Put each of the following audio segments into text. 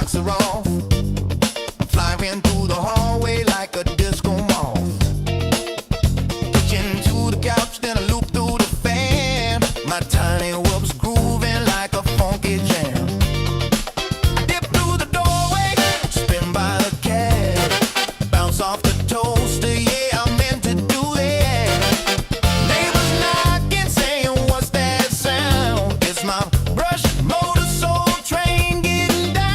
socks are off. Flying through the hallway like a disco moth. Pitching to the couch, then I loop through the fan. My tiny whoop's grooving like a funky jam. I dip through the doorway, spin by the cab, bounce off the toaster, yeah, I meant to do that. Neighbors knocking, saying, what's that sound? It's my brush motor soul train getting down.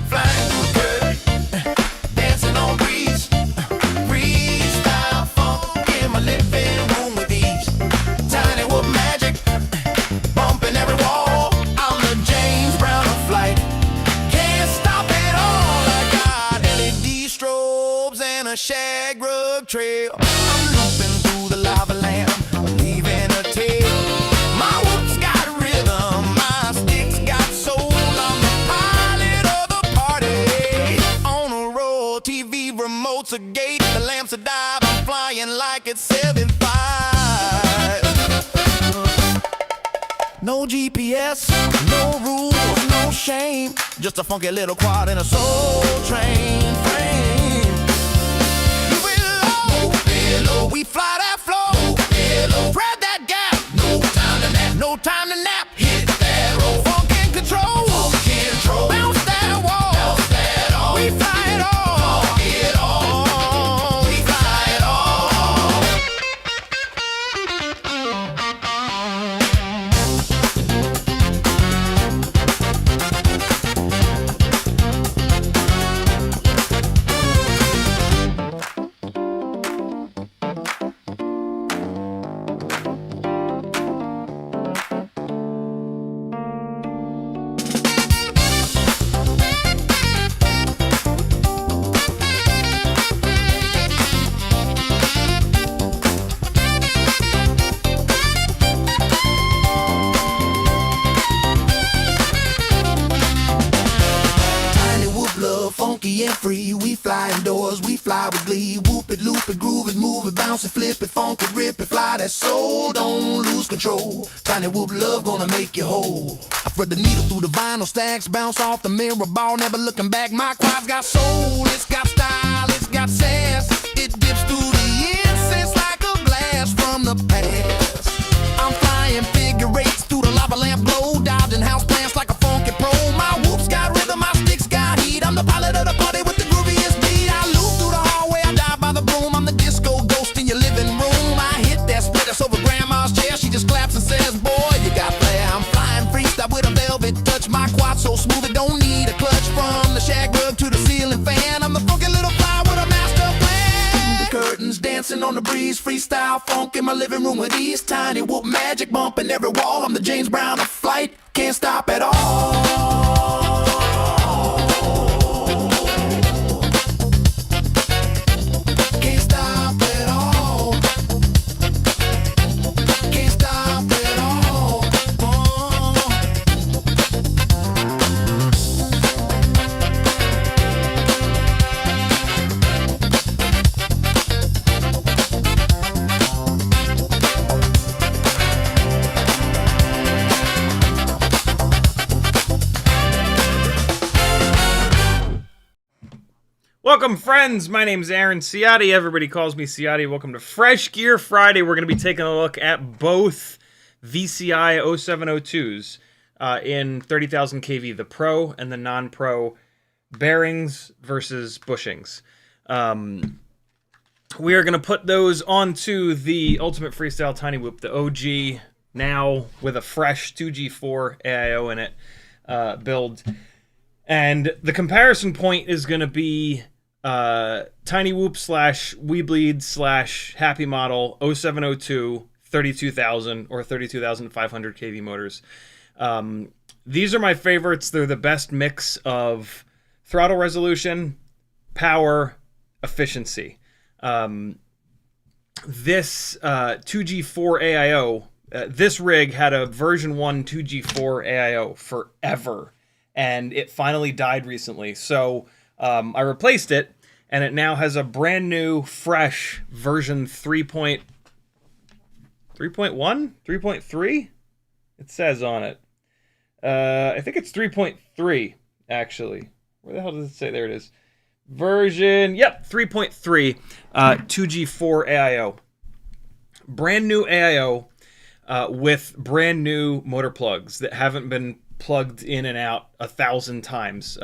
Flying through the curtain, dancing on breeze, freestyle funk in my living room with ease. Tiny whoop magic, bumping every wall. I'm the James Brown of flight, can't stop it all. I got LED strobes and a shag rug trail. I'm looping through the lava lamp, leaving a tail. My whoop's got rhythm, my sticks got soul. I'm the pilot of the party. On a roll, TV remotes a gate, the lamps a dive. I'm flying like it's 75. No GPS, no rules, no shame. Just a funky little quad in a soul train frame. Move it low, we fly that flow. Spread that gap, no time to nap. No time to nap. Hit that roll, funk and control. Bounce that wall, we fly it all. We fly it all. Tiny whoop love, funky and free. We fly indoors, we fly with glee. Whoop it, loop it, groove it, move it, bounce it, flip it, funk it, rip it, fly that soul, don't lose control. Tiny whoop love gonna make you whole. I thread the needle through the vinyl stacks, bounce off the mirror ball, never looking back. My quad's got soul, it's got style, it's got sass. It dips through the incense like a blast from the past. I'm flying figure eights through the lava lamp glow, dodging house plants like a funky pro. My whoop's got rhythm, my sticks got heat. I'm the pilot of the party with the grooviest beat. I loop through the hallway, I dive by the broom. I'm the disco ghost in your living room. I hit that split that's over grandma's chair. She just claps and says, boy, you got flair. I'm flying freestyle with a velvet touch. My quad so smooth it don't need a clutch. From the shag rug to the ceiling fan, I'm the funky little fly with a master plan. The curtains dancing on the breeze, freestyle funk in my living room with ease. Tiny whoop magic bumping every wall. I'm the James Brown of flight, can't stop at all. Can't stop at all. Can't stop at all. Welcome, friends. My name's Aaron Ciotti. Everybody calls me Ciotti. Welcome to Fresh Gear Friday. We're going to be taking a look at both VCI 0702s in 30,000 kV, the Pro and the non-Pro bearings versus bushings. We are going to put those onto the Ultimate Freestyle Tiny Whoop, the OG, now with a fresh 2G4 AIO in it build. And the comparison point is going to be Tiny Whoop / Weebleed / Happy Model 0702 32,000 or 32,500 kV motors. These are my favorites. They're the best mix of throttle resolution, power, efficiency. This 2G4 AIO, this rig had a version 1 2G4 AIO forever, and it finally died recently. So I replaced it, and it now has a brand new, fresh version 3.1? 3.3? It says on it. I think it's 3.3 actually. Where the hell does it say? There it is. Version, yep, 3.3, 2G4 AIO. Brand new AIO with brand new motor plugs that haven't been plugged in and out 1,000 times.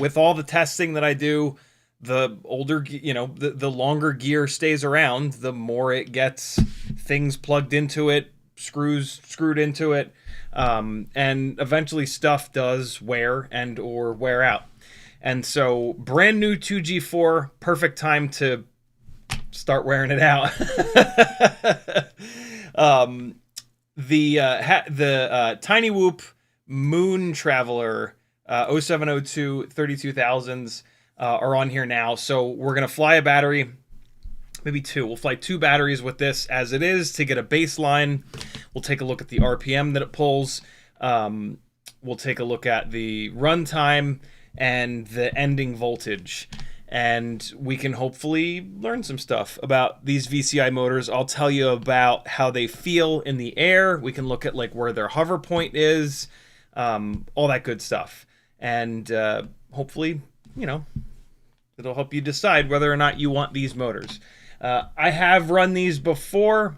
With all the testing that I do, the older, the longer gear stays around, the more it gets things plugged into it, screws screwed into it, and eventually stuff does wear and or wear out. And so brand new 2G4, perfect time to start wearing it out. The Tiny Whoop Moon Traveler 0702 32,000s are on here now. So we're going to fly a battery, maybe two. We'll fly 2 batteries with this as it is to get a baseline. We'll take a look at the RPM that it pulls. We'll take a look at the runtime and the ending voltage. And we can hopefully learn some stuff about these VCI motors. I'll tell you about how they feel in the air. We can look at like where their hover point is, all that good stuff. And hopefully, it'll help you decide whether or not you want these motors. I have run these before.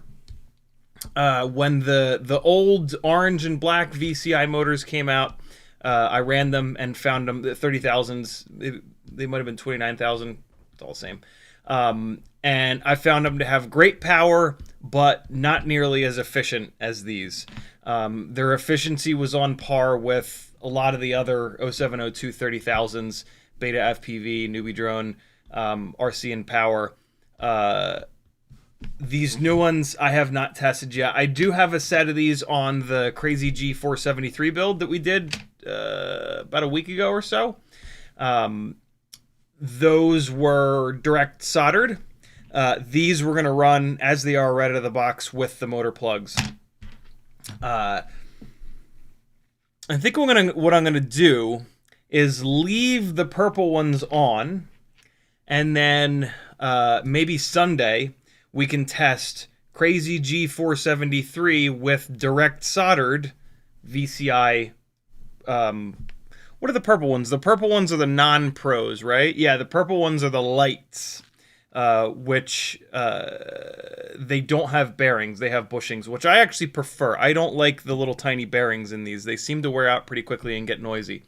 When the old orange and black VCI motors came out, I ran them and found them at 30,000s. They might have been 29,000. It's all the same. And I found them to have great power, but not nearly as efficient as these. Their efficiency was on par with a lot of the other 0702 30,000s, BetaFPV, Newbie Drone, RC and Power. These new ones I have not tested yet. I do have a set of these on the Crazy G473 build that we did about a week ago or so. Those were direct soldered. These we're going to run as they are right out of the box with the motor plugs. I think what I'm going to do is leave the purple ones on, and then maybe Sunday we can test Crazy G473 with direct soldered VCI. What are the purple ones? The purple ones are the non-pros, right? Yeah, the purple ones are the lights, which they don't have bearings. They have bushings, which I actually prefer. I don't like the little tiny bearings in these. They seem to wear out pretty quickly and get noisy.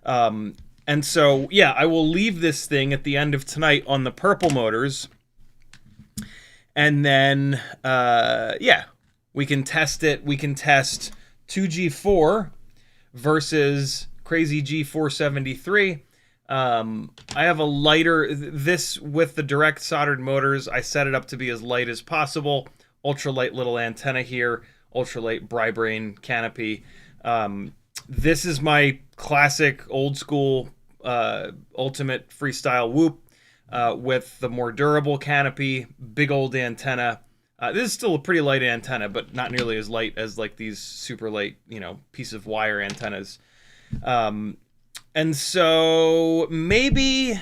And so, yeah, I will leave this thing at the end of tonight on the purple motors. And then, yeah, we can test it. We can test 2G4 versus Crazy G473. I have a lighter, this with the direct soldered motors, I set it up to be as light as possible. Ultralight little antenna here, ultralight Bri-Brain canopy. This is my classic old school ultimate freestyle whoop with the more durable canopy, big old antenna. This is still a pretty light antenna, but not nearly as light as like these super light, piece of wire antennas. And so maybe,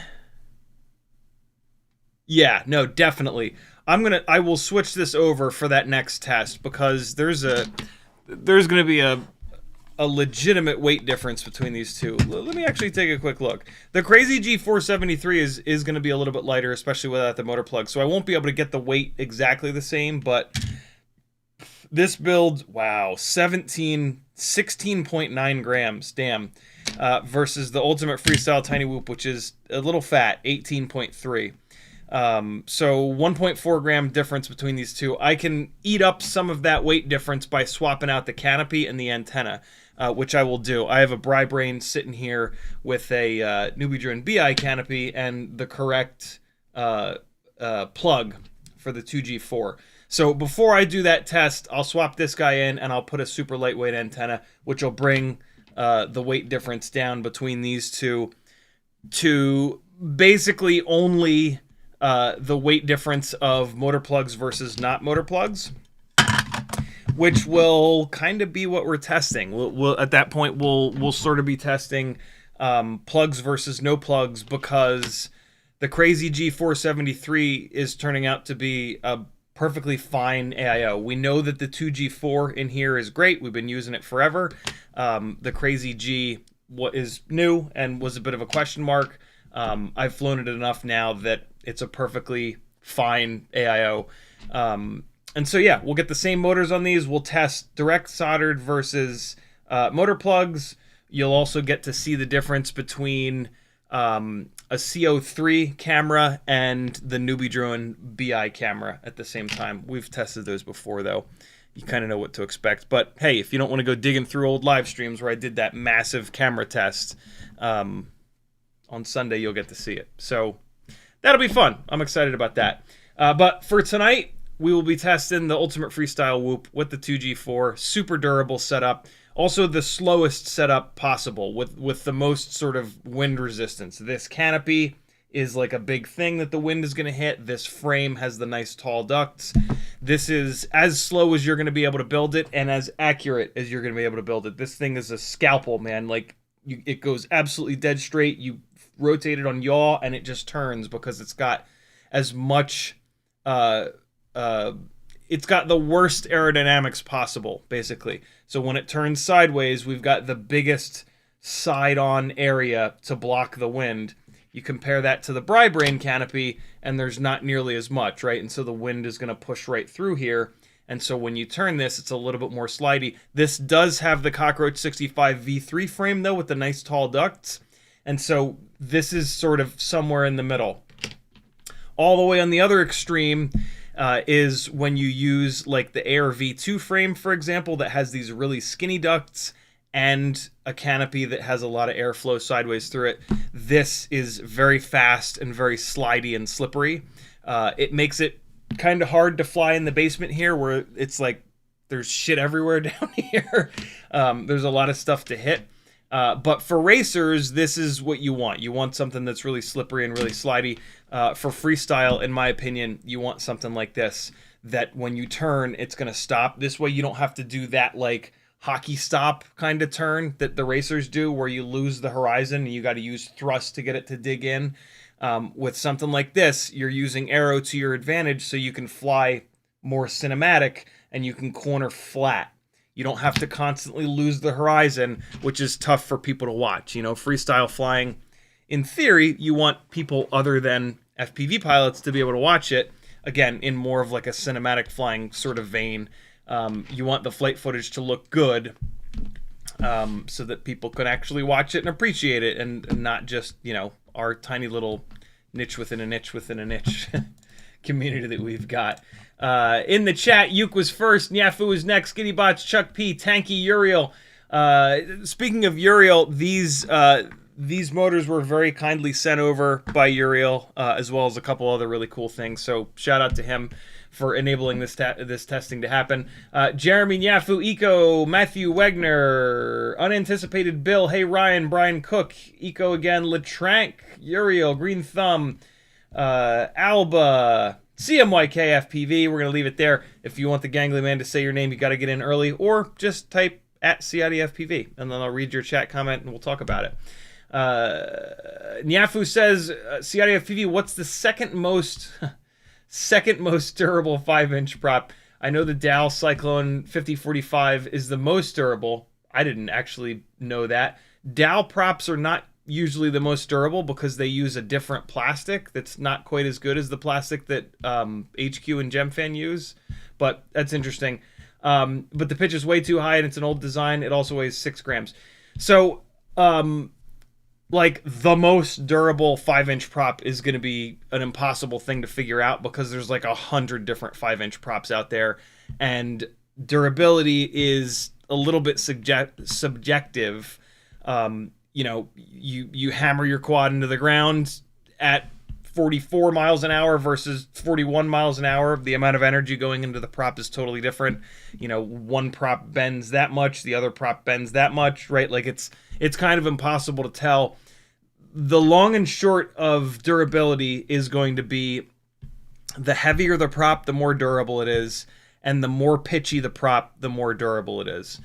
yeah, no, definitely. I will switch this over for that next test because there's going to be a legitimate weight difference between these two. Let me actually take a quick look. The Crazy G473 is going to be a little bit lighter, especially without the motor plug. So I won't be able to get the weight exactly the same, but this build, wow, 16.9 grams, damn, versus the Ultimate Freestyle Tiny Whoop, which is a little fat, 18.3. So 1.4 gram difference between these two. I can eat up some of that weight difference by swapping out the canopy and the antenna, which I will do. I have a Bri-Brain sitting here with a Newbie Drone BI canopy and the correct plug for the 2G4. So before I do that test, I'll swap this guy in and I'll put a super lightweight antenna, which will bring the weight difference down between these two to basically only the weight difference of motor plugs versus not motor plugs, which will kind of be what we're testing. We'll at that point we'll sort of be testing plugs versus no plugs, because the Crazy G473 is turning out to be a perfectly fine AIO. We know that the 2G4 in here is great. We've been using it forever. The Crazy G what is new and was a bit of a question mark. I've flown it enough now that it's a perfectly fine AIO. And so yeah, we'll get the same motors on these. We'll test direct soldered versus motor plugs. You'll also get to see the difference between a CO3 camera and the Newbie Drone BI camera at the same time. We've tested those before though. You kind of know what to expect. But hey, if you don't want to go digging through old live streams where I did that massive camera test, on Sunday you'll get to see it. So that'll be fun. I'm excited about that. But for tonight, we will be testing the Ultimate Freestyle Whoop with the 2G4. Super durable setup. Also the slowest setup possible with the most sort of wind resistance. This canopy is like a big thing that the wind is going to hit. This frame has the nice tall ducts. This is as slow as you're going to be able to build it and as accurate as you're going to be able to build it. This thing is a scalpel, man. Like it goes absolutely dead straight. You rotate it on yaw and it just turns because it's got as much it's got the worst aerodynamics possible, basically. So when it turns sideways, we've got the biggest side-on area to block the wind. You compare that to the Bri-Brain canopy, and there's not nearly as much, right? And so the wind is going to push right through here. And so when you turn this, it's a little bit more slidey. This does have the Cockroach 65 V3 frame, though, with the nice tall ducts. And so this is sort of somewhere in the middle. All the way on the other extreme is when you use like the Air V2 frame, for example, that has these really skinny ducts and a canopy that has a lot of airflow sideways through it. This is very fast and very slidey and slippery. It makes it kind of hard to fly in the basement here where it's like there's shit everywhere down here. There's a lot of stuff to hit. But for racers, this is what you want. You want something that's really slippery and really slidey. For freestyle, in my opinion, you want something like this, that when you turn, it's going to stop. This way you don't have to do that like hockey stop kind of turn that the racers do where you lose the horizon and you got to use thrust to get it to dig in. With something like this, you're using aero to your advantage so you can fly more cinematic and you can corner flat. You don't have to constantly lose the horizon, which is tough for people to watch. You know, freestyle flying, in theory, you want people other than FPV pilots to be able to watch it, again, in more of like a cinematic flying sort of vein. You want the flight footage to look good so that people can actually watch it and appreciate it and not just, you know, our tiny little niche within a niche within a niche community that we've got. In the chat, Yuke was first, Nyafu was next, Skittybots, Chuck P, Tanky, Uriel. Speaking of Uriel, these motors were very kindly sent over by Uriel, as well as a couple other really cool things. So shout out to him for enabling this testing to happen. Jeremy, Nyafu, Eco, Matthew Wegner, Unanticipated Bill, Hey Ryan, Brian Cook, Eco again, Letrank, Uriel, Green Thumb, Alba, CMYKFPV. We're going to leave it there. If you want the gangly man to say your name, you got to get in early, or just type at CiottiFPV, and then I'll read your chat comment and we'll talk about it. Nyafu says, CiottiFPV, what's the second most durable 5-inch prop? I know the Dow Cyclone 5045 is the most durable. I didn't actually know that. Dow props are not usually the most durable because they use a different plastic that's not quite as good as the plastic that HQ and Gemfan use, but that's interesting. But the pitch is way too high and it's an old design. It also weighs 6 grams. So like the most durable 5-inch prop is going to be an impossible thing to figure out because there's like 100 different 5-inch props out there, and durability is a little bit subjective. You know, you hammer your quad into the ground at 44 miles an hour versus 41 miles an hour. The amount of energy going into the prop is totally different. You know, one prop bends that much, the other prop bends that much, right? Like it's kind of impossible to tell. The long and short of durability is going to be the heavier the prop, the more durable it is. And the more pitchy the prop, the more durable it is.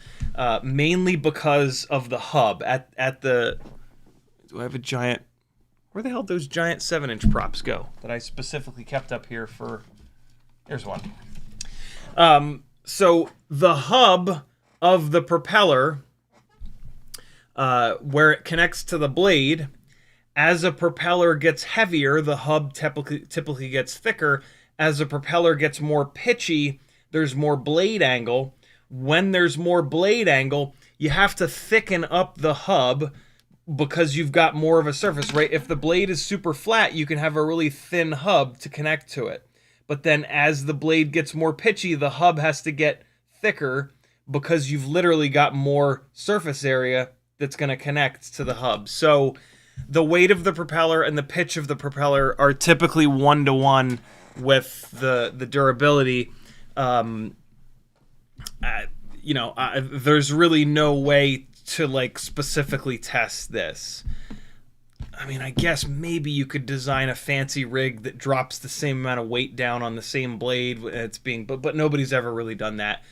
Mainly because of the hub. At the... Do I have a giant... Where the hell did those giant 7-inch props go that I specifically kept up here for Here's one. So the hub of the propeller, where it connects to the blade, as a propeller gets heavier, the hub typically gets thicker. As a propeller gets more pitchy, there's more blade angle. When there's more blade angle, you have to thicken up the hub because you've got more of a surface, right? If the blade is super flat, you can have a really thin hub to connect to it. But then as the blade gets more pitchy, the hub has to get thicker because you've literally got more surface area that's going to connect to the hub. So the weight of the propeller and the pitch of the propeller are typically 1-to-1 with the durability. There's really no way to like specifically test this. I mean, I guess maybe you could design a fancy rig that drops the same amount of weight down on the same blade it's being, but nobody's ever really done that.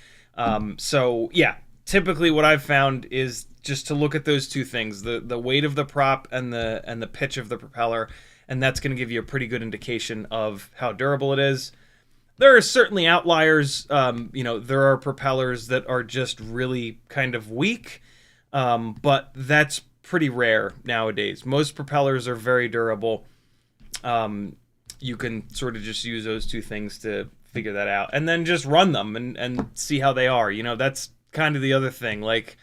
So yeah, typically what I've found is just to look at those two things, the weight of the prop and the pitch of the propeller, and that's going to give you a pretty good indication of how durable it is. There are certainly outliers. There are propellers that are just really kind of weak, but that's pretty rare nowadays. Most propellers are very durable. You can sort of just use those two things to figure that out, and then just run them and see how they are. That's kind of the other thing. Like,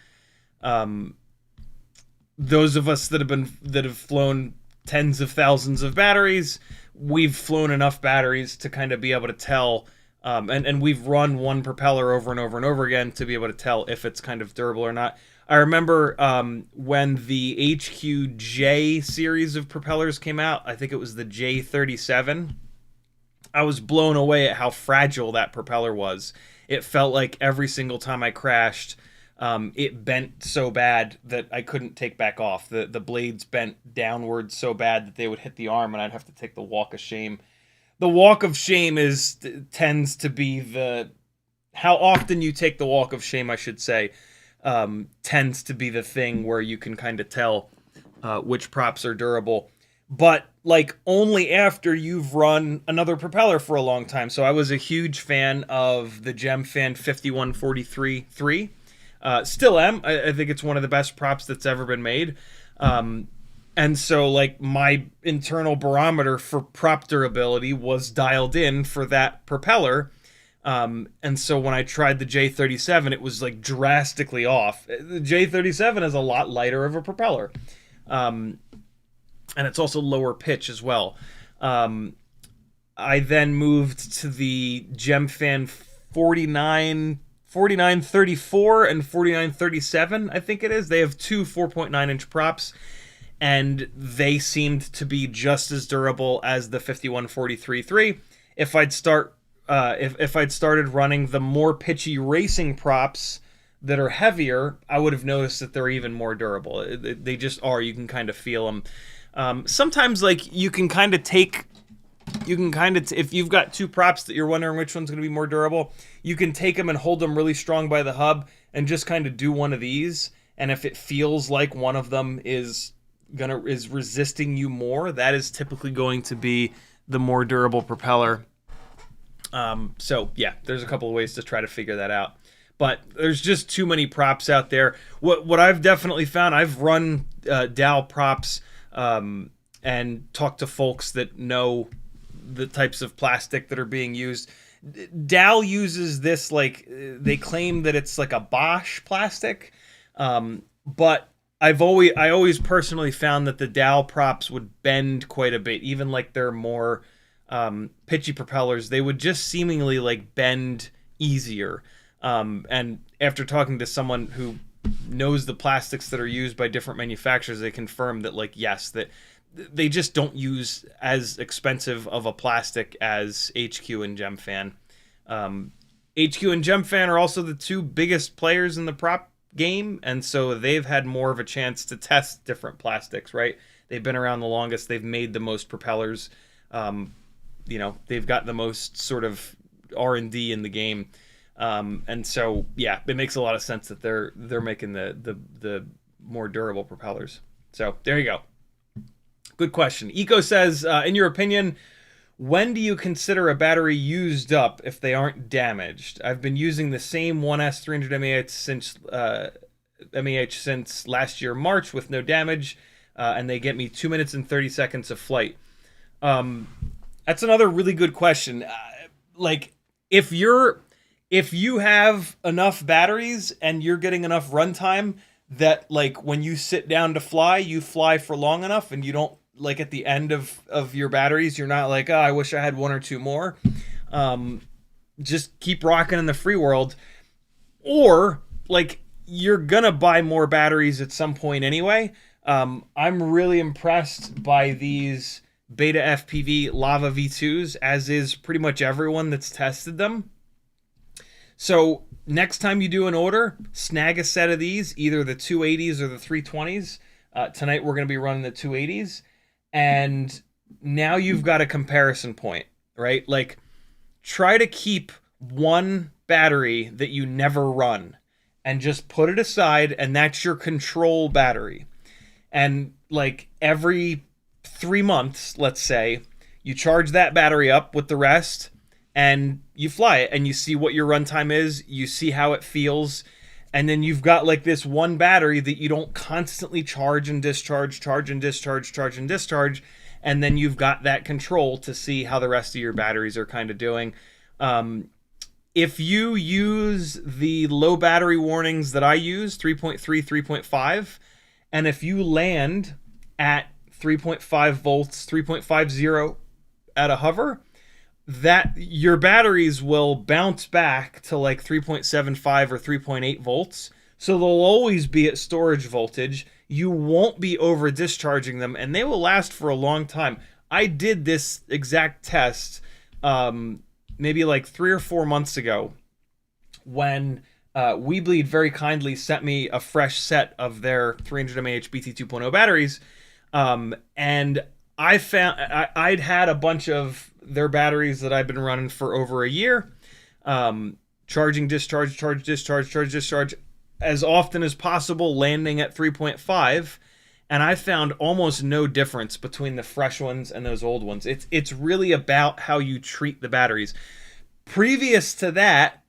those of us that have flown tens of thousands of batteries, we've flown enough batteries to kind of be able to tell, and we've run one propeller over and over and over again to be able to tell if it's kind of durable or not. I remember when the HQJ series of propellers came out, I think it was the J37, I was blown away at how fragile that propeller was. It felt like every single time I crashed, it bent so bad that I couldn't take back off. The blades bent downward so bad that they would hit the arm and I'd have to take the walk of shame. The walk of shame tends to be how often you take the walk of shame, I should say, tends to be the thing where you can kind of tell which props are durable. But like only after you've run another propeller for a long time. So I was a huge fan of the Gemfan 5143-3. Still am. I think it's one of the best props that's ever been made. And so like my internal barometer for prop durability was dialed in for that propeller. And so when I tried the J37, it was like drastically off. The J37 is a lot lighter of a propeller. And it's also lower pitch as well. I then moved to the Gemfan 4934 and 4937, I think it is. They have two 4.9-inch props, and they seemed to be just as durable as the 5143-3. If I'd started running the more pitchy racing props that are heavier, I would have noticed that they're even more durable. They just are. You can kind of feel them. Sometimes, like, if you've got two props that you're wondering which one's going to be more durable, you can take them and hold them really strong by the hub and just kind of do one of these. And if it feels like one of them is resisting you more, that is typically going to be the more durable propeller. So yeah, there's a couple of ways to try to figure that out. But there's just too many props out there. What I've definitely found, I've run Dow props and talked to folks that know the types of plastic that are being used. Dow uses this, like, they claim that it's like a Bosch plastic, but I always personally found that the Dow props would bend quite a bit, even like their more pitchy propellers. They would just seemingly like bend easier. And after talking to someone who knows the plastics that are used by different manufacturers, they confirm that, like, yes, that they just don't use as expensive of a plastic as HQ and Gemfan. HQ and Gemfan are also the two biggest players in the prop game, and so they've had more of a chance to test different plastics, right? They've been around the longest. They've made the most propellers. They've got the most sort of R&D in the game. And so, yeah, it makes a lot of sense that they're making the more durable propellers. So there you go. Good question. Eco says, in your opinion, When do you consider a battery used up if they aren't damaged? I've been using the same 1S 300 mAh since last year March with no damage, and they get me 2 minutes and 30 seconds of flight. That's another really good question. Like, if you have enough batteries and you're getting enough runtime that, like, when you sit down to fly, you fly for long enough and you don't, like, at the end of your batteries, you're not like, oh, I wish I had one or two more. Just keep rocking in the free world. Or, like, you're gonna buy more batteries at some point anyway. I'm really impressed by these BetaFPV Lava V2s, as is pretty much everyone that's tested them. So next time you do an order, snag a set of these, either the 280s or the 320s. Tonight we're going to be running the 280s. And now you've got a comparison point, right? Like, try to keep one battery that you never run and just put it aside, and that's your control battery. And, like, every 3 months, let's say, you charge that battery up with the rest and you fly it and you see what your runtime is, you see how it feels, and then you've got, like, this one battery that you don't constantly charge and discharge, charge and discharge, charge and discharge, and then you've got that control to see how the rest of your batteries are kind of doing. If you use the low battery warnings that I use, 3.3, 3.5, and if you land at 3.5 volts, 3.50 at a hover, that your batteries will bounce back to like 3.75 or 3.8 volts. So they'll always be at storage voltage. You won't be over discharging them, and they will last for a long time. I did this exact test maybe like 3 or 4 months ago when Weebleed very kindly sent me a fresh set of their 300 mAh BT 2.0 batteries. And I found I'd had a bunch of their batteries that I've been running for over a year, charging, discharge, charge, discharge, charge, discharge, as often as possible, landing at 3.5, and I found almost no difference between the fresh ones and those old ones. It's really about how you treat the batteries. Previous to that,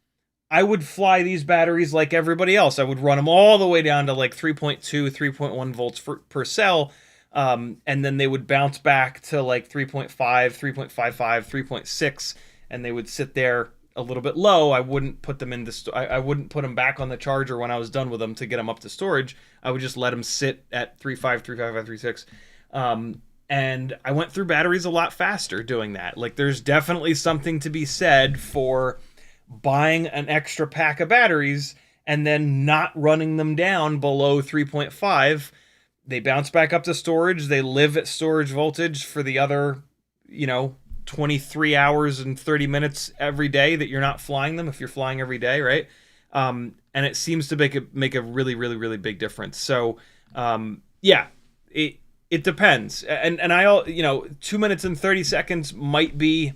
I would fly these batteries like everybody else. I would run them all the way down to like 3.2, 3.1 volts per cell. And then they would bounce back to like 3.5, 3.55, 3.6, and they would sit there a little bit low. I wouldn't put them I wouldn't put them back on the charger when I was done with them to get them up to storage. I would just let them sit at 3.5, 3.55, 3.6. And I went through batteries a lot faster doing that. Like, there's definitely something to be said for buying an extra pack of batteries and then not running them down below 3.5. They bounce back up to storage. They live at storage voltage for the other, 23 hours and 30 minutes every day that you're not flying them, if you're flying every day, right? And it seems to make a really, really, really big difference. So, it depends. And I 2 minutes and 30 seconds might be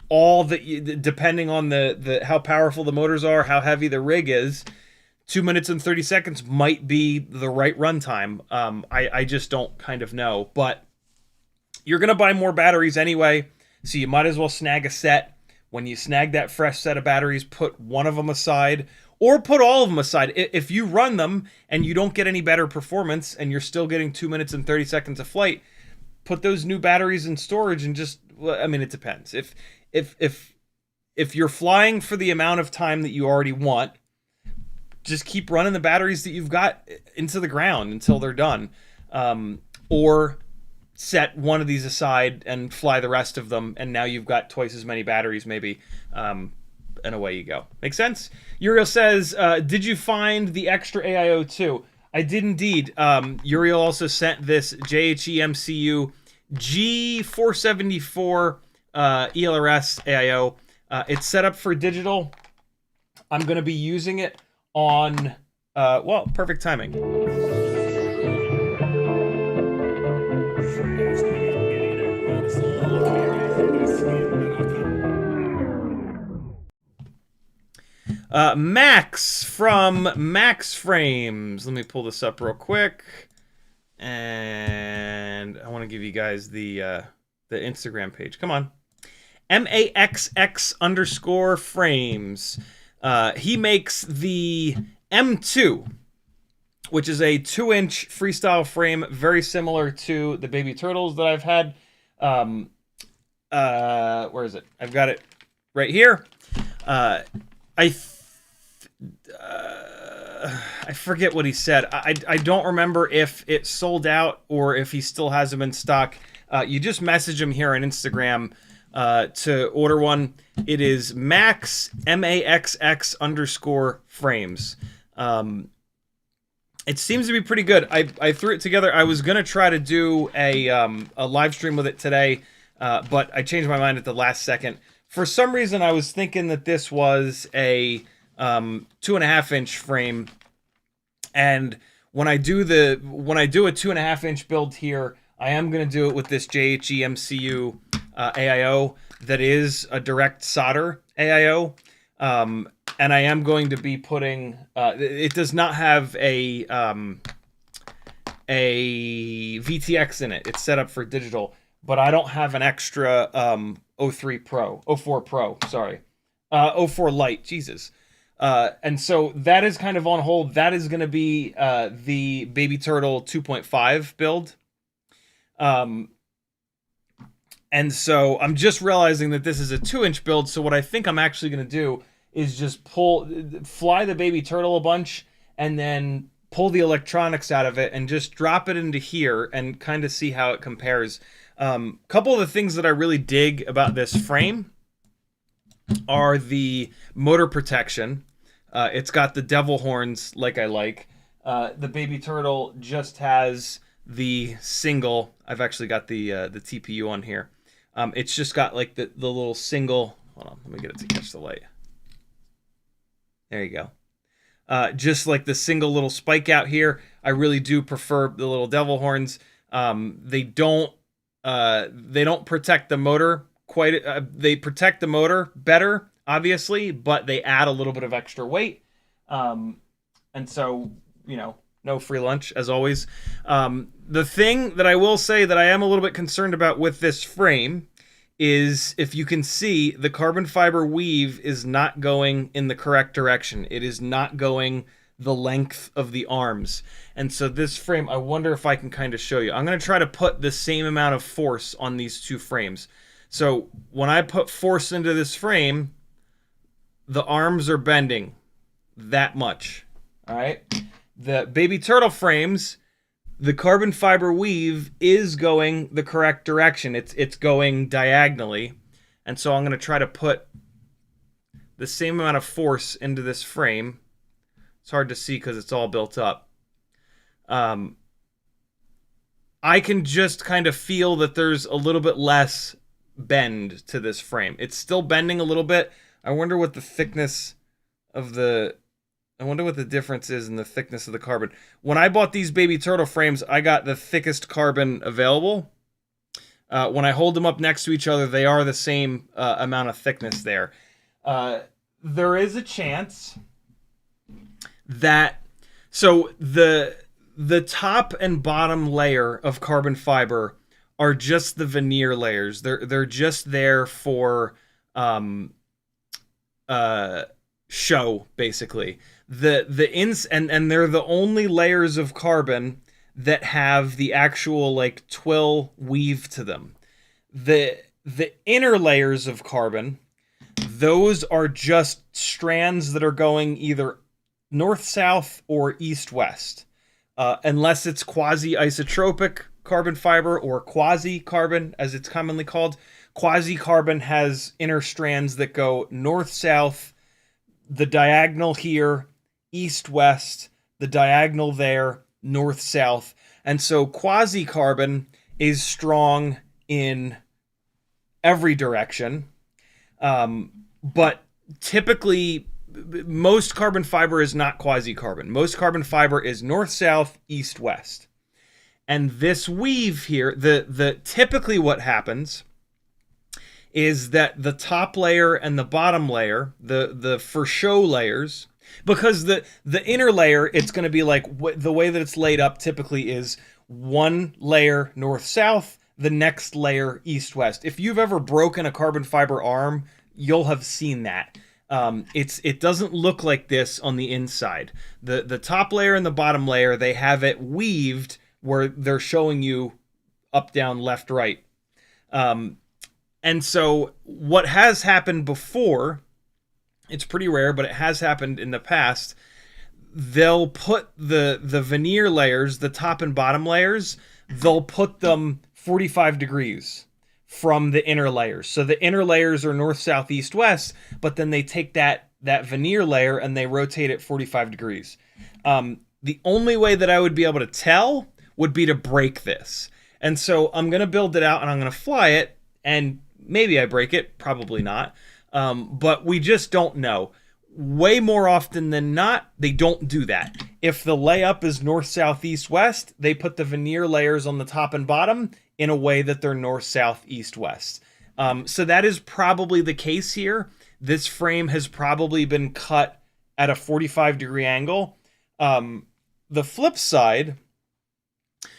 all that, depending on the how powerful the motors are, how heavy the rig is. 2 minutes and 30 seconds might be the right runtime. I just don't kind of know. But you're going to buy more batteries anyway, so you might as well snag a set. When you snag that fresh set of batteries, put one of them aside, or put all of them aside. If you run them and you don't get any better performance and you're still getting 2 minutes and 30 seconds of flight, put those new batteries in storage and just, it depends. If you're flying for the amount of time that you already want, just keep running the batteries that you've got into the ground until they're done. Or set one of these aside and fly the rest of them, and now you've got twice as many batteries maybe, and away you go. Make sense? Uriel says, did you find the extra AIO too? I did indeed. Uriel also sent this JHE MCU G474 ELRS AIO. It's set up for digital. I'm going to be using it on, perfect timing. Max from Max Frames. Let me pull this up real quick. And I want to give you guys the Instagram page. Come on. Maxx_frames. He makes the M2, which is a 2-inch freestyle frame, very similar to the baby turtles that I've had. Where is it? I've got it right here. I forget what he said. I don't remember if it sold out or if he still has them in stock. You just message him here on Instagram to order one. It is Maxx MAXX_frames. It seems to be pretty good. I threw it together. I was gonna try to do a live stream with it today, but I changed my mind at the last second. For some reason, I was thinking that this was a 2.5-inch frame, and when I do a 2.5-inch build here, I am going to do it with this JHE MCU AIO that is a direct solder AIO, and I am going to be putting. It does not have a VTX in it. It's set up for digital, but I don't have an extra 04 Pro, sorry. 04 Lite, Jesus. And so that is kind of on hold. That is going to be the Baby Turtle 2.5 build. And so I'm just realizing that this is a 2-inch build, so what I think I'm actually going to do is just fly the Baby Turtle a bunch, and then pull the electronics out of it, and just drop it into here, and kind of see how it compares. Couple of the things that I really dig about this frame are the motor protection. It's got the devil horns like I like. The Baby Turtle just has the single. I've actually got the TPU on here. It's just got like the little single. Hold on, let me get it to catch the light. There you go. Just like the single little spike out here. I really do prefer the little devil horns. They don't protect the motor quite. They protect the motor better, obviously, but they add a little bit of extra weight. And so, you know, no free lunch as always. The thing that I will say that I am a little bit concerned about with this frame is, if you can see, the carbon fiber weave is not going in the correct direction. It is not going the length of the arms. And so this frame, I wonder if I can kind of show you. I'm going to try to put the same amount of force on these two frames. So when I put force into this frame, the arms are bending that much. All right. The Baby Turtle frames, the carbon fiber weave is going the correct direction. It's going diagonally. And so I'm going to try to put the same amount of force into this frame. It's hard to see because it's all built up. I can just kind of feel that there's a little bit less bend to this frame. It's still bending a little bit. I wonder what the thickness of the... I wonder what the difference is in the thickness of the carbon. When I bought these Baby Turtle frames, I got the thickest carbon available. When I hold them up next to each other, they are the same amount of thickness there. There is a chance that... So the top and bottom layer of carbon fiber are just the veneer layers. They're just there for show, basically. And they're the only layers of carbon that have the actual like twill weave to them. The inner layers of carbon, those are just strands that are going either north-south or east-west. Unless it's quasi-isotropic carbon fiber, or quasi-carbon as it's commonly called. Quasi-carbon has inner strands that go north-south, the diagonal here, east-west, the diagonal there, north-south. And so quasi-carbon is strong in every direction. But typically, most carbon fiber is not quasi-carbon. Most carbon fiber is north-south, east-west. And this weave here, typically what happens is that the top layer and the bottom layer, the for show layers, because the inner layer, it's going to be like the way that it's laid up typically is one layer north-south, the next layer east-west. If you've ever broken a carbon fiber arm, you'll have seen that. It doesn't look like this on the inside. The top layer and the bottom layer, they have it weaved where they're showing you up, down, left, right. And so what has happened before, it's pretty rare, but it has happened in the past, they'll put the veneer layers, the top and bottom layers, they'll put them 45 degrees from the inner layers. So the inner layers are north, south, east, west, but then they take that veneer layer and they rotate it 45 degrees. The only way that I would be able to tell would be to break this. And so I'm going to build it out and I'm going to fly it, and maybe I break it, probably not. But we just don't know. Way more often than not, they don't do that. If the layup is north, south, east, west, they put the veneer layers on the top and bottom in a way that they're north, south, east, west. So that is probably the case here. This frame has probably been cut at a 45-degree angle. The flip side,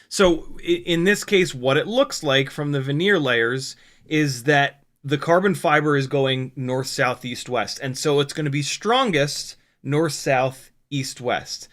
so in this case, what it looks like from the veneer layers is that the carbon fiber is going north, south, east, west. And so it's going to be strongest north, south, east, west.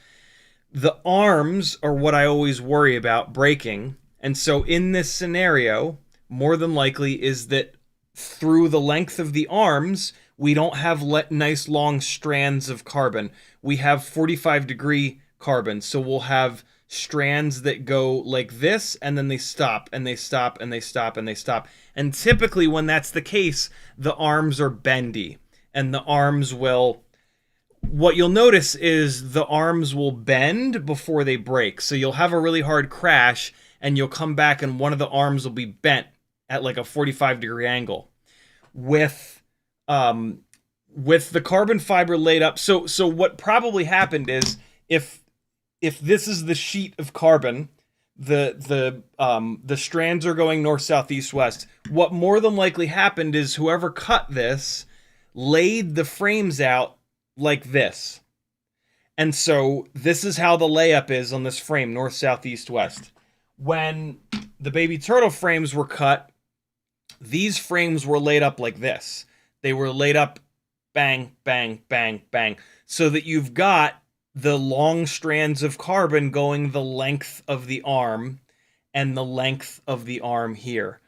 The arms are what I always worry about breaking. And so in this scenario, more than likely is that through the length of the arms, we don't have nice long strands of carbon. We have 45-degree carbon. So we'll have strands that go like this, and then they stop, and they stop, and they stop, and they stop. And typically when that's the case, the arms are bendy, and the arms will, what you'll notice is the arms will bend before they break. So you'll have a really hard crash, and you'll come back and one of the arms will be bent at like a 45-degree angle. With the carbon fiber laid up, so what probably happened is if this is the sheet of carbon, the strands are going north, south, east, west. What more than likely happened is whoever cut this laid the frames out like this. And so this is how the layup is on this frame, north, south, east, west. When the baby turtle frames were cut, these frames were laid up like this. They were laid up bang, bang, bang, bang, so that you've got the long strands of carbon going the length of the arm and the length of the arm here.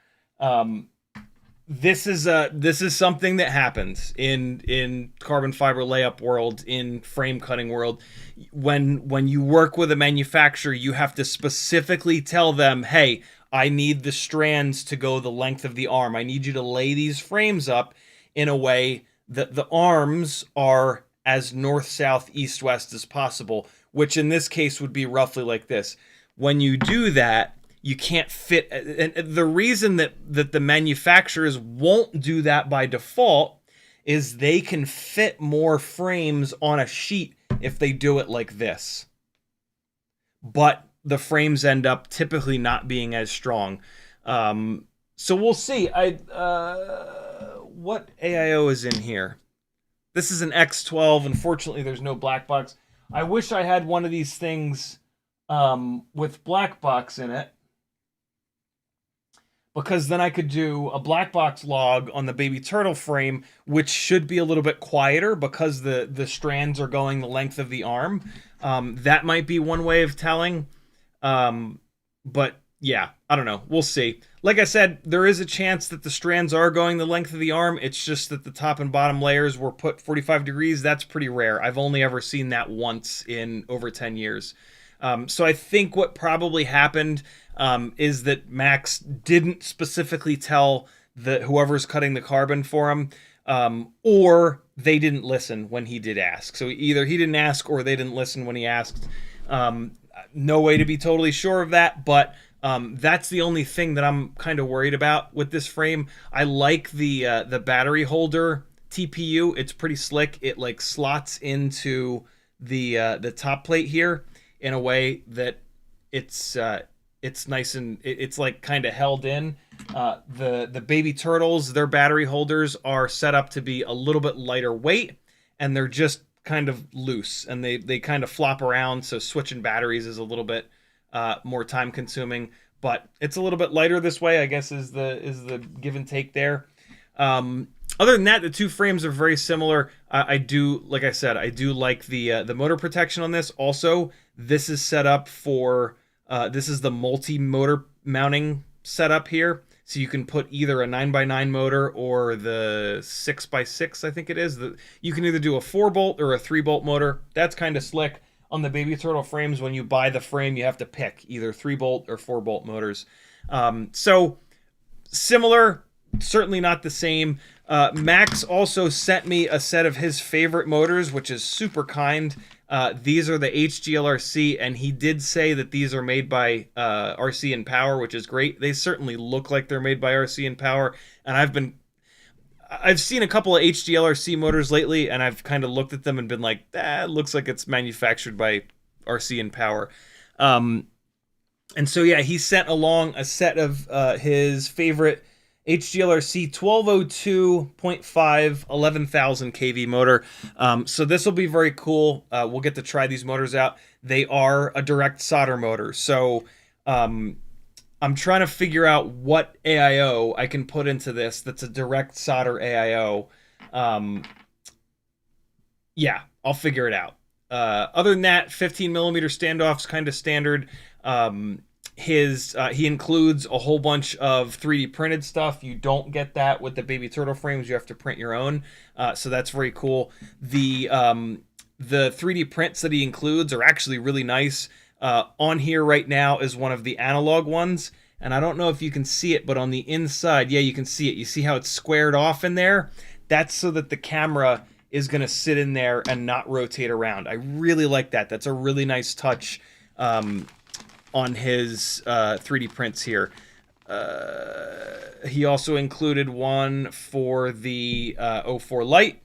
This is something that happens in carbon fiber layup world, in frame cutting world. When you work with a manufacturer, you have to specifically tell them, hey, I need the strands to go the length of the arm. I need you to lay these frames up in a way that the arms are as north, south, east, west as possible, which in this case would be roughly like this. When you do that, you can't fit. And the reason that the manufacturers won't do that by default is they can fit more frames on a sheet if they do it like this. But the frames end up typically not being as strong. So we'll see. What AIO is in here? This is an X12. Unfortunately, there's no black box. I wish I had one of these things with black box in it, because then I could do a black box log on the baby turtle frame, which should be a little bit quieter because the strands are going the length of the arm. That might be one way of telling. But yeah, I don't know. We'll see. Like I said, there is a chance that the strands are going the length of the arm. It's just that the top and bottom layers were put 45 degrees. That's pretty rare. I've only ever seen that once in over 10 years. So I think what probably happened is that Maxx didn't specifically tell whoever's cutting the carbon for him, or they didn't listen when he did ask. So either he didn't ask or they didn't listen when he asked. No way to be totally sure of that, but that's the only thing that I'm kind of worried about with this frame. I like the battery holder TPU. It's pretty slick. It like slots into the top plate here in a way that it's nice, and it's like kind of held in. The baby turtles, their battery holders are set up to be a little bit lighter weight, and they're just kind of loose, and they kind of flop around, so switching batteries is a little bit more time consuming. but it's a little bit lighter this way, I guess, is the give and take there. Other than that, the two frames are very similar. I do, like I said, I do like the motor protection on this. Also, this is set up for this is the multi-motor mounting setup here. So you can put either a 9x9 motor or the 6x6, I think it is. You can either do a 4-bolt or a 3-bolt motor. That's kind of slick. On the Baby Turtle frames, when you buy the frame, you have to pick either 3-bolt or 4-bolt motors. So similar, certainly not the same. Max also sent me a set of his favorite motors, which is super kind. These are the HGLRC, and he did say that these are made by RC and Power, which is great. They certainly look like they're made by RC and Power, and I've seen a couple of HGLRC motors lately, and I've kind of looked at them and been like, it looks like it's manufactured by RC and Power. And so, yeah, he sent along a set of his favorite HGLRC 1202.5 11,000 kV motor. So this will be very cool. We'll get to try these motors out. They are a direct solder motor. So I'm trying to figure out what AIO I can put into this that's a direct solder AIO. Yeah, I'll figure it out. Other than that, 15 millimeter standoff's kind of standard. He includes a whole bunch of 3D printed stuff. You don't get that with the Baby Turtle frames. You have to print your own. So that's very cool. The 3D prints that he includes are actually really nice. On here right now is one of the analog ones. And I don't know if you can see it, but on the inside, yeah, you can see it. You see how it's squared off in there? That's so that the camera is going to sit in there and not rotate around. I really like that. That's a really nice touch. On his 3D prints here. He also included one for the 04 Lite,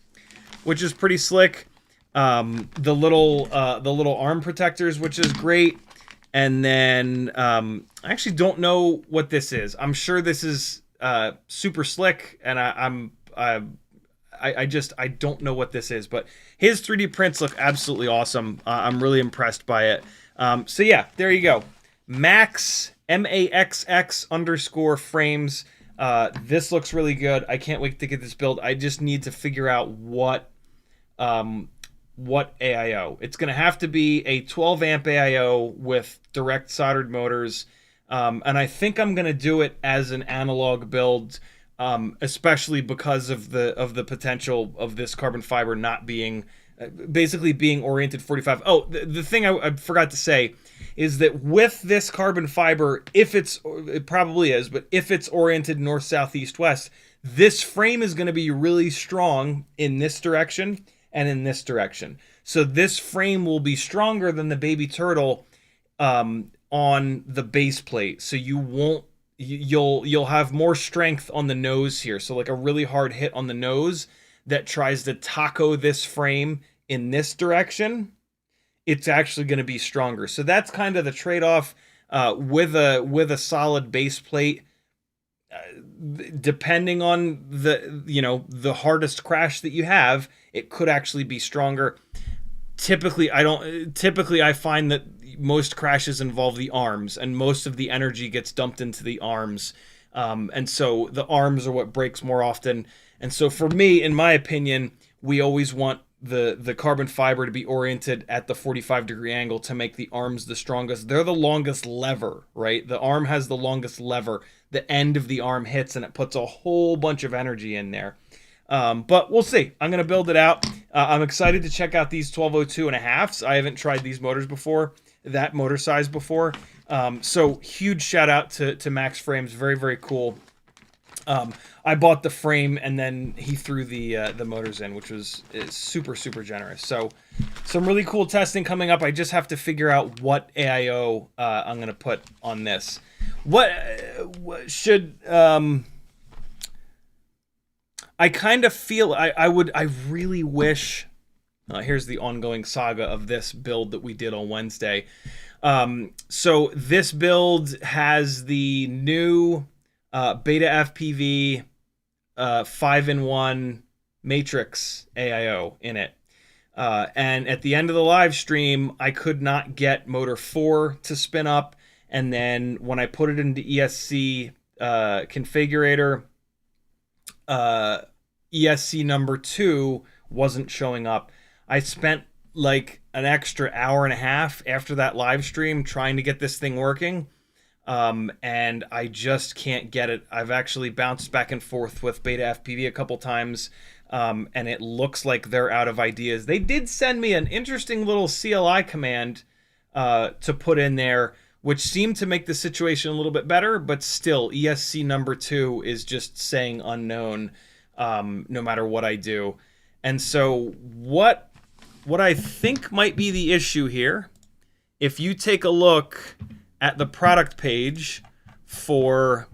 which is pretty slick. The little arm protectors, which is great. And then I actually don't know what this is. I'm sure this is super slick, and I don't know what this is. But his 3D prints look absolutely awesome. I'm really impressed by it. So yeah, there you go. Maxx MAXX_ frames. This looks really good. I can't wait to get this build. I just need to figure out what AIO. It's going to have to be a 12 amp AIO with direct soldered motors. And I think I'm going to do it as an analog build, especially because of the potential of this carbon fiber not being basically being oriented 45. Oh, the thing I forgot to say is that with this carbon fiber, it probably is, but if it's oriented north, south, east, west, this frame is going to be really strong in this direction and in this direction. So this frame will be stronger than the Baby Turtle on the base plate. So you'll have more strength on the nose here. So like a really hard hit on the nose that tries to taco this frame in this direction, it's actually going to be stronger. So that's kind of the trade-off with a solid base plate. Depending on the hardest crash that you have, it could actually be stronger. Typically I find that most crashes involve the arms, and most of the energy gets dumped into the arms. And so the arms are what breaks more often. And so for me, in my opinion, we always want the carbon fiber to be oriented at the 45-degree angle to make the arms the strongest. They're the longest lever, right? The arm has the longest lever. The end of the arm hits and it puts a whole bunch of energy in there. But we'll see. I'm going to build it out. I'm excited to check out these 1202.5s. I haven't tried these motors before, that motor size before. So huge shout out to Maxx Frames. Very, very cool. I bought the frame and then he threw the motors in, which is super, super generous. So some really cool testing coming up. I just have to figure out what AIO I'm going to put on this. What should... I kind of feel... I really wish... here's the ongoing saga of this build that we did on Wednesday. So this build has the new BetaFPV 5-in-1 Matrix AIO in it. And at the end of the live stream, I could not get motor 4 to spin up, and then when I put it into ESC configurator, ESC number 2 wasn't showing up. I spent like an extra hour and a half after that live stream trying to get this thing working. And I just can't get it. I've actually bounced back and forth with BetaFPV a couple times, and it looks like they're out of ideas. They did send me an interesting little CLI command to put in there, which seemed to make the situation a little bit better, but still, ESC number 2 is just saying unknown no matter what I do. And so what I think might be the issue here, if you take a look at the product page for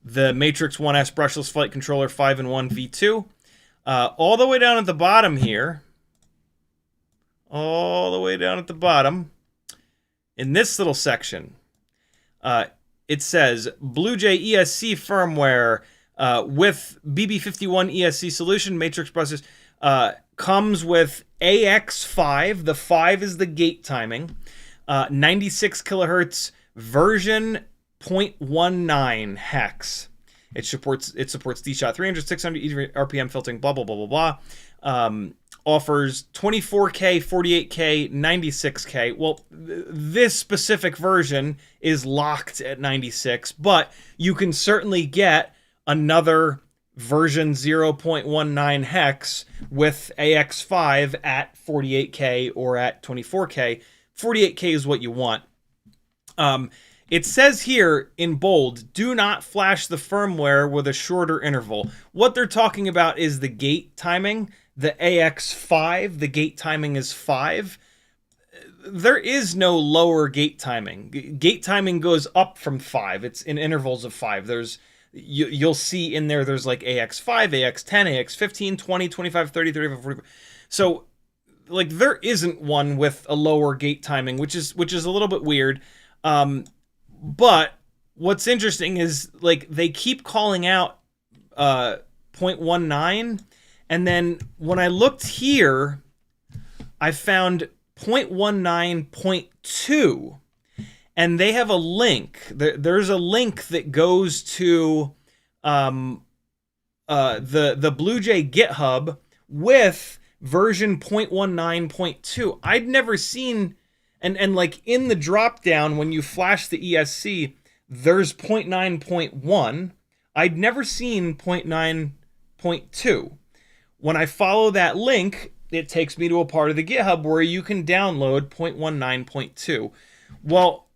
the Matrix 1S brushless flight controller 5-in-1 V2, all the way down at the bottom here, all the way down at the bottom, in this little section, it says BlueJay ESC firmware with BB51 ESC solution, Matrix brushless, comes with AX5. The 5 is the gate timing. 96 kilohertz, version 0.19 hex. It supports D-Shot 300, 600 RPM filtering, blah, blah, blah, blah, blah. Offers 24K, 48K, 96K. Well, this specific version is locked at 96, but you can certainly get another version 0.19 hex with AX5 at 48K or at 24K. 48K is what you want. It says here in bold, do not flash the firmware with a shorter interval. What they're talking about is the gate timing. The AX5, the gate timing is 5. There is no lower gate timing. Gate timing goes up from 5. It's in intervals of 5. You'll see in there's like AX5, AX10, AX15, 20, 25, 30, 35, 40. So like there isn't one with a lower gate timing, which is a little bit weird. But what's interesting is like they keep calling out 0.19, and then when I looked here, I found 0.19.2, and they have a link. There's a link that goes to the BlueJay GitHub with version 0.19.2. I'd never seen, and like in the drop down when you flash the ESC, there's 0.9.1. I'd never seen 0.9.2. When I follow that link, it takes me to a part of the GitHub where you can download 0.19.2. Well,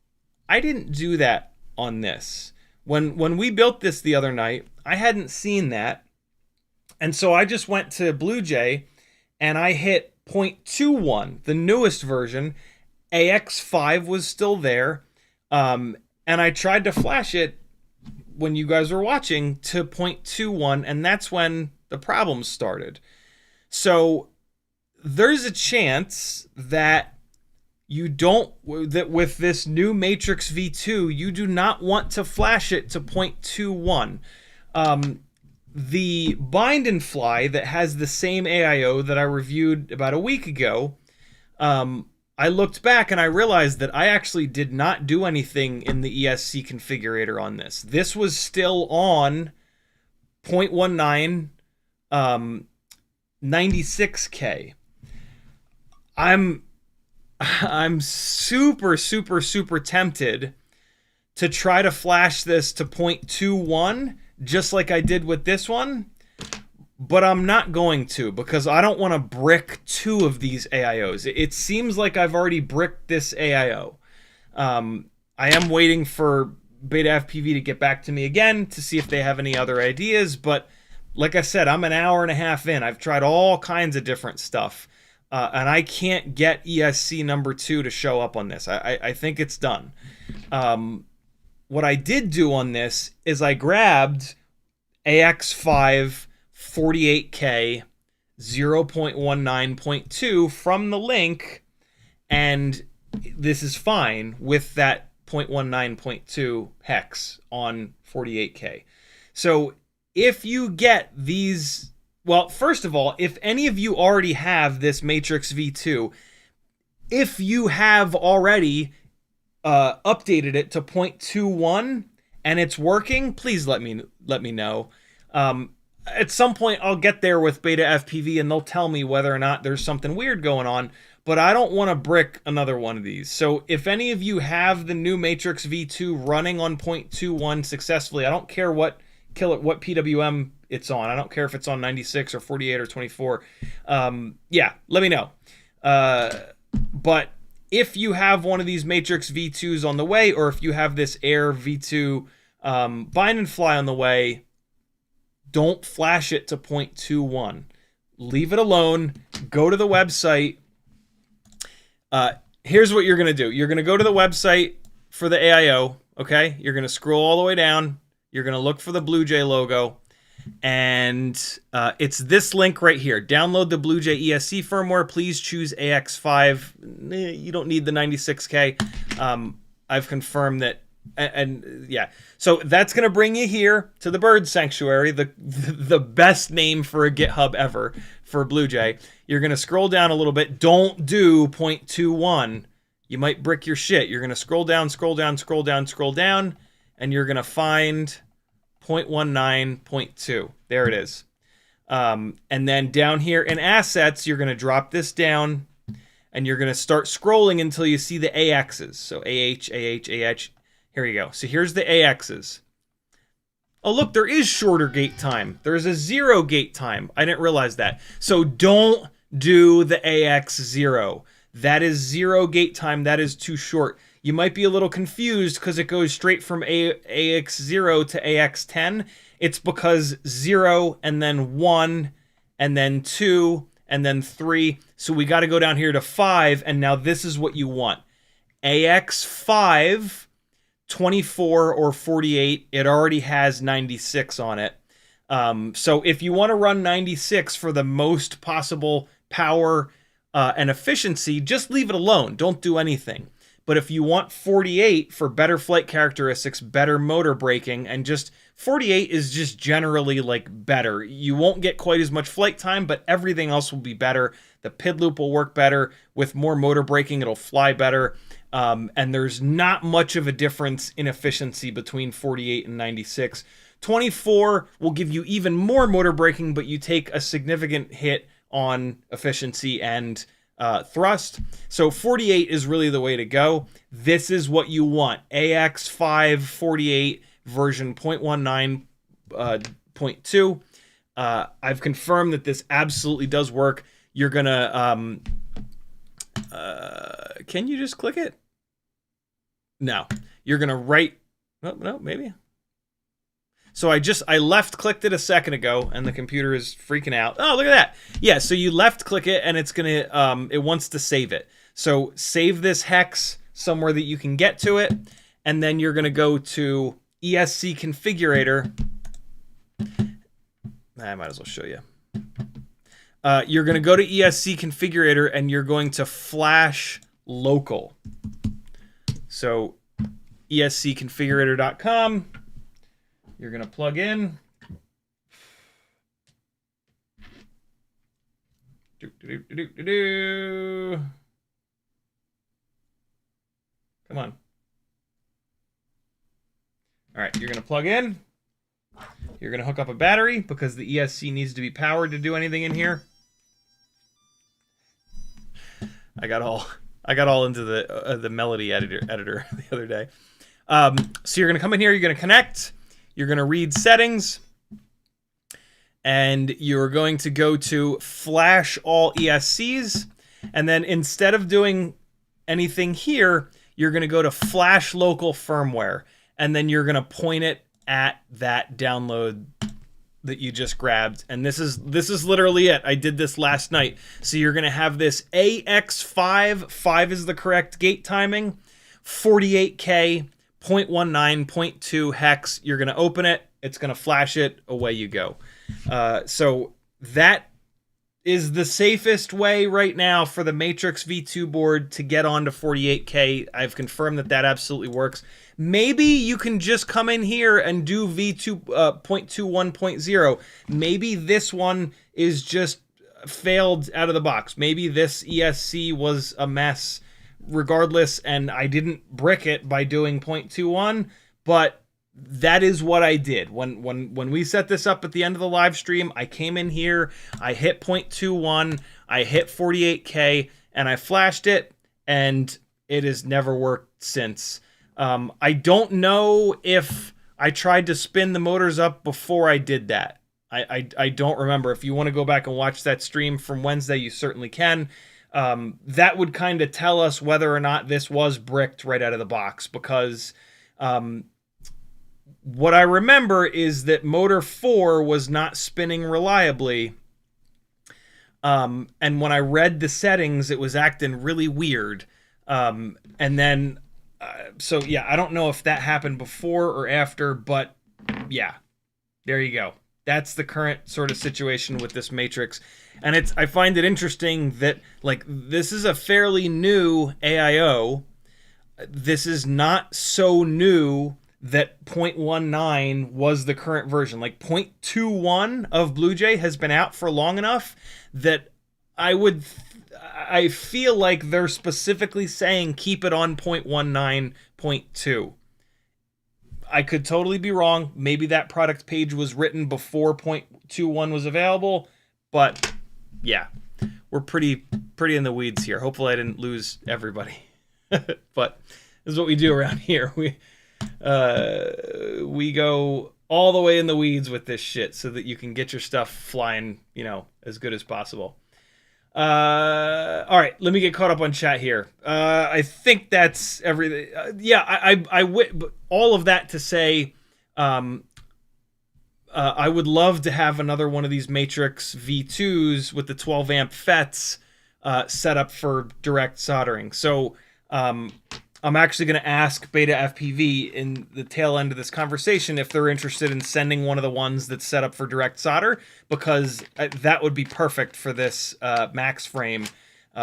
I didn't do that on this. When we built this the other night, I hadn't seen that. And so I just went to BlueJay and I hit 0.21, the newest version. AX5 was still there. And I tried to flash it when you guys were watching to 0.21, and that's when the problems started. So there's a chance that that with this new Matrix V2, you do not want to flash it to 0.21. The Bind and Fly that has the same AIO that I reviewed about a week ago, I looked back and I realized that I actually did not do anything in the ESC configurator on this. This was still on 0.19, 96K. I'm super tempted to try to flash this to 0.21, just like I did with this one, but I'm not going to, because I don't want to brick 2 of these AIOs. It seems like I've already bricked this AIO. I am waiting for BetaFPV to get back to me again to see if they have any other ideas, but like I said, I'm an hour and a half in. I've tried all kinds of different stuff, and I can't get ESC number 2 to show up on this. I think it's done. What I did do on this is I grabbed AX5 48K 0.19.2 from the link, and this is fine with that 0.19.2 hex on 48K. So if you get these, well, first of all, if any of you already have this Matrix V2, if you have already updated it to 0.21 and it's working, please let me know. At some point I'll get there with BetaFPV and they'll tell me whether or not there's something weird going on, but I don't want to brick another one of these. So if any of you have the new Matrix V2 running on 0.21 successfully, I don't care what PWM it's on. I don't care if it's on 96 or 48 or 24. Yeah, let me know. But if you have one of these Matrix V2s on the way, or if you have this Air V2 bind and fly on the way, don't flash it to 0.21. Leave it alone. Go to the website. Here's what you're going to do. You're going to go to the website for the AIO, okay? You're going to scroll all the way down. You're going to look for the Blue Jay logo. And it's this link right here. Download the Blue Jay ESC firmware. Please choose AX5. You don't need the 96K. I've confirmed that. And yeah, so that's going to bring you here to the Bird Sanctuary, the best name for a GitHub ever for Blue Jay. You're going to scroll down a little bit. Don't do 0.21. You might brick your shit. You're going to scroll down, scroll down, scroll down, scroll down, and you're going to find 0.19.2. There it is. And then down here in assets, you're going to drop this down and you're going to start scrolling until you see the AXs. So AH, AH, AH. Here you go. So here's the AXs. Oh, look, there is shorter gate time. There's a 0 gate time. I didn't realize that. So don't do the AX0. That is 0 gate time. That is too short. You might be a little confused because it goes straight from AX0 to AX10. It's because 0 and then 1 and then 2 and then 3. So we got to go down here to 5. And now this is what you want. AX5, 24 or 48. It already has 96 on it. So if you want to run 96 for the most possible power and efficiency, just leave it alone. Don't do anything. But if you want 48 for better flight characteristics, better motor braking, and just 48 is just generally like better. You won't get quite as much flight time, but everything else will be better. The PID loop will work better. With more motor braking, it'll fly better. And there's not much of a difference in efficiency between 48 and 96. 24 will give you even more motor braking, but you take a significant hit on efficiency and thrust. So 48 is really the way to go. This is what you want. AX5 48 version 0.19.2. I've confirmed that this absolutely does work. You're gonna can you just click it? No. You're gonna write no, maybe. So I left clicked it a second ago and the computer is freaking out. Oh, look at that. Yeah, so you left click it and it's going to it wants to save it. So save this hex somewhere that you can get to it, and then you're going to go to ESC configurator. I might as well show you. You're going to go to ESC configurator and you're going to flash local. So escconfigurator.com. You're going to plug in. Come on. All right, you're going to plug in. You're going to hook up a battery because the ESC needs to be powered to do anything in here. I got all into the melody editor the other day. So you're going to come in here, you're going to connect. You're going to read settings, and you're going to go to flash all ESCs, and then instead of doing anything here, you're going to go to flash local firmware, and then you're going to point it at that download that you just grabbed. And this is literally it. I did this last night. So you're going to have this AX5, 5 is the correct gate timing, 48K, 0.19.2 hex. You're going to open it. It's going to flash it. Away you go. So that is the safest way right now for the Matrix V2 board to get onto 48K. I've confirmed that that absolutely works. Maybe you can just come in here and do V2.21.0. Maybe this one is just failed out of the box. Maybe this ESC was a mess regardless, and I didn't brick it by doing 0.21, but that is what I did. When we set this up at the end of the live stream, I came in here, I hit 0.21, I hit 48K, and I flashed it, and it has never worked since. I don't know if I tried to spin the motors up before I did that. I don't remember. If you want to go back and watch that stream from Wednesday, you certainly can. That would kind of tell us whether or not this was bricked right out of the box, because what I remember is that motor 4 was not spinning reliably. And when I read the settings, it was acting really weird. And then, so yeah, I don't know if that happened before or after, but yeah, there you go. That's the current sort of situation with this Matrix. And I find it interesting that, like, this is a fairly new AIO. This is not so new that 0.19 was the current version. Like, 0.21 of Blue Jay has been out for long enough that I feel like they're specifically saying keep it on 0.19.2. I could totally be wrong. Maybe that product page was written before 0.21 was available, but yeah, we're pretty in the weeds here. Hopefully I didn't lose everybody. But this is what we do around here. We go all the way in the weeds with this shit so that you can get your stuff flying, as good as possible. All right, let me get caught up on chat here. I think that's everything. All of that to say, I would love to have another one of these Matrix V2s with the 12 amp FETs set up for direct soldering. So I'm actually going to ask BetaFPV in the tail end of this conversation if they're interested in sending one of the ones that's set up for direct solder, because that would be perfect for this Maxx frame,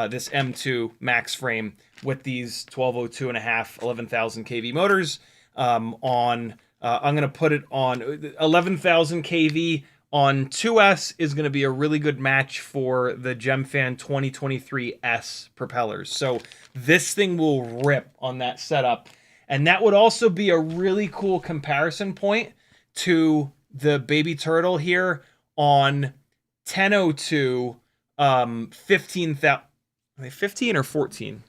this M2 Maxx frame with these 1202.5 11,000 kV motors I'm going to put it on 11,000 kV on 2S is going to be a really good match for the GemFan 2023S propellers. So this thing will rip on that setup. And that would also be a really cool comparison point to the Baby Turtle here on 1002, 15,000. Are they 15 or 14?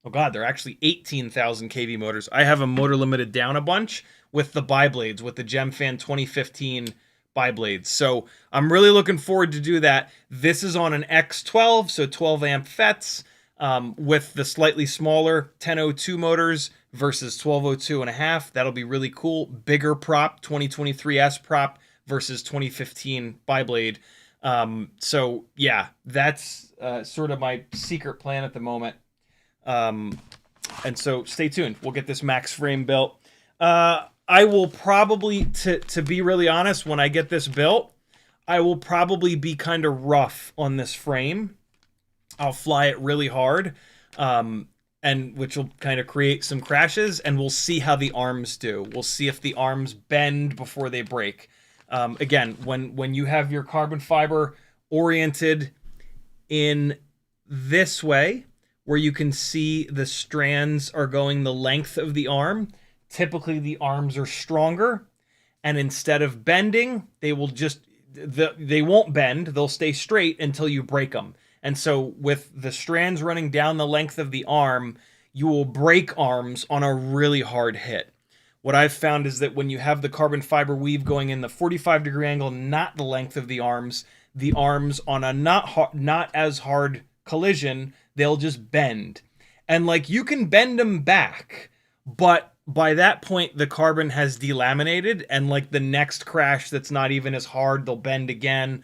Oh God, they're actually 18,000 kV motors. I have a motor limited down a bunch with the bi-blades, with the GemFan 2015 bi-blades. So I'm really looking forward to do that. This is on an X12, so 12 amp FETs, with the slightly smaller 1002 motors versus 1202.5. That'll be really cool. Bigger prop, 2023S prop versus 2015 bi-blade. So yeah, that's sort of my secret plan at the moment. And so stay tuned. We'll get this Maxx frame built. I will probably, to be really honest, when I get this built, I will probably be kind of rough on this frame. I'll fly it really hard, and which will kind of create some crashes, and we'll see how the arms do. We'll see if the arms bend before they break. Again, when you have your carbon fiber oriented in this way, where you can see the strands are going the length of the arm, typically the arms are stronger, and instead of bending, they won't bend, they'll stay straight until you break them. And so with the strands running down the length of the arm, you will break arms on a really hard hit. What I've found is that when you have the carbon fiber weave going in the 45-degree angle, not the length of the arms on a not as hard collision, they'll just bend. And like, you can bend them back, but by that point, the carbon has delaminated, and like the next crash that's not even as hard, they'll bend again.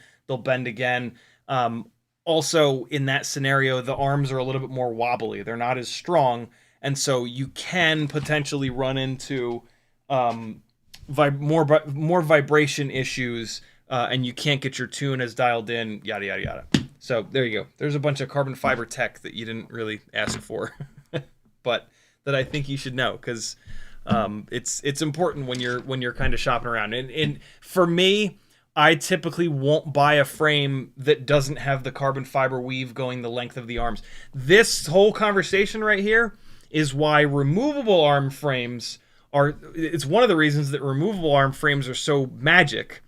Also, in that scenario, the arms are a little bit more wobbly. They're not as strong, and so you can potentially run into more vibration issues, and you can't get your tune as dialed in, yada, yada, yada. So there you go. There's a bunch of carbon fiber tech that you didn't really ask for, but that I think you should know, because it's important when you're kind of shopping around. And for me, I typically won't buy a frame that doesn't have the carbon fiber weave going the length of the arms. This whole conversation right here is why removable arm frames are, it's one of the reasons that removable arm frames are so magic,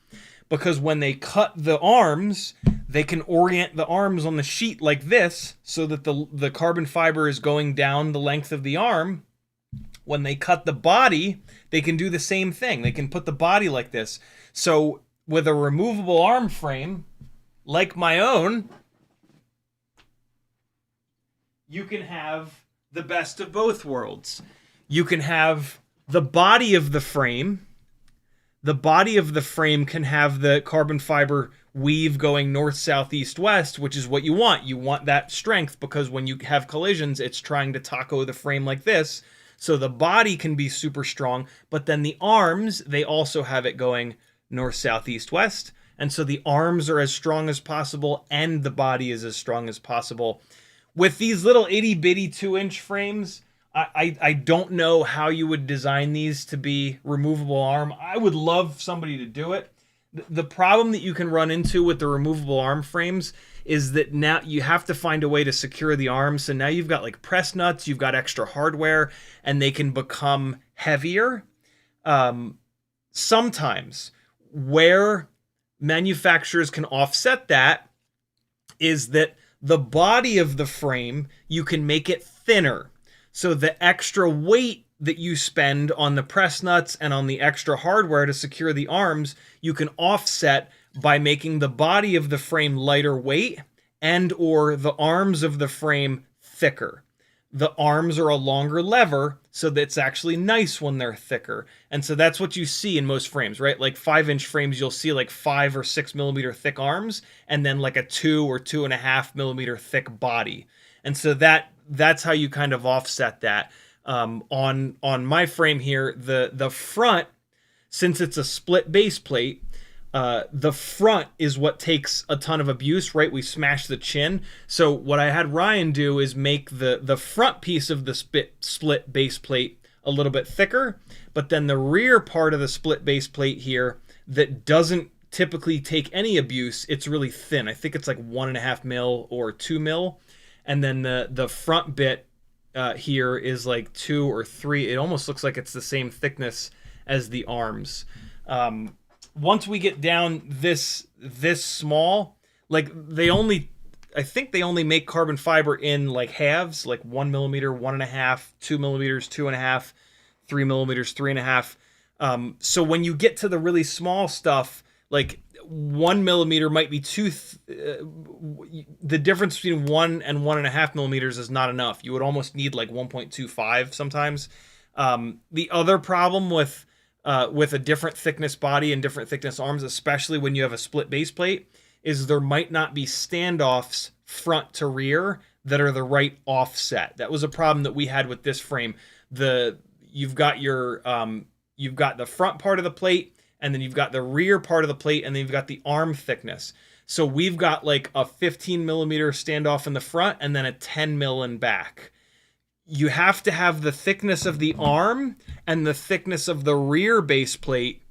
because when they cut the arms, they can orient the arms on the sheet like this so that the carbon fiber is going down the length of the arm. When they cut the body, they can do the same thing. They can put the body like this. So with a removable arm frame, like my own, you can have the best of both worlds. You can have the body of the frame. The body of the frame can have the carbon fiber weave going north, south, east, west, which is what you want. You want that strength because when you have collisions, it's trying to taco the frame like this. So the body can be super strong, but then the arms, they also have it going north, south, east, west. And so the arms are as strong as possible and the body is as strong as possible. With these little itty bitty 2-inch frames, I don't know how you would design these to be removable arm. I would love somebody to do it. The problem that you can run into with the removable arm frames is that now you have to find a way to secure the arms. So now you've got like press nuts, you've got extra hardware, and they can become heavier. Sometimes where manufacturers can offset that is that the body of the frame, you can make it thinner. So the extra weight that you spend on the press nuts and on the extra hardware to secure the arms, you can offset by making the body of the frame lighter weight and or the arms of the frame thicker. The arms are a longer lever, so that's actually nice when they're thicker. And so that's what you see in most frames, right? Like 5-inch frames, you'll see like 5 or 6 millimeter thick arms, and then like a 2 or 2.5 millimeter thick body. And so that's how you kind of offset that. On my frame here, the front, since it's a split base plate, the front is what takes a ton of abuse, right? We smash the chin. So what I had Ryan do is make the front piece of the split base plate a little bit thicker, but then the rear part of the split base plate here that doesn't typically take any abuse, it's really thin. I think it's like 1.5 mil or 2 mil. And then the front bit here is like 2 or 3. It almost looks like it's the same thickness as the arms. Once we get down this small, like I think they only make carbon fiber in like halves, like 1 millimeter, 1.5, 2 millimeters, 2.5, 3 millimeters, 3.5. So when you get to the really small stuff, like 1 millimeter might be the difference between 1 and 1.5 millimeters is not enough. You would almost need like 1.25 sometimes. The other problem with a different thickness body and different thickness arms, especially when you have a split base plate, is there might not be standoffs front to rear that are the right offset. That was a problem that we had with this frame. You've got the front part of the plate, and then you've got the rear part of the plate, and then you've got the arm thickness. So we've got like a 15 millimeter standoff in the front and then a 10 mil in back. You have to have the thickness of the arm and the thickness of the rear base plate.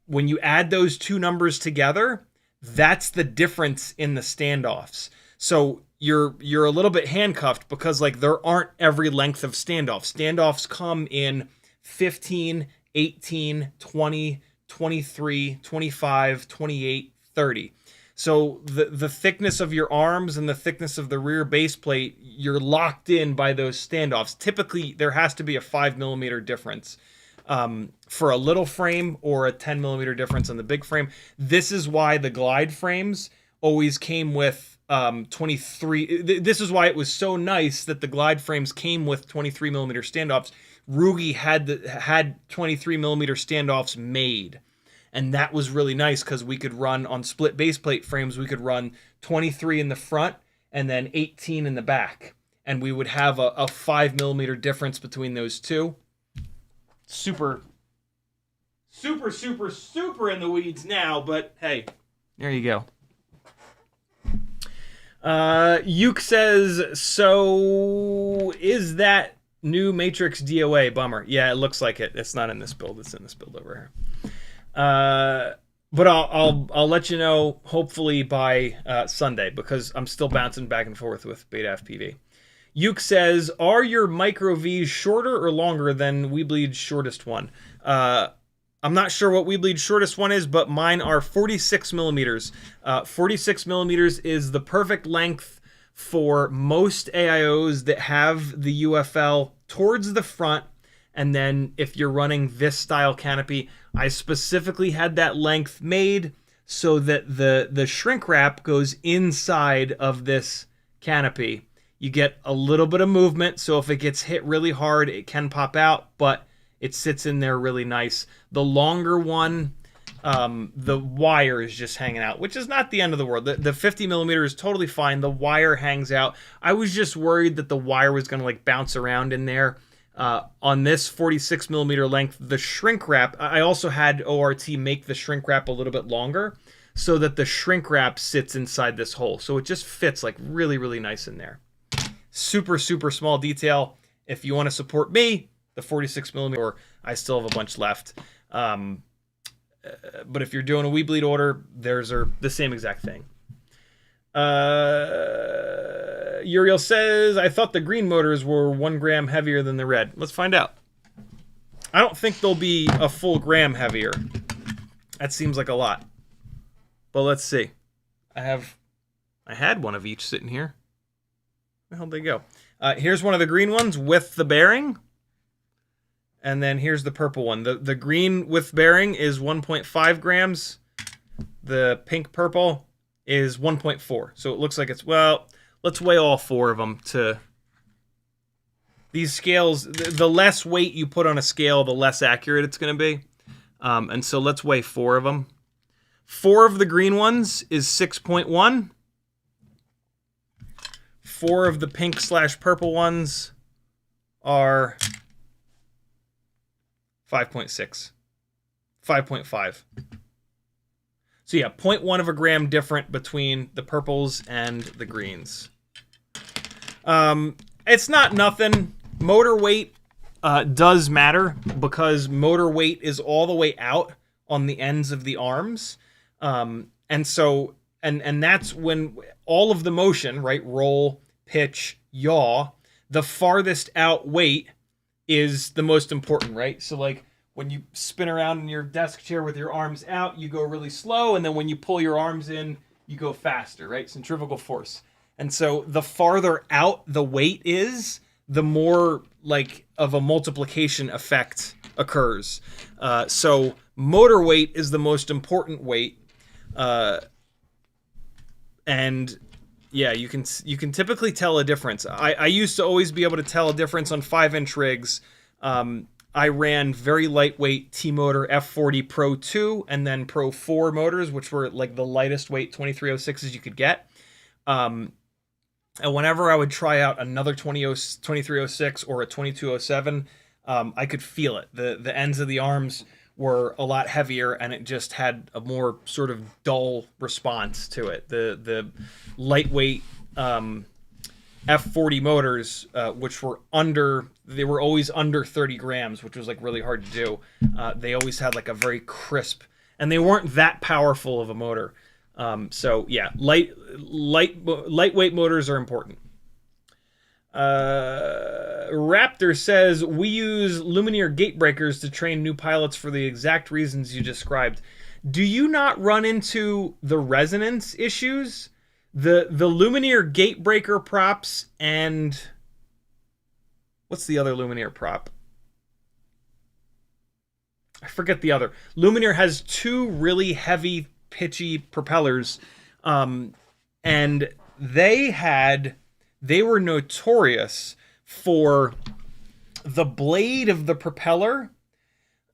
When you add those two numbers together, that's the difference in the standoffs. So you're a little bit handcuffed because like there aren't every length of standoffs. Standoffs come in 15, 18, 20, 23, 25, 28, 30. So the thickness of your arms and the thickness of the rear base plate, you're locked in by those standoffs. Typically, there has to be a 5 millimeter difference for a little frame or a 10 millimeter difference on the big frame. This is why the glide frames always came with 23. This is why it was so nice that the glide frames came with 23 millimeter standoffs. Rugi had 23 millimeter standoffs made. And that was really nice because we could run on split base plate frames, we could run 23 in the front and then 18 in the back. And we would have a 5 millimeter difference between those two. Super in the weeds now, but hey, there you go. Yuke says, so is that new Matrix DOA? Bummer. Yeah, it looks like it. It's not in this build. It's in this build over here. But I'll let you know hopefully by Sunday, because I'm still bouncing back and forth with BetaFPV. Yuke says, are your micro V's shorter or longer than Weebleed's shortest one? I'm not sure what Weebleed's shortest one is, but mine are 46 millimeters. 46 millimeters is the perfect length for most AIOs that have the UFL towards the front. And then if you're running this style canopy, I specifically had that length made so that the shrink wrap goes inside of this canopy. You get a little bit of movement, so if it gets hit really hard, it can pop out, but it sits in there really nice. The longer one, the wire is just hanging out, which is not the end of the world. The 50 millimeter is totally fine. The wire hangs out. I was just worried that the wire was going to like bounce around in there. On this 46 millimeter length, the shrink wrap, I also had ORT make the shrink wrap a little bit longer so that the shrink wrap sits inside this hole. So it just fits like really, really nice in there. Super, super small detail. If you want to support me, the 46 millimeter, or I still have a bunch left. But if you're doing a Weebleed order, theirs are the same exact thing. Uriel says, I thought the green motors were 1 gram heavier than the red. Let's find out. I don't think they'll be a full gram heavier. That seems like a lot. But let's see. I had one of each sitting here. Where the hell did they go? Here's one of the green ones with the bearing. And then here's the purple one. The green with bearing is 1.5 grams. The pink purple is 1.4. So it looks like it's, well, let's weigh all 4 of them to... These scales, the less weight you put on a scale, the less accurate it's going to be. And so let's weigh 4 of them. 4 of the green ones is 6.1. 4 of the pink/purple ones are 5.6. 5.5. So yeah, 0.1 of a gram different between the purples and the greens. It's not nothing. Motor weight does matter because motor weight is all the way out on the ends of the arms. And so, and that's when all of the motion, right? Roll, pitch, yaw, the farthest out weight is the most important, right? So like when you spin around in your desk chair with your arms out, you go really slow. And then when you pull your arms in, you go faster, right? Centrifugal force. And so the farther out the weight is, the more like of a multiplication effect occurs. So motor weight is the most important weight. And yeah, you can typically tell a difference. I used to always be able to tell a difference on 5-inch rigs. I ran very lightweight T-Motor F40 Pro 2 and then Pro 4 motors, which were like the lightest weight 2306s you could get. And whenever I would try out another 2306 or a 2207, I could feel it. The ends of the arms were a lot heavier, and it just had a more sort of dull response to it. The lightweight F40 motors, which were they were always under 30 grams, which was like really hard to do. They always had like a very crisp, and they weren't that powerful of a motor. So yeah, lightweight motors are important. Raptor says, we use luminaire gate breakers to train new pilots for the exact reasons you described. Do you not run into the resonance issues? The luminaire gate breaker props and what's the other luminaire prop? I forget the other. Luminaire has 2 really heavy, pitchy propellers, and they were notorious for the blade of the propeller,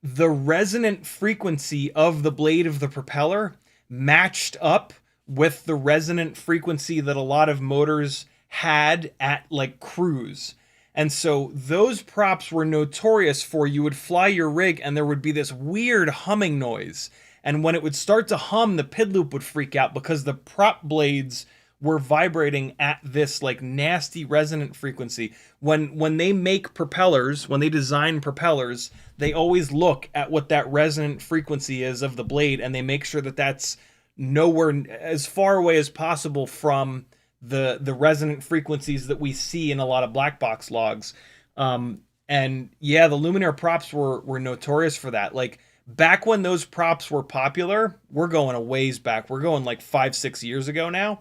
the resonant frequency of the blade of the propeller matched up with the resonant frequency that a lot of motors had at like cruise. And so those props were notorious for, you would fly your rig and there would be this weird humming noise. And when it would start to hum, the PID loop would freak out because the prop blades were vibrating at this like nasty resonant frequency. When they make propellers, when they design propellers, they always look at what that resonant frequency is of the blade, and they make sure that that's nowhere as far away as possible from the resonant frequencies that we see in a lot of black box logs. And yeah, the Luminaire props were notorious for that. Like back when those props were popular, we're going a ways back. We're going like 5-6 years ago now.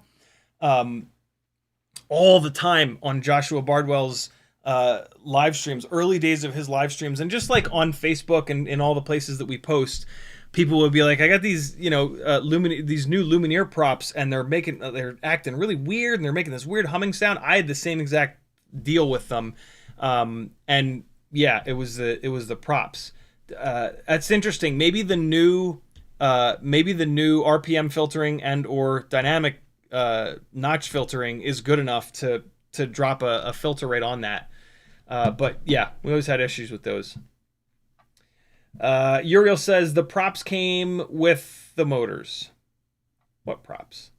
All the time on Joshua Bardwell's live streams, early days of his live streams, and just like on Facebook and in all the places that we post, people would be like, I got these, you know, these new Luminaire props, and they're acting really weird, and they're making this weird humming sound. I had the same exact deal with them. And yeah, it was the props. That's interesting. Maybe the new RPM filtering and or dynamic notch filtering is good enough to drop a filter rate on that. But yeah, we always had issues with those. Uriel says the props came with the motors. What props?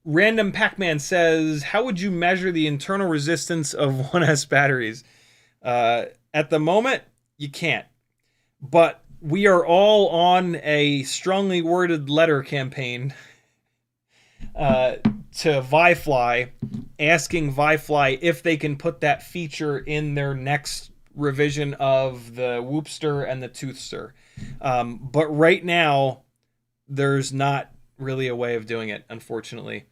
Random Pac-Man says, how would you measure the internal resistance of 1S batteries? At the moment, you can't. But we are all on a strongly worded letter campaign to ViFly, asking ViFly if they can put that feature in their next revision of the Whoopster and the Toothster. But right now, there's not really a way of doing it, unfortunately.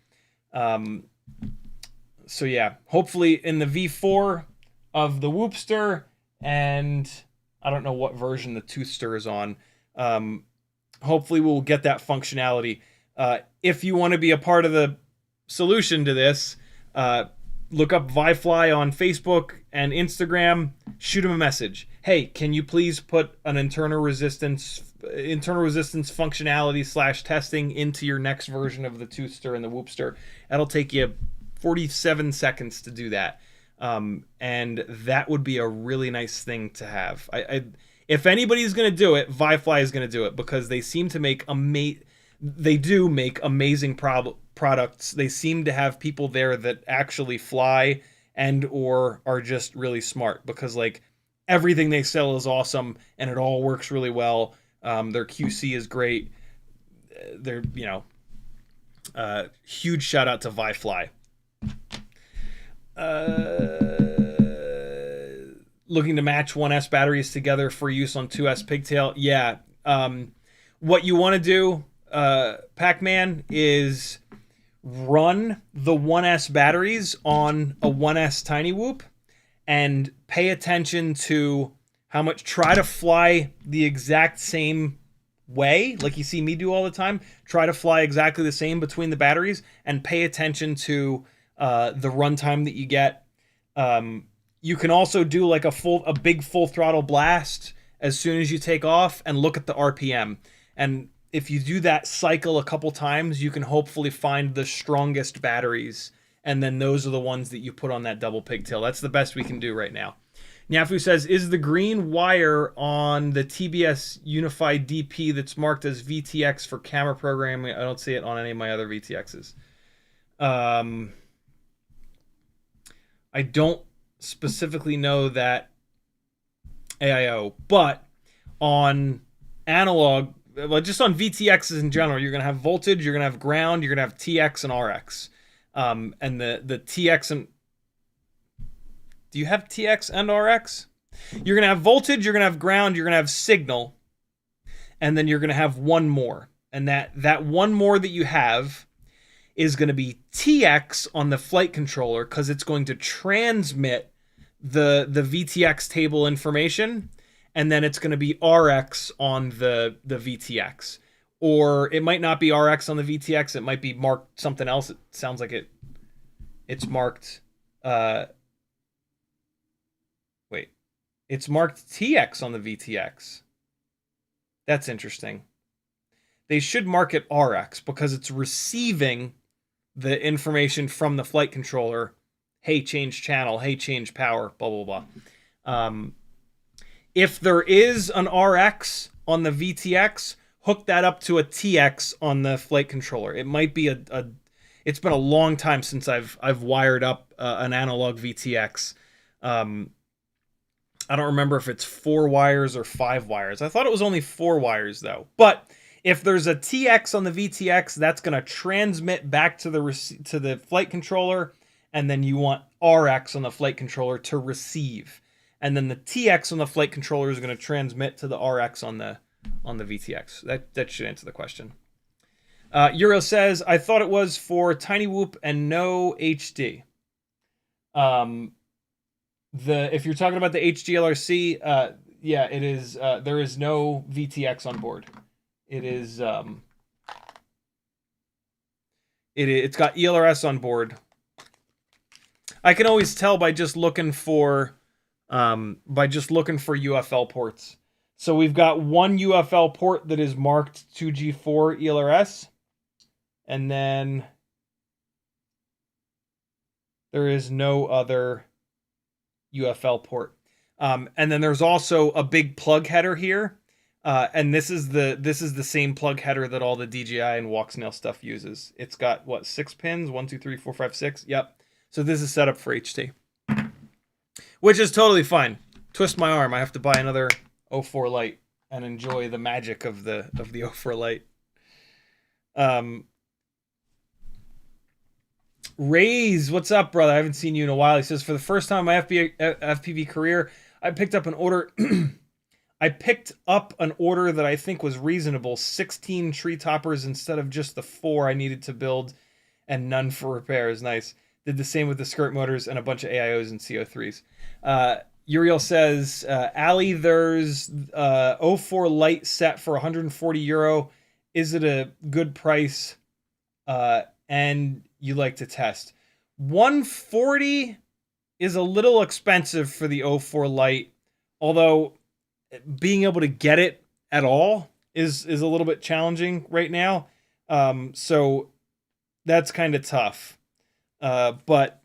So yeah, hopefully in the V4 of the Whoopster, and I don't know what version the Toothster is on, hopefully we'll get that functionality. If you want to be a part of the solution to this, look up ViFly on Facebook and Instagram, shoot them a message. Hey, can you please put an internal resistance functionality / testing into your next version of the Toothster and the Whoopster? That'll take you 47 seconds to do that. And that would be a really nice thing to have. If anybody's going to do it, ViFly is going to do it, because they seem to make amazing products. They seem to have people there that actually fly and or are just really smart, because like everything they sell is awesome and it all works really well. Their QC is great. They're, you know, huge shout out to ViFly. Looking to match 1S batteries together for use on 2S pigtail. Yeah. What you want to do, Pac-Man, is run the 1S batteries on a 1S Tiny Whoop and pay attention to how much, try to fly the exact same way, like you see me do all the time. Try to fly exactly the same between the batteries and pay attention to the runtime that you get. You can also do like a big full throttle blast as soon as you take off and look at the RPM. And if you do that cycle a couple times, you can hopefully find the strongest batteries, and then those are the ones that you put on that double pigtail. That's the best we can do right now. Nyafu says, is the green wire on the TBS Unified DP that's marked as VTX for camera programming? I don't see it on any of my other VTXs. I don't specifically know that AIO, but on analog, well, just on VTXs in general, you're going to have voltage, you're going to have ground, you're going to have TX and RX. And the TX and... Do you have TX and RX? You're going to have voltage, you're going to have ground, you're going to have signal, and then you're going to have one more. And that one more that you have is going to be TX on the flight controller, because it's going to transmit the VTX table information, and then it's going to be RX on the VTX. Or it might not be RX on the VTX, it might be marked something else. It sounds like it's marked... It's marked TX on the VTX. That's interesting. They should mark it RX, because it's receiving the information from the flight controller. Hey, change channel. Hey, change power. Blah, blah, blah. If there is an RX on the VTX, hook that up to a TX on the flight controller. It might be it's been a long time since I've wired up an analog VTX. I don't remember if it's 4 wires or 5 wires. I thought it was only 4 wires though. But if there's a TX on the VTX, that's going to transmit back to the flight controller, and then you want RX on the flight controller to receive. And then the TX on the flight controller is going to transmit to the RX on the VTX. That should answer the question. Euro says, I thought it was for Tiny Whoop and no HD. If you're talking about the HDLRC, yeah, it is. There is no VTX on board. It is. It's got ELRS on board. I can always tell by just looking for UFL ports. So we've got one UFL port that is marked 2G4 ELRS, and then there is no other UFL port. And then there's also a big plug header here, and this is the same plug header that all the DJI and Walksnail stuff uses. It's got what, 6 pins? 1, 2, 3, 4, 5, 6. Yep. So this is set up for HT, which is totally fine. Twist my arm. I have to buy another 04 light and enjoy the magic of the 04 light. Raise, what's up, brother? I haven't seen you in a while. He says, for the first time in my FPV career, I picked up an order. I picked up an order that I think was reasonable. 16 tree toppers instead of just the 4 I needed to build, and none for repairs. Nice. Did the same with the skirt motors and a bunch of AIOs and CO3s. Uriel says, Ali, there's 04 light set for 140 euro. Is it a good price? And you like to test. 140 is a little expensive for the 04 light, although being able to get it at all is a little bit challenging right now. So that's kind of tough. But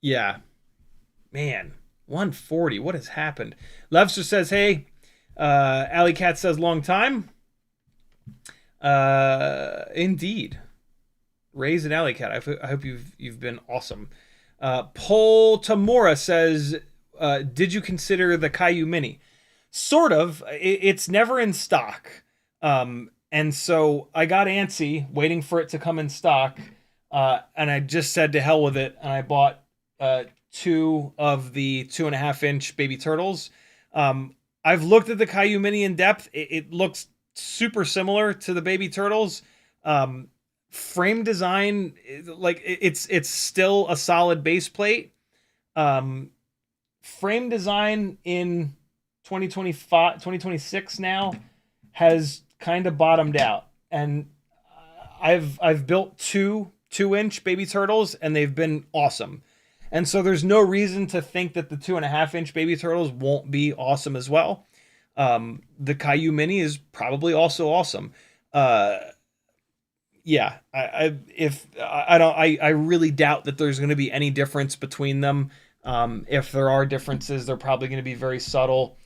yeah, man, 140, what has happened? Levster says, hey, Alley Cat says long time. Indeed. Raise an Alley Cat. I hope you've been awesome. Paul Tamora says, did you consider the Caillou Mini? Sort of. It's never in stock. And so I got antsy waiting for it to come in stock. And I just said to hell with it, and I bought 2 of the 2.5-inch baby turtles. I've looked at the Caillou Mini in depth. It looks super similar to the baby turtles. Frame design, like it's still a solid base plate. Frame design in 2026 now has kind of bottomed out, and I've built 2-inch baby turtles, and they've been awesome. And so there's no reason to think that the 2.5-inch baby turtles won't be awesome as well. The Caillou Mini is probably also awesome. Yeah, I really doubt that there's going to be any difference between them. If there are differences, they're probably going to be very subtle.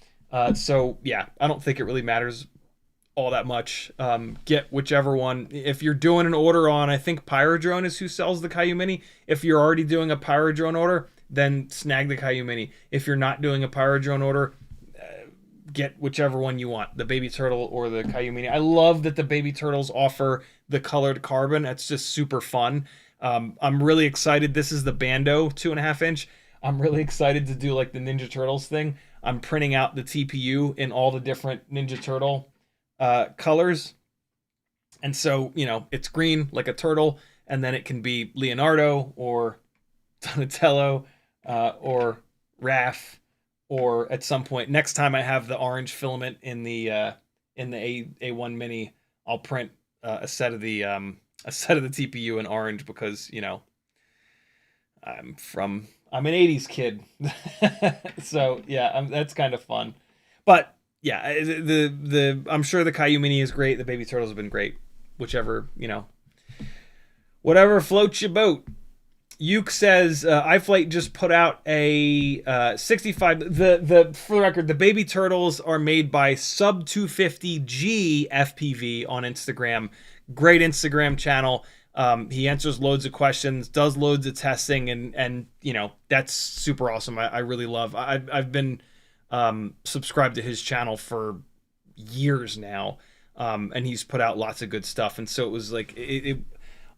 So yeah, I don't think it really matters all that much. Get whichever one. If you're doing an order on, I think Pyrodrone is who sells the Caillou Mini. If you're already doing a Pyrodrone order, then snag the Caillou Mini. If you're not doing a Pyrodrone order, get whichever one you want, the baby turtle or the Caillou Mini. I love that the baby turtles offer the colored carbon. That's just super fun. I'm really excited. This is the Bando 2.5-inch. I'm really excited to do like the Ninja Turtles thing. I'm printing out the TPU in all the different Ninja Turtle colors. And so, you know, it's green like a turtle, and then it can be Leonardo or Donatello or Raph, or at some point next time I have the orange filament in the A1 Mini, I'll print a set of the TPU in orange, because, you know, I'm an 80s kid. So yeah, that's kind of fun. But yeah, I'm sure the Caillou Mini is great. The baby turtles have been great. Whichever, you know, whatever floats your boat. Uke says iFlight just put out a 65. For the record, the baby turtles are made by Sub 250G FPV on Instagram. Great Instagram channel. He answers loads of questions, does loads of testing, and you know, that's super awesome. I really love. I've been subscribed to his channel for years now, and he's put out lots of good stuff. And so it was like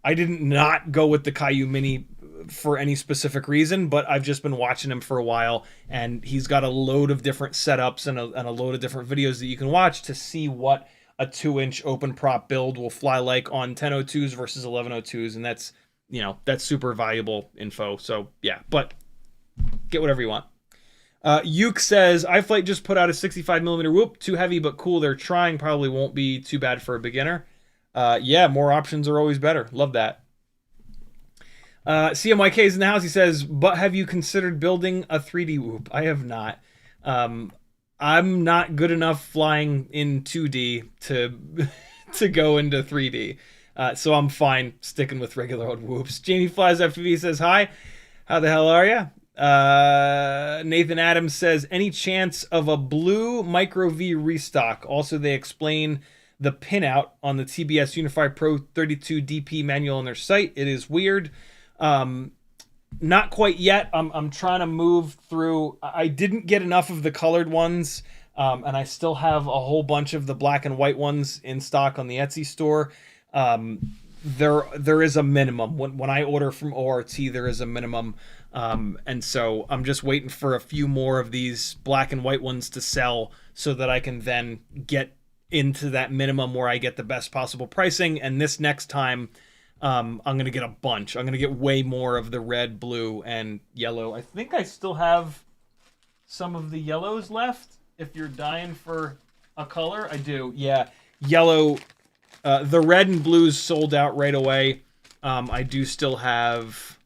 I didn't not go with the Caillou Mini for any specific reason, but I've just been watching him for a while, and he's got a load of different setups and a load of different videos that you can watch to see what a 2-inch open prop build will fly like on 1002s versus 1102s, and that's, you know, that's super valuable info. So yeah, but get whatever you want. Uke says iFlight just put out a 65mm whoop, too heavy but cool. They're trying, probably won't be too bad for a beginner. Yeah, more options are always better. Love that. CMYK is in the house. He says, but have you considered building a 3D whoop? I have not. I'm not good enough flying in 2D to go into 3D. So I'm fine sticking with regular old whoops. Jamie Flies FPV says, hi. How the hell are you? Nathan Adams says, any chance of a blue Micro V restock? Also, they explain the pinout on the TBS Unify Pro 32 DP manual on their site. It is weird. Not quite yet. I'm trying to move through. I didn't get enough of the colored ones, and I still have a whole bunch of the black and white ones in stock on the Etsy store. There is a minimum. When I order from ORT, there is a minimum. And so I'm just waiting for a few more of these black and white ones to sell so that I can then get into that minimum where I get the best possible pricing. And this next time, I'm going to get a bunch. I'm going to get way more of the red, blue, and yellow. I think I still have some of the yellows left. If you're dying for a color, I do. Yeah, yellow. The red and blues sold out right away. I do still have,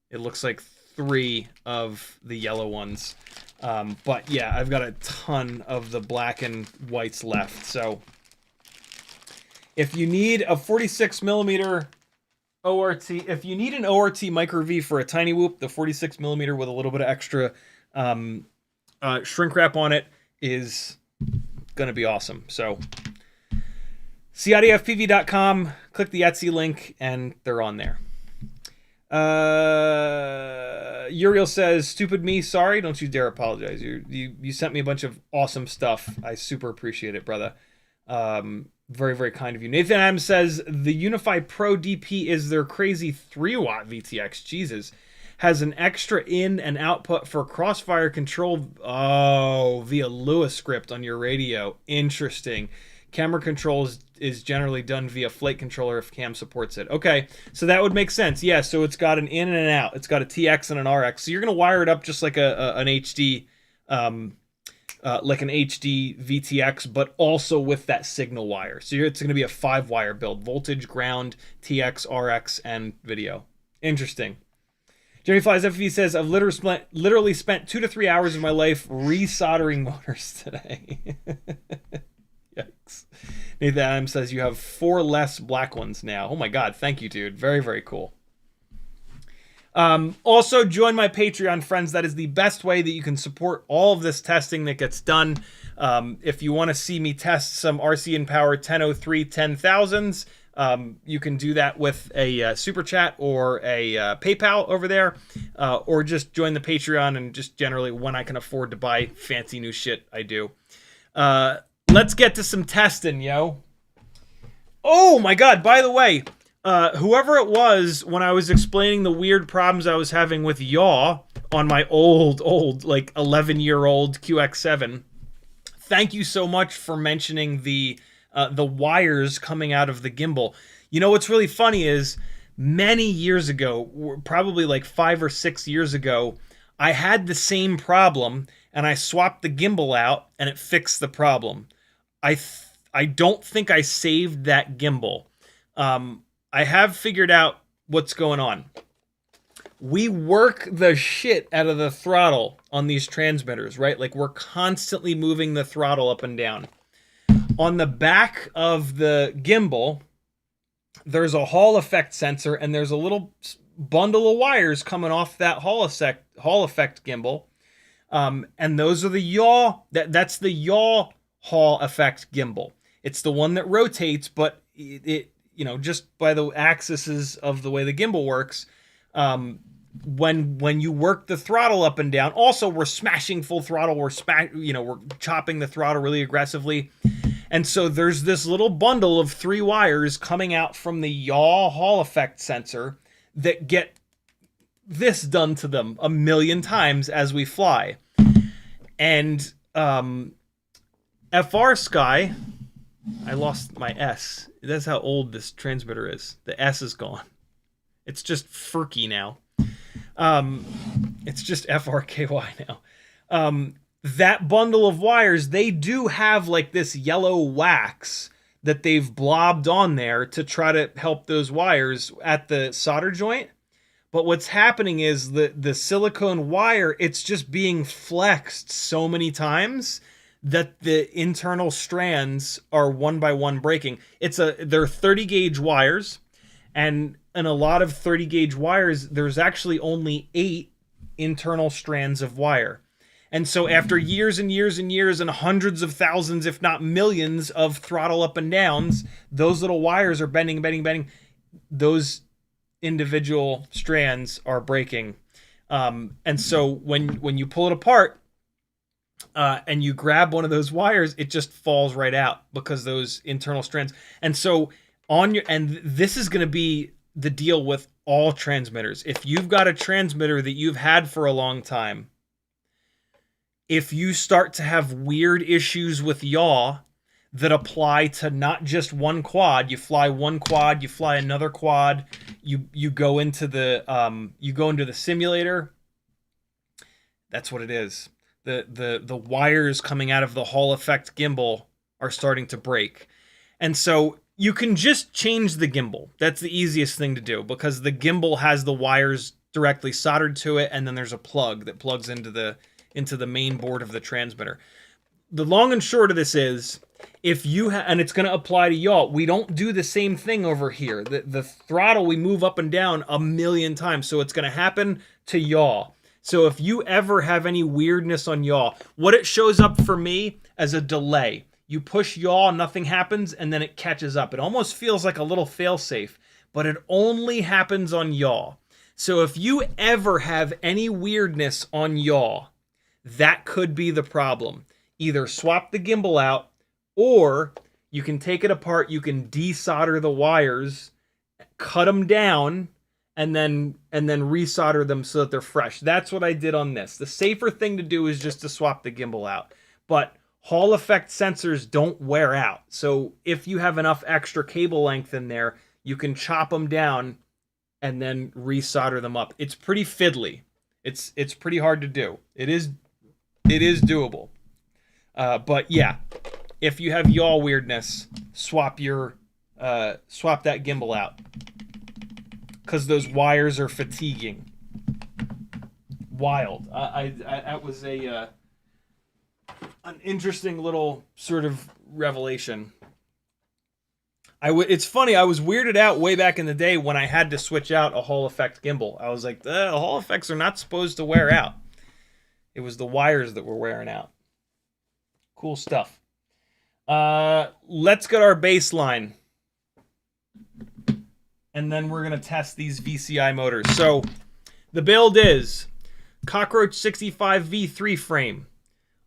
it looks like 3 of the yellow ones. But yeah, I've got a ton of the black and whites left. So if you need a 46mm ORT, if you need an ORT Micro V for a tiny whoop, the 46mm with a little bit of extra shrink wrap on it is going to be awesome. So CiottiFPV.com, click the Etsy link, and they're on there. Uriel says, stupid me, sorry, don't you dare apologize. You sent me a bunch of awesome stuff. I super appreciate it, brother. Very, very kind of you. Nathan Adams says, the Unify Pro DP is their crazy 3-watt VTX. Jesus. Has an extra in and output for crossfire control. Oh, via Lewis script on your radio. Interesting. Camera control is generally done via flight controller if cam supports it. Okay, so that would make sense. Yeah, so it's got an in and an out. It's got a TX and an RX. So you're going to wire it up just like an HD, like an HD VTX, but also with that signal wire. So it's going to be a 5-wire build. Voltage, ground, TX, RX, and video. Interesting. Jeremy Flies FV says, I've literally spent 2 to 3 hours of my life resoldering motors today. Yikes. Nathan Adams says you have 4 less black ones now. Oh my god, thank you, dude. Very, very cool. Also, join my Patreon, friends. That is the best way that you can support all of this testing that gets done. If you want to see me test some RC and Power 1003 10,000s, you can do that with a super chat or a PayPal over there, or just join the Patreon, and just generally when I can afford to buy fancy new shit, I do. Let's get to some testing, yo. Oh my god, by the way, whoever it was, when I was explaining the weird problems I was having with yaw on my old, like 11-year-old QX7, thank you so much for mentioning the wires coming out of the gimbal. You know what's really funny is, many years ago, probably like 5 or 6 years ago, I had the same problem, and I swapped the gimbal out, and it fixed the problem. I don't think I saved that gimbal. I have figured out what's going on. We work the shit out of the throttle on these transmitters, right? Like, we're constantly moving the throttle up and down. On the back of the gimbal, there's a Hall effect sensor, and there's a little bundle of wires coming off that Hall effect gimbal. And those are the yaw, that's the yaw Hall effect gimbal. It's the one that rotates, but it you know, just by the axes of the way the gimbal works, when you work the throttle up and down, also we're smashing full throttle, we're chopping the throttle really aggressively. And so there's this little bundle of 3 wires coming out from the yaw Hall effect sensor that get this done to them 1,000,000 times as we fly. And FR Sky, I lost my S. That's how old this transmitter is. The S is gone. It's just FRKY now. It's just FRKY now. That bundle of wires, they do have like this yellow wax that they've blobbed on there to try to help those wires at the solder joint. But what's happening is the silicone wire, it's just being flexed so many times that the internal strands are one by one breaking. They're 30 gauge wires, and in a lot of 30 gauge wires, there's actually only 8 internal strands of wire. And so after years and years and years and hundreds of thousands, if not millions, of throttle up and downs, those little wires are bending. Those individual strands are breaking. And so when you pull it apart and you grab one of those wires, it just falls right out because those internal strands. And so and this is going to be the deal with all transmitters. If you've got a transmitter that you've had for a long time, if you start to have weird issues with yaw that apply to not just one quad, you fly one quad, you fly another quad, you go into the simulator. That's what it is. The wires coming out of the Hall effect gimbal are starting to break. And so you can just change the gimbal. That's the easiest thing to do because the gimbal has the wires directly soldered to it, and then there's a plug that plugs into the main board of the transmitter. The long and short of this is, if you and it's going to apply to yaw, we don't do the same thing over here. The throttle, we move up and down 1,000,000 times, so it's going to happen to yaw. So if you ever have any weirdness on yaw, what it shows up for me as a delay. You push yaw, nothing happens, and then it catches up. It almost feels like a little failsafe, but it only happens on yaw. So if you ever have any weirdness on yaw, that could be the problem. Either swap the gimbal out, or you can take it apart, you can desolder the wires, cut them down, and then resolder them so that they're fresh. That's what I did on this. The safer thing to do is just to swap the gimbal out. But Hall effect sensors don't wear out. So if you have enough extra cable length in there, you can chop them down and then resolder them up. It's pretty fiddly. It's pretty hard to do. It is doable. But yeah, if you have yaw weirdness, swap that gimbal out, because those wires are fatiguing. Wild. That was an interesting little sort of revelation. It's funny, I was weirded out way back in the day when I had to switch out a Hall effect gimbal. I was like, the Hall effects are not supposed to wear out. It was the wires that were wearing out. Cool stuff. Let's get our baseline. And then we're going to test these VCI motors. So the build is Cockroach 65 V3 frame,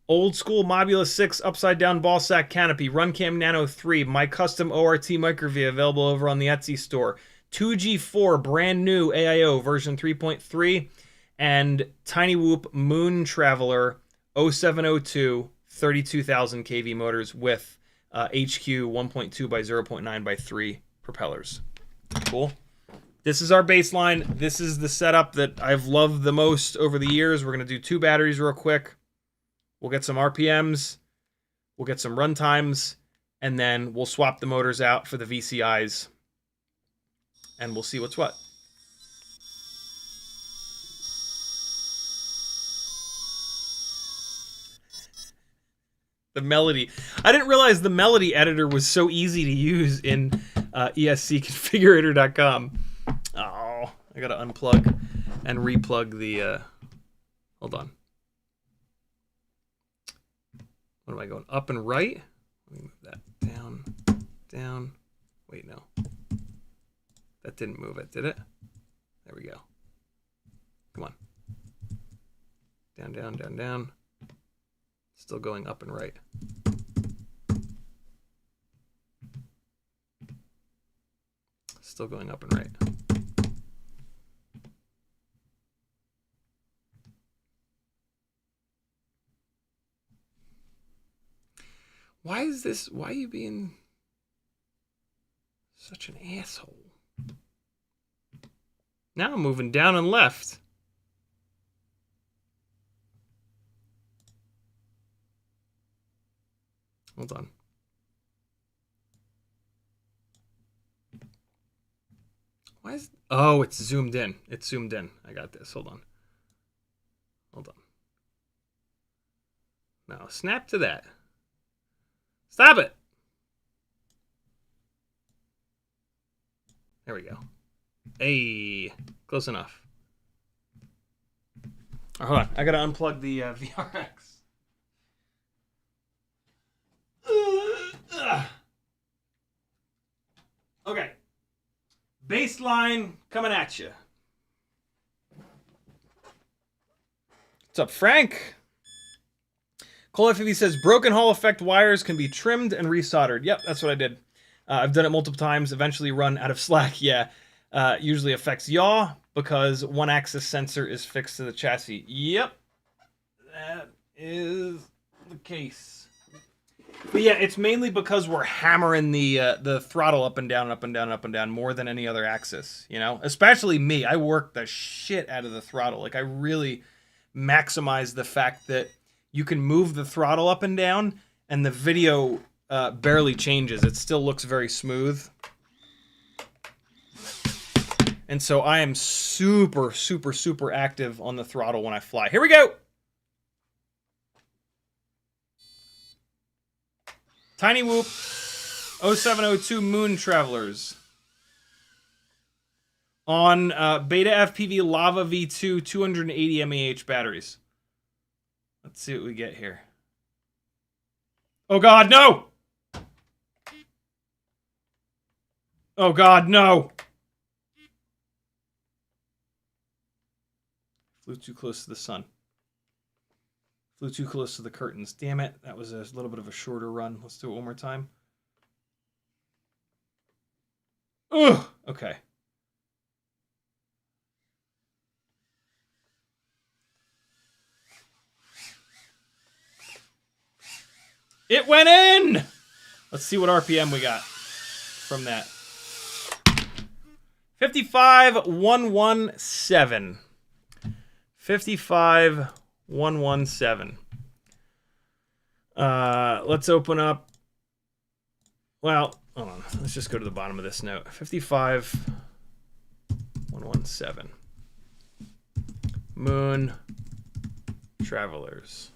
old school Mobula 6 upside down ball sack canopy, Runcam Nano 3, my custom ORT micro V available over on the Etsy store, 2G4 brand new AIO version 3.3, and Tiny Whoop Moon Traveler 0702 32,000 kV motors with HQ 1.2 by 0.9 by 3 propellers. Cool. This is our baseline. This is the setup that I've loved the most over the years. We're going to do 2 batteries real quick. We'll get some RPMs. We'll get some run times. And then we'll swap the motors out for the VCIs. And we'll see what's what. The melody. I didn't realize the melody editor was so easy to use in ESCconfigurator.com. Oh. Oh, I gotta unplug and replug the, hold on. What am I going, up and right? Let me move that down, down. Wait, no. That didn't move it, did it? There we go. Come on. Down, down, down, down. Still going up and right. Still going up and right. Why is this? Why are you being such an asshole? Now I'm moving down and left. Hold on. Why is... Oh, it's zoomed in. It's zoomed in. I got this. Hold on. Hold on. Now, snap to that. Stop it! There we go. Hey, close enough. Oh, hold on. I gotta unplug the VRX. Okay. Baseline coming at you. What's up, Frank? CiottiFPV says broken Hall effect wires can be trimmed and resoldered. Yep, that's what I did. I've done it multiple times. Eventually run out of slack. Yeah. Usually affects yaw because one axis sensor is fixed to the chassis. Yep. That is the case. But yeah, it's mainly because we're hammering the throttle up and down, up and down, up and down more than any other axis, you know? Especially me. I work the shit out of the throttle. Like, I really maximize the fact that you can move the throttle up and down and the video barely changes. It still looks very smooth. And so I am super, super, super active on the throttle when I fly. Here we go! Tiny Whoop 0702 Moon Travelers. On BetaFPV Lava V2 280 mAh batteries. Let's see what we get here. Oh God, no! Oh God, no! Flew too close to the sun. Flew too close to the curtains. Damn it, that was a little bit of a shorter run. Let's do it one more time. Ugh! Okay. It went in! Let's see what RPM we got from that. 55,117. 55,117. Let's open up. Well, hold on. Let's just go to the bottom of this note. 55,117. Moon Travelers.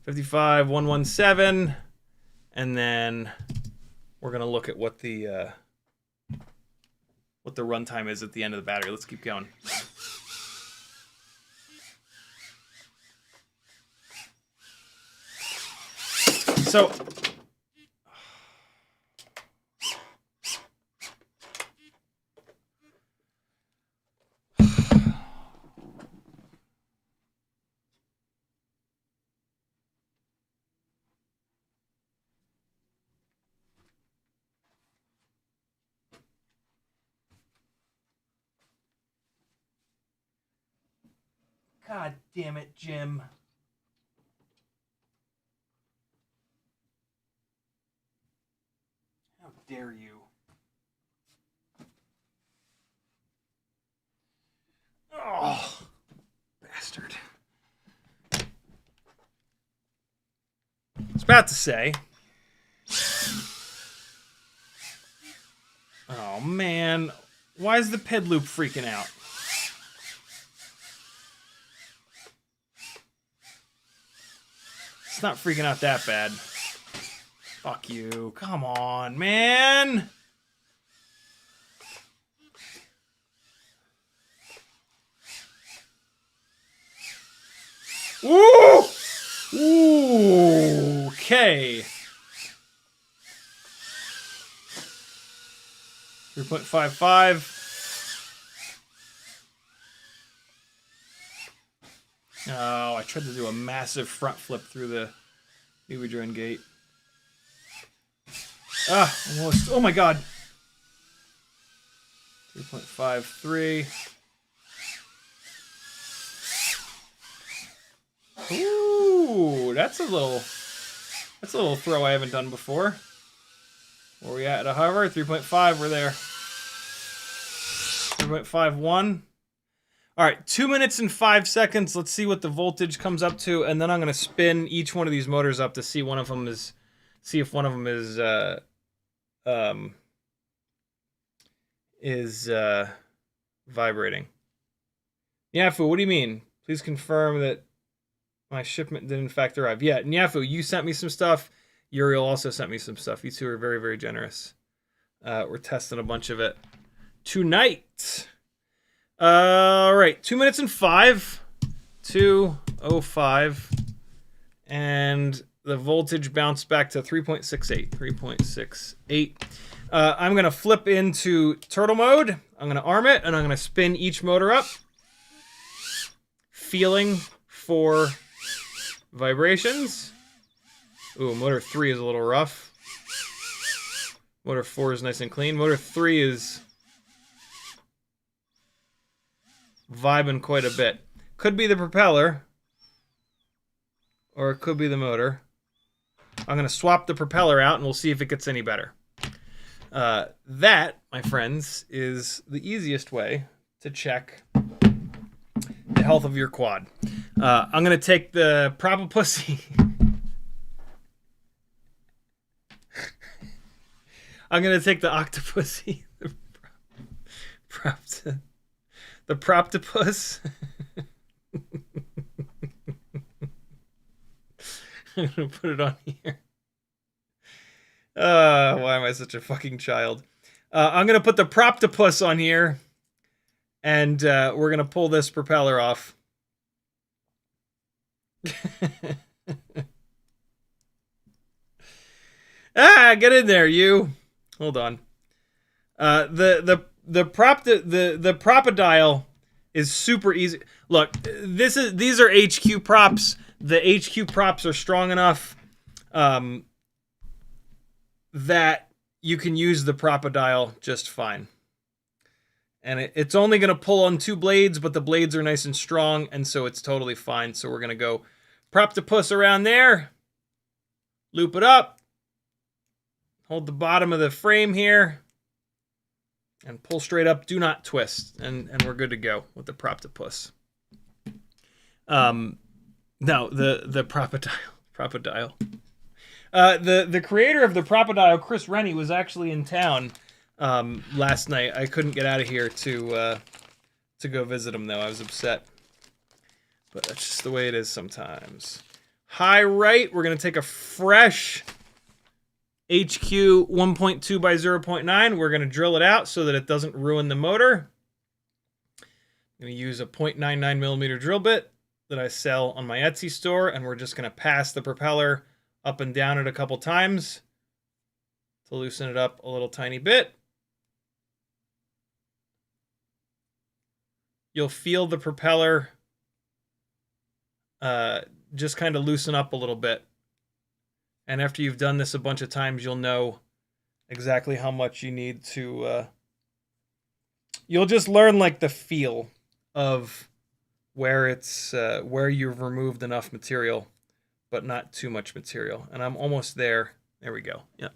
55,117. And then we're gonna look at what the runtime is at the end of the battery. Let's keep going. So, God damn it, Jim. How dare you? Oh, bastard. I was about to say. Oh, man. Why is the ped loop freaking out? It's not freaking out that bad. Fuck you. Come on, man. Ooh! Ooh, okay. 3.55. Oh, I tried to do a massive front flip through the UV drone gate. Ah, almost. Oh my god. 3.53. Ooh, that's a little throw I haven't done before. Where are we at a hover? 3.5, we're there. 3.51. All right, 2 minutes and 5 seconds. Let's see what the voltage comes up to, and then I'm gonna spin each one of these motors up to see if one of them is vibrating. Nyafu, what do you mean? Please confirm that my shipment did in fact arrive. Yeah, Nyafu, you sent me some stuff. Uriel also sent me some stuff. You two are very, very generous. We're testing a bunch of it tonight. All right, 2 minutes and 5. 2:05. And the voltage bounced back to 3.68. 3.68. I'm going to flip into turtle mode. I'm going to arm it, and I'm going to spin each motor up. Feeling for vibrations. Ooh, motor 3 is a little rough. Motor 4 is nice and clean. Motor 3 is vibing quite a bit. Could be the propeller, or it could be the motor. I'm going to swap the propeller out, and we'll see if it gets any better. That, my friends, is the easiest way to check the health of your quad. I'm going to take the Propapussy. I'm going to take the Octopussy. The Proptopus. I'm going to put it on here. Why am I such a fucking child? I'm going to put the Proptopus on here. And we're going to pull this propeller off. Get in there, you. Hold on. The Propadial is super easy. Look, these are HQ props. The HQ props are strong enough that you can use the Propadial just fine. And it's only going to pull on 2 blades, but the blades are nice and strong, and so it's totally fine. So we're going to go Proptopus around there, loop it up, hold the bottom of the frame here, and pull straight up. Do not twist, and we're good to go with the Proptopus. No, the Propadial. The creator of the Propadial, Chris Rennie, was actually in town last night. I couldn't get out of here to go visit him, though. I was upset. But that's just the way it is sometimes. High right, we're going to take a fresh HQ 1.2 by 0.9. We're going to drill it out so that it doesn't ruin the motor. I'm going to use a 0.99 millimeter drill bit that I sell on my Etsy store, and we're just going to pass the propeller up and down it a couple times to loosen it up a little tiny bit. You'll feel the propeller just kind of loosen up a little bit. And after you've done this a bunch of times, you'll know exactly how much you need to... you'll just learn like the feel of where it's where you've removed enough material, but not too much material. And I'm almost there. There we go. Yeah,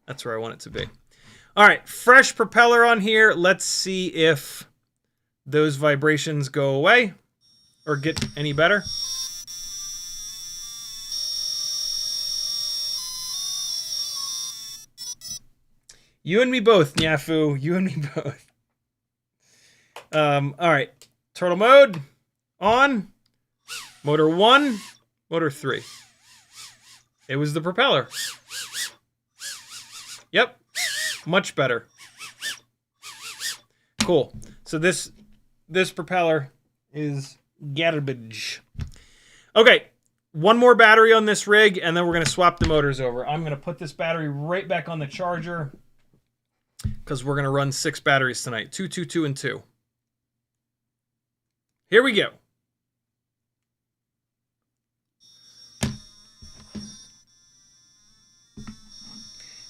that's where I want it to be. All right, fresh propeller on here. Let's see if those vibrations go away or get any better. You and me both, Nyafu. You and me both. All right, turtle mode on. Motor 1, motor 3. It was the propeller. Yep, much better. Cool. So this propeller is garbage. Okay, one more battery on this rig, and then we're going to swap the motors over. I'm going to put this battery right back on the charger because we're going to run 6 batteries tonight. 2, 2, 2, and 2. Here we go.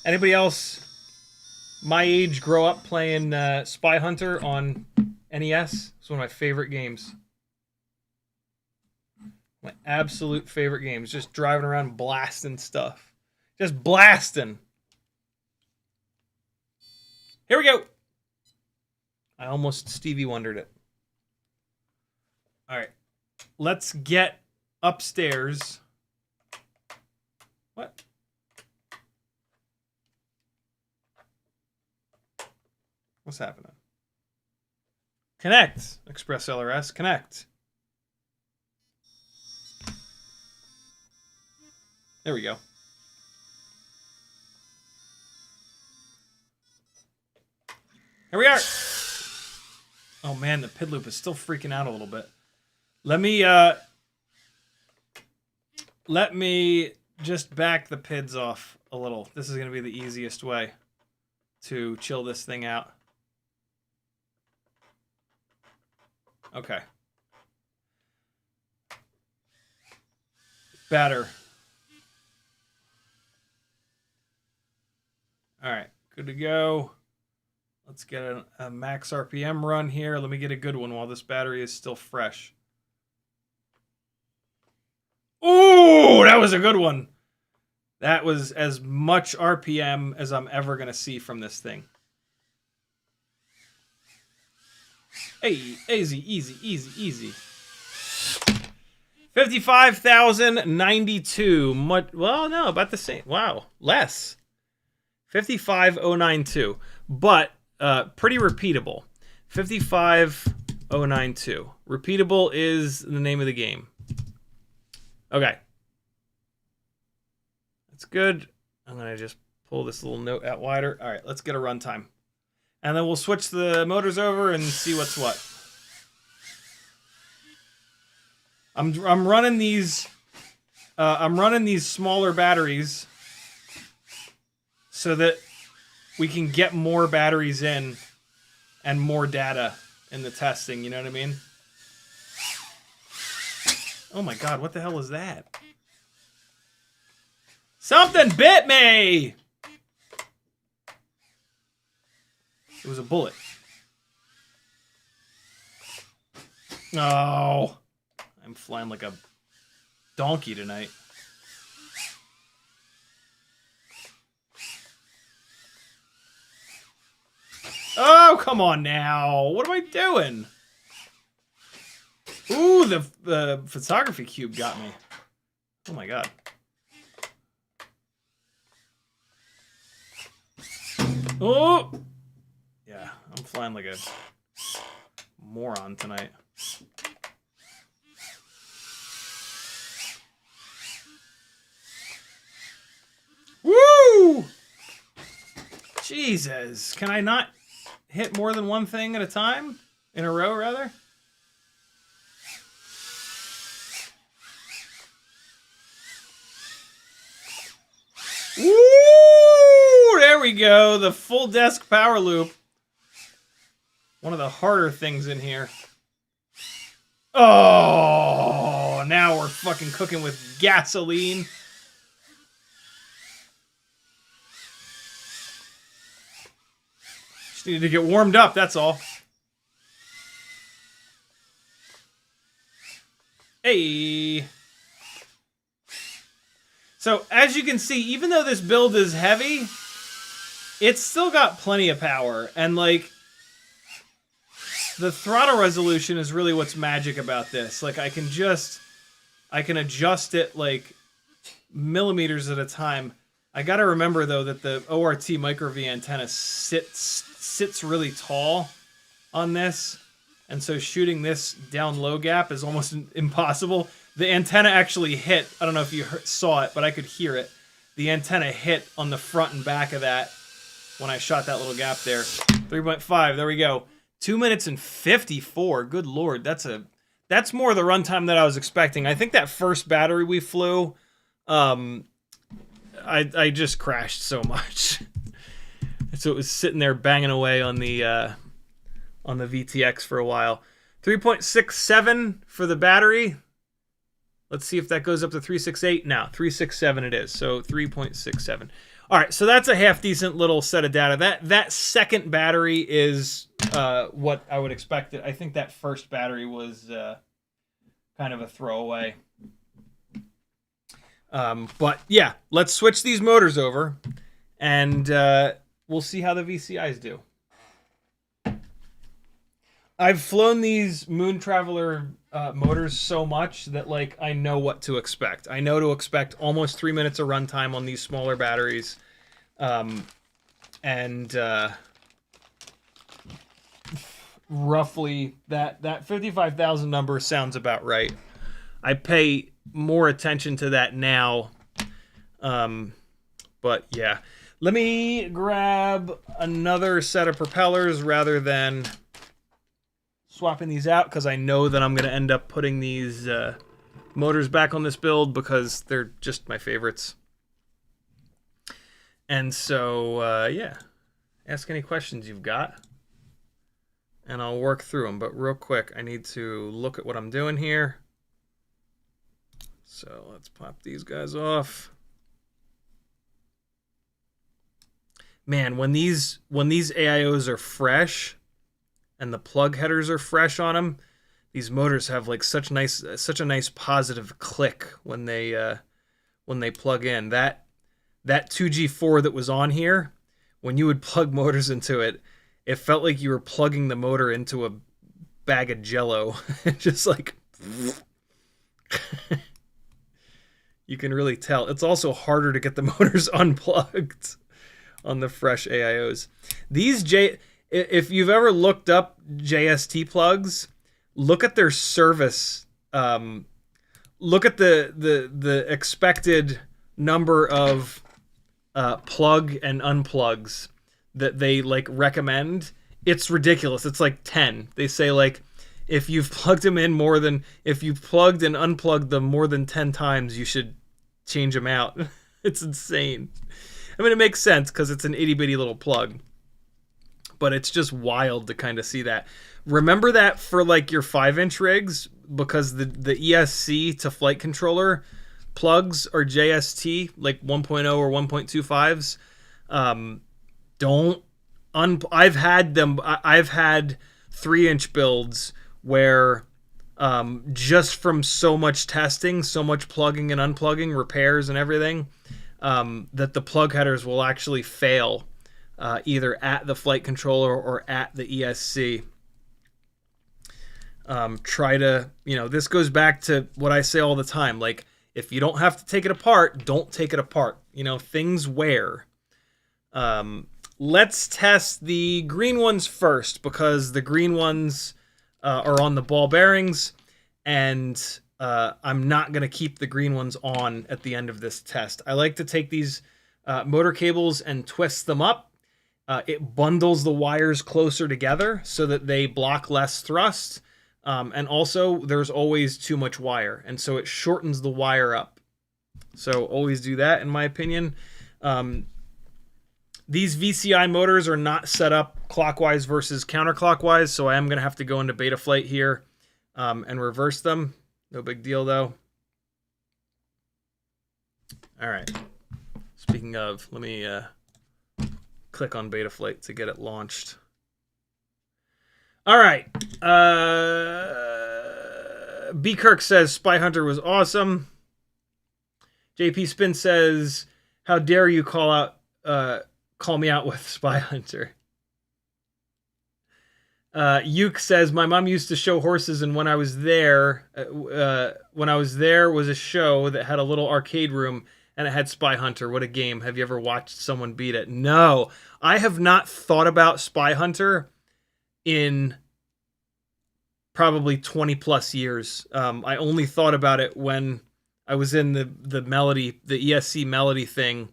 Anybody else my age grow up playing Spy Hunter on NES? It's one of my favorite games. My absolute favorite games. Just driving around blasting stuff. Just blasting. Here we go. I almost Stevie Wondered it. All right. Let's get upstairs. What? What's happening? Connect. Express LRS. Connect. There we go. Here we are. Oh man, the PID loop is still freaking out a little bit. Let me just back the PIDs off a little. This is going to be the easiest way to chill this thing out. Okay. Better. All right, good to go. Let's get a max RPM run here. Let me get a good one while this battery is still fresh. Ooh, that was a good one. That was as much RPM as I'm ever going to see from this thing. Hey, easy, easy, easy, easy. 55,092. Well, no, about the same. Wow, less. 55,092. But pretty repeatable. 55,092. Repeatable is the name of the game. Okay. That's good. I'm going to just pull this little note out wider. All right, let's get a runtime. And then we'll switch the motors over and see what's what. I'm running these smaller batteries so that we can get more batteries in and more data in the testing, you know what I mean? Oh my god, what the hell is that? Something bit me! It was a bullet. Oh. I'm flying like a donkey tonight. Oh, come on now. What am I doing? Ooh, the photography cube got me. Oh my god. Oh! Yeah, I'm flying like a moron tonight. Woo! Jesus. Can I not hit more than one thing at a time? In a row, rather? Woo! There we go. The full desk power loop. One of the harder things in here. Oh, now we're fucking cooking with gasoline. Just needed to get warmed up, that's all. Hey. So, as you can see, even though this build is heavy, it's still got plenty of power. And, like, the throttle resolution is really what's magic about this. Like, I can adjust it, like, millimeters at a time. I gotta remember, though, that the ORT micro-V antenna sits really tall on this. And so shooting this down low gap is almost impossible. The antenna actually hit. I don't know if you saw it, but I could hear it. The antenna hit on the front and back of that when I shot that little gap there. 3.5, there we go. 2 minutes and 54. Good lord, that's that's more the runtime that I was expecting. I think that first battery we flew, I just crashed so much. So it was sitting there banging away on the VTX for a while. 3.67 for the battery. Let's see if that goes up to 368. Now, 367 it is. So 3.67. All right, so that's a half decent little set of data. That second battery is what I would expect. I think that first battery was kind of a throwaway. But yeah, let's switch these motors over, and we'll see how the VCIs do. I've flown these Moon Traveler motors so much that, like, I know what to expect. I know to expect almost 3 minutes of runtime on these smaller batteries. Roughly that 55,000 number sounds about right. I pay more attention to that now. But yeah, let me grab another set of propellers rather than swapping these out, because I know that I'm going to end up putting these motors back on this build because they're just my favorites. And so, yeah, ask any questions you've got, and I'll work through them. But real quick, I need to look at what I'm doing here. So let's pop these guys off. Man, when these AIOs are fresh and the plug headers are fresh on them, these motors have like such a nice positive click when they plug in. That 2G4 that was on here, when you would plug motors into it, it felt like you were plugging the motor into a bag of Jello. Just like you can really tell. It's also harder to get the motors unplugged on the fresh AIOs. If you've ever looked up JST plugs, look at their service. Look at the expected number of plug and unplugs that they like recommend. It's ridiculous. It's like 10. They say like if you've plugged and unplugged them more than 10 times, you should change them out. It's insane. I mean, it makes sense because it's an itty bitty little plug, but it's just wild to kind of see that. Remember that for like your 5-inch rigs, because the ESC to flight controller plugs are JST, like 1.0 or 1.25s. I've had 3-inch builds where just from so much testing, so much plugging and unplugging, repairs and everything, that the plug headers will actually fail either at the flight controller or at the ESC. This goes back to what I say all the time. Like, if you don't have to take it apart, don't take it apart. Things wear. Let's test the green ones first, because the green ones are on the ball bearings, and I'm not going to keep the green ones on at the end of this test. I like to take these motor cables and twist them up. It bundles the wires closer together so that they block less thrust. And also, there's always too much wire, and so it shortens the wire up. So always do that, in my opinion. These VCI motors are not set up clockwise versus counterclockwise, so I am going to have to go into Betaflight here and reverse them. No big deal, though. All right. Speaking of, let me click on Betaflight to get it launched. All right. B. Kirk says Spy Hunter was awesome. JP Spin says, how dare you call me out with Spy Hunter. Yuke says, my mom used to show horses, and when I was there was a show that had a little arcade room, and it had Spy Hunter. What a game. Have you ever watched someone beat it? No. I have not thought about Spy Hunter in probably 20 plus years. I only thought about it when I was in the ESC Melody thing,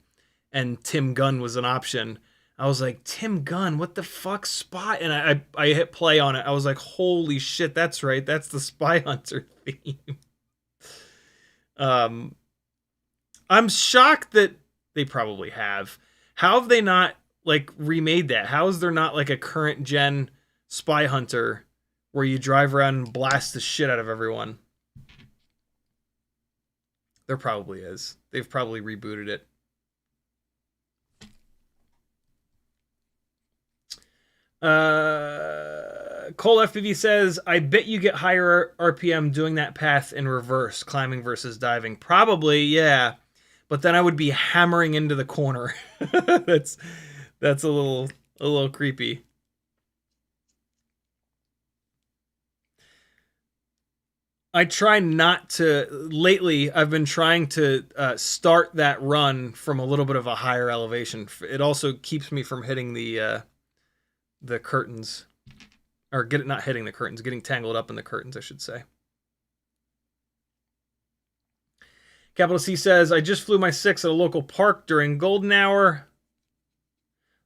and Tim Gunn was an option. I was like, Tim Gunn, what the fuck, Spy? And I hit play on it. I was like, holy shit, that's right. That's the Spy Hunter theme. I'm shocked that they probably have. How have they not like remade that? How is there not like a current gen Spy Hunter where you drive around and blast the shit out of everyone? There probably is. They've probably rebooted it. Cole FPV says, I bet you get higher RPM doing that path in reverse, climbing versus diving. Probably, yeah. But then I would be hammering into the corner. that's a little creepy. I try not to. Lately, I've been trying to start that run from a little bit of a higher elevation. It also keeps me from hitting the curtains, or not hitting the curtains, getting tangled up in the curtains, I should say. Capital C says, I just flew my 6 at a local park during golden hour.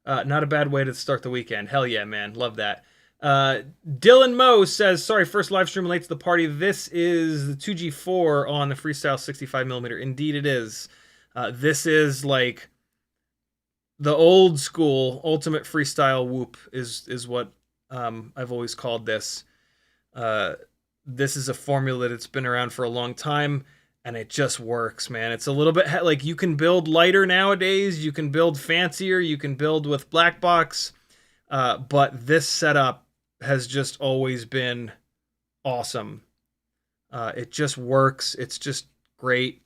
Not a bad way to start the weekend. Hell yeah, man. Love that. Dylan Moe says, sorry, first live stream late to the party. This is the 2G4 on the Freestyle 65mm. Indeed it is. This is like the old school ultimate freestyle whoop is what I've always called this. This is a formula that's been around for a long time, and it just works, man. It's a little bit like you can build lighter nowadays, you can build fancier, you can build with black box, but this setup has just always been awesome. It just works. It's just great.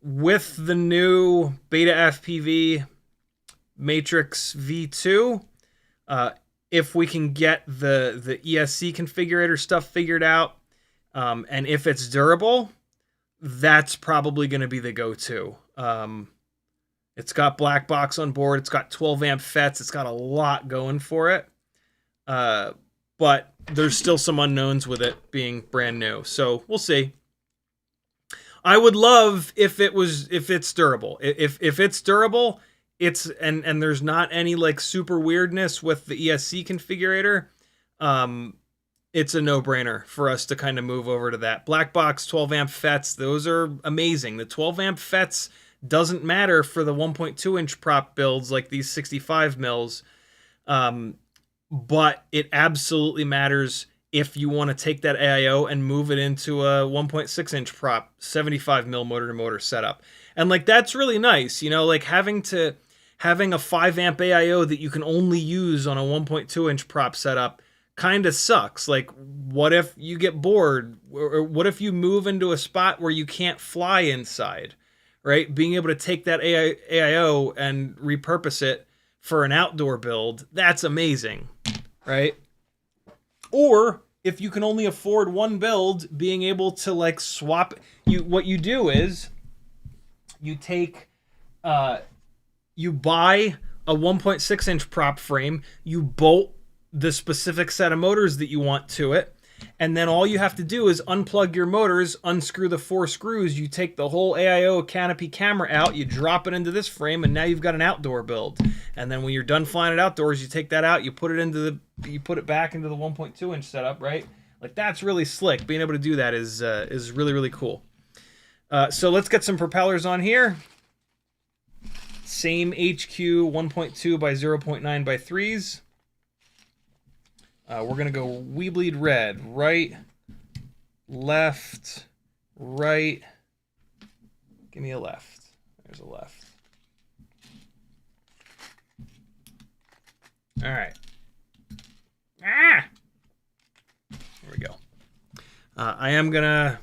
With the new BetaFPV Matrix V2, if we can get the ESC configurator stuff figured out, and if it's durable, that's probably going to be the go-to. It's got black box on board. It's got 12 amp FETs. It's got a lot going for it. But there's still some unknowns with it being brand new. So we'll see. I would love if it's durable. If it's durable, and there's not any like super weirdness with the ESC configurator, it's a no-brainer for us to kind of move over to that. Black box 12 amp FETs, those are amazing. The 12 amp FETs doesn't matter for the 1.2 inch prop builds like these 65 mils. But it absolutely matters if you want to take that AIO and move it into a 1.6 inch prop, 75 mil motor to motor setup. And like, that's really nice, you know, like having a 5 amp AIO that you can only use on a 1.2 inch prop setup kind of sucks. Like, what if you get bored, or what if you move into a spot where you can't fly inside, right? Being able to take that AIO and repurpose it for an outdoor build, that's amazing, right? Or if you can only afford one build, being able to like swap, what you do is you take you buy a 1.6 inch prop frame, you bolt the specific set of motors that you want to it, and then all you have to do is unplug your motors, unscrew the 4 screws, you take the whole AIO canopy camera out, you drop it into this frame, and now you've got an outdoor build. And then when you're done flying it outdoors, you take that out, you put it back into the 1.2 inch setup, right? Like, that's really slick. Being able to do that is really, really cool. So let's get some propellers on here. Same HQ 1.2 by 0.9 by 3s. We're going to go We Bleed Red. Right, left, right. Give me a left. There's a left. All right. Ah! There we go. I am going to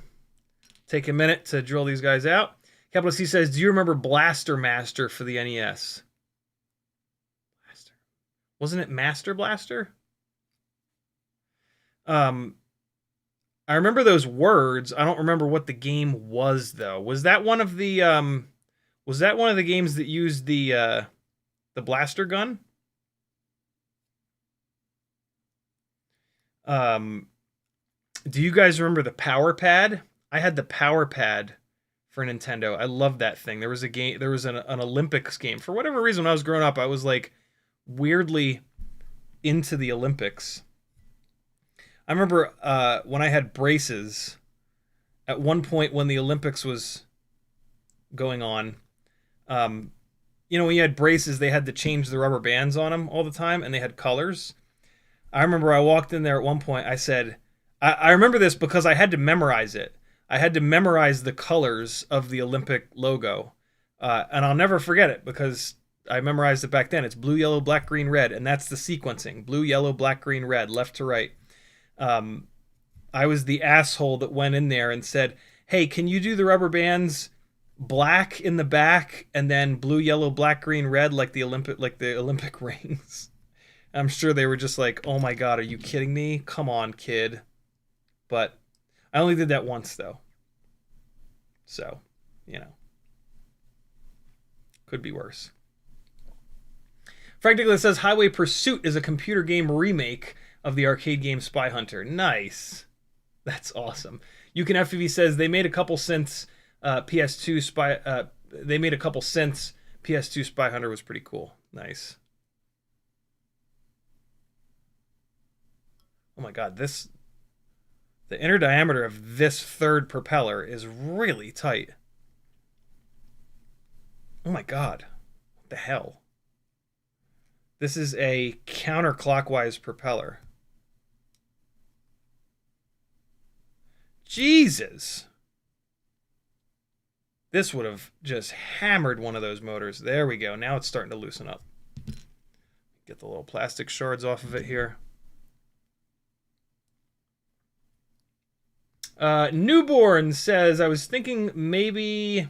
take a minute to drill these guys out. Capital C says, do you remember Blaster Master for the NES? Blaster. Wasn't it Master Blaster? I remember those words. I don't remember what the game was though. Was that one of the games that used the blaster gun? Do you guys remember the power pad? I had the power pad for Nintendo. I loved that thing. There was a game, there was an Olympics game. For whatever reason, when I was growing up, I was like weirdly into the Olympics. I remember when I had braces, at one point when the Olympics was going on, you know, when you had braces, they had to change the rubber bands on them all the time, and they had colors. I remember I walked in there at one point, I said, I remember this because I had to memorize it. I had to memorize the colors of the Olympic logo, and I'll never forget it because I memorized it back then. It's blue, yellow, black, green, red, and that's the sequencing. Blue, yellow, black, green, red, left to right. I was the asshole that went in there and said, hey, can you do the rubber bands black in the back and then blue, yellow, black, green, red like the Olympic rings? I'm sure they were just like, oh my God, are you kidding me? Come on, kid. But I only did that once, though. So, you know. Could be worse. Frank Nicholas says, Highway Pursuit is a computer game remake of the arcade game Spy Hunter. Nice. That's awesome. You Can FPV says, they made a couple since PS2 Spy... they made a couple since PS2 Spy Hunter was pretty cool. Nice. Oh my God, the inner diameter of this third propeller is really tight. Oh my God, what the hell? This is a counterclockwise propeller. Jesus. This would have just hammered one of those motors. There we go. Now it's starting to loosen up. Get the little plastic shards off of it here. Newborn says, I was thinking maybe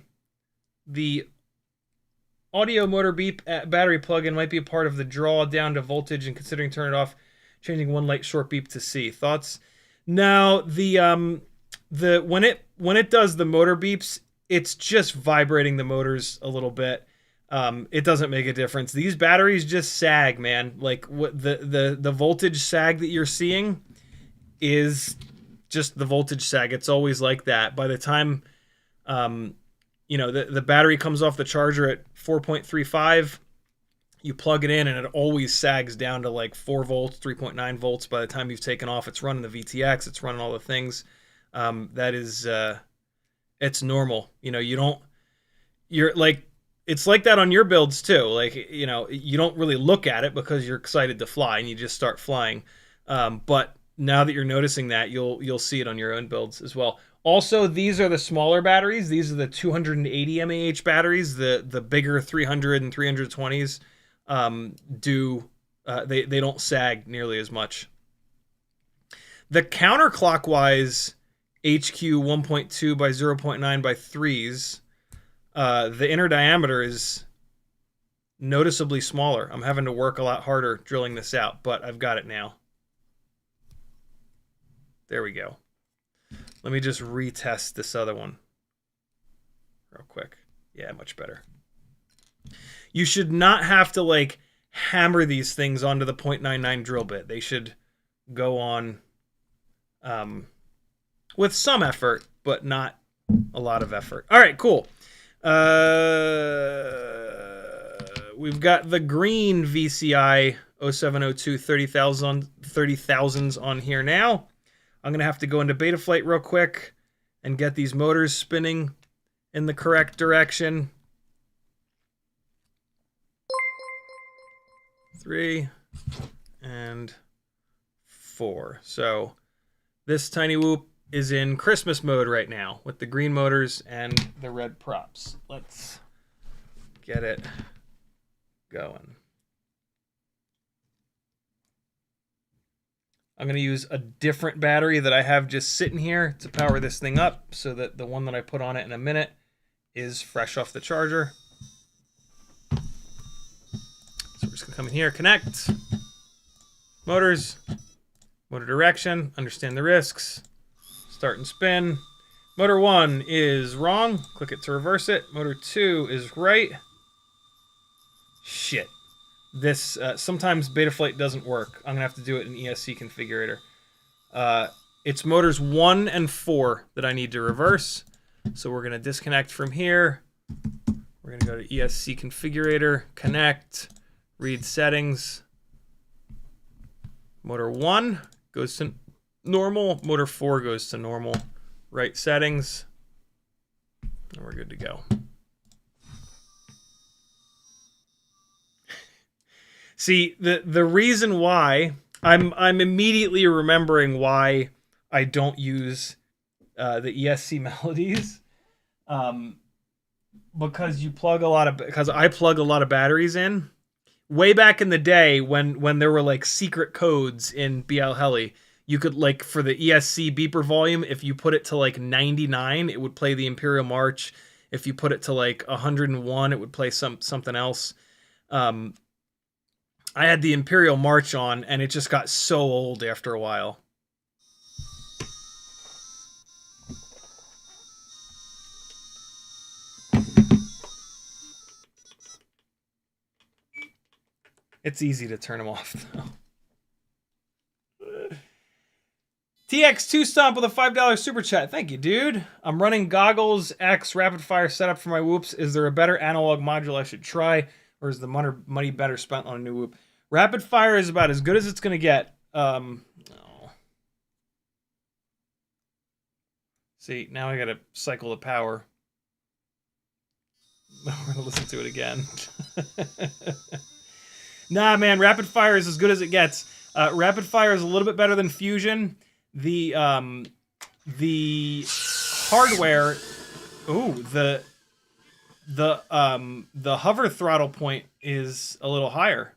the audio motor beep at battery plug-in might be a part of the draw down to voltage, and considering turning it off, changing one light short beep to C. Thoughts? Now, when it does the motor beeps, it's just vibrating the motors a little bit. It doesn't make a difference. These batteries just sag, man. Like what the voltage sag that you're seeing is just the voltage sag. It's always like that. By the time you know, the battery comes off the charger at 4.35, you plug it in and it always sags down to like 4 volts, 3.9 volts. By the time you've taken off, it's running the VTX, it's running all the things. That is it's normal. You know, you're like, it's like that on your builds too. Like, you know, you don't really look at it because you're excited to fly and you just start flying. But now that you're noticing that, you'll see it on your own builds as well. Also, these are the smaller batteries. These are the 280 mAh batteries. The bigger 300 and 320s they don't sag nearly as much. The counterclockwise HQ 1.2 by 0.9 by 3s, the inner diameter is noticeably smaller. I'm having to work a lot harder drilling this out, but I've got it now. There we go. Let me just retest this other one real quick. Yeah, much better. You should not have to like hammer these things onto the 0.99 drill bit. They should go on with some effort, but not a lot of effort. All right, cool. We've got the green VCI 0702 30,000s on here now. I'm going to have to go into Betaflight real quick and get these motors spinning in the correct direction. 3 and 4. So this tiny whoop is in Christmas mode right now with the green motors and the red props. Let's get it going. I'm going to use a different battery that I have just sitting here to power this thing up so that the one that I put on it in a minute is fresh off the charger. So we're just going to come in here, connect, motors, motor direction, understand the risks, start and spin. Motor 1 is wrong. Click it to reverse it. Motor 2 is right. Shit. This sometimes Betaflight doesn't work. I'm gonna have to do it in ESC configurator. It's motors 1 and 4 that I need to reverse. So we're going to disconnect from here. We're going to go to ESC configurator, connect, read settings. Motor 1 goes to normal. Motor 4 goes to normal. Right settings. And we're good to go. See, the reason why I'm immediately remembering why I don't use the ESC melodies, because I plug a lot of batteries in. Way back in the day when there were like secret codes in BL Heli, you could, like, for the ESC beeper volume, if you put it to like 99, it would play the Imperial March. If you put it to like 101, it would play something else. I had the Imperial March on, and it just got so old after a while. It's easy to turn them off, though. TX2 Stomp with a $5 super chat. Thank you, dude. I'm running Goggles X rapid fire setup for my whoops. Is there a better analog module I should try, or is the money better spent on a new whoop? Rapid fire is about as good as it's going to get. See, now I got to cycle the power. We're going to listen to it again. Nah, man, rapid fire is as good as it gets. Rapid fire is a little bit better than Fusion. The hardware, the hover throttle point is a little higher.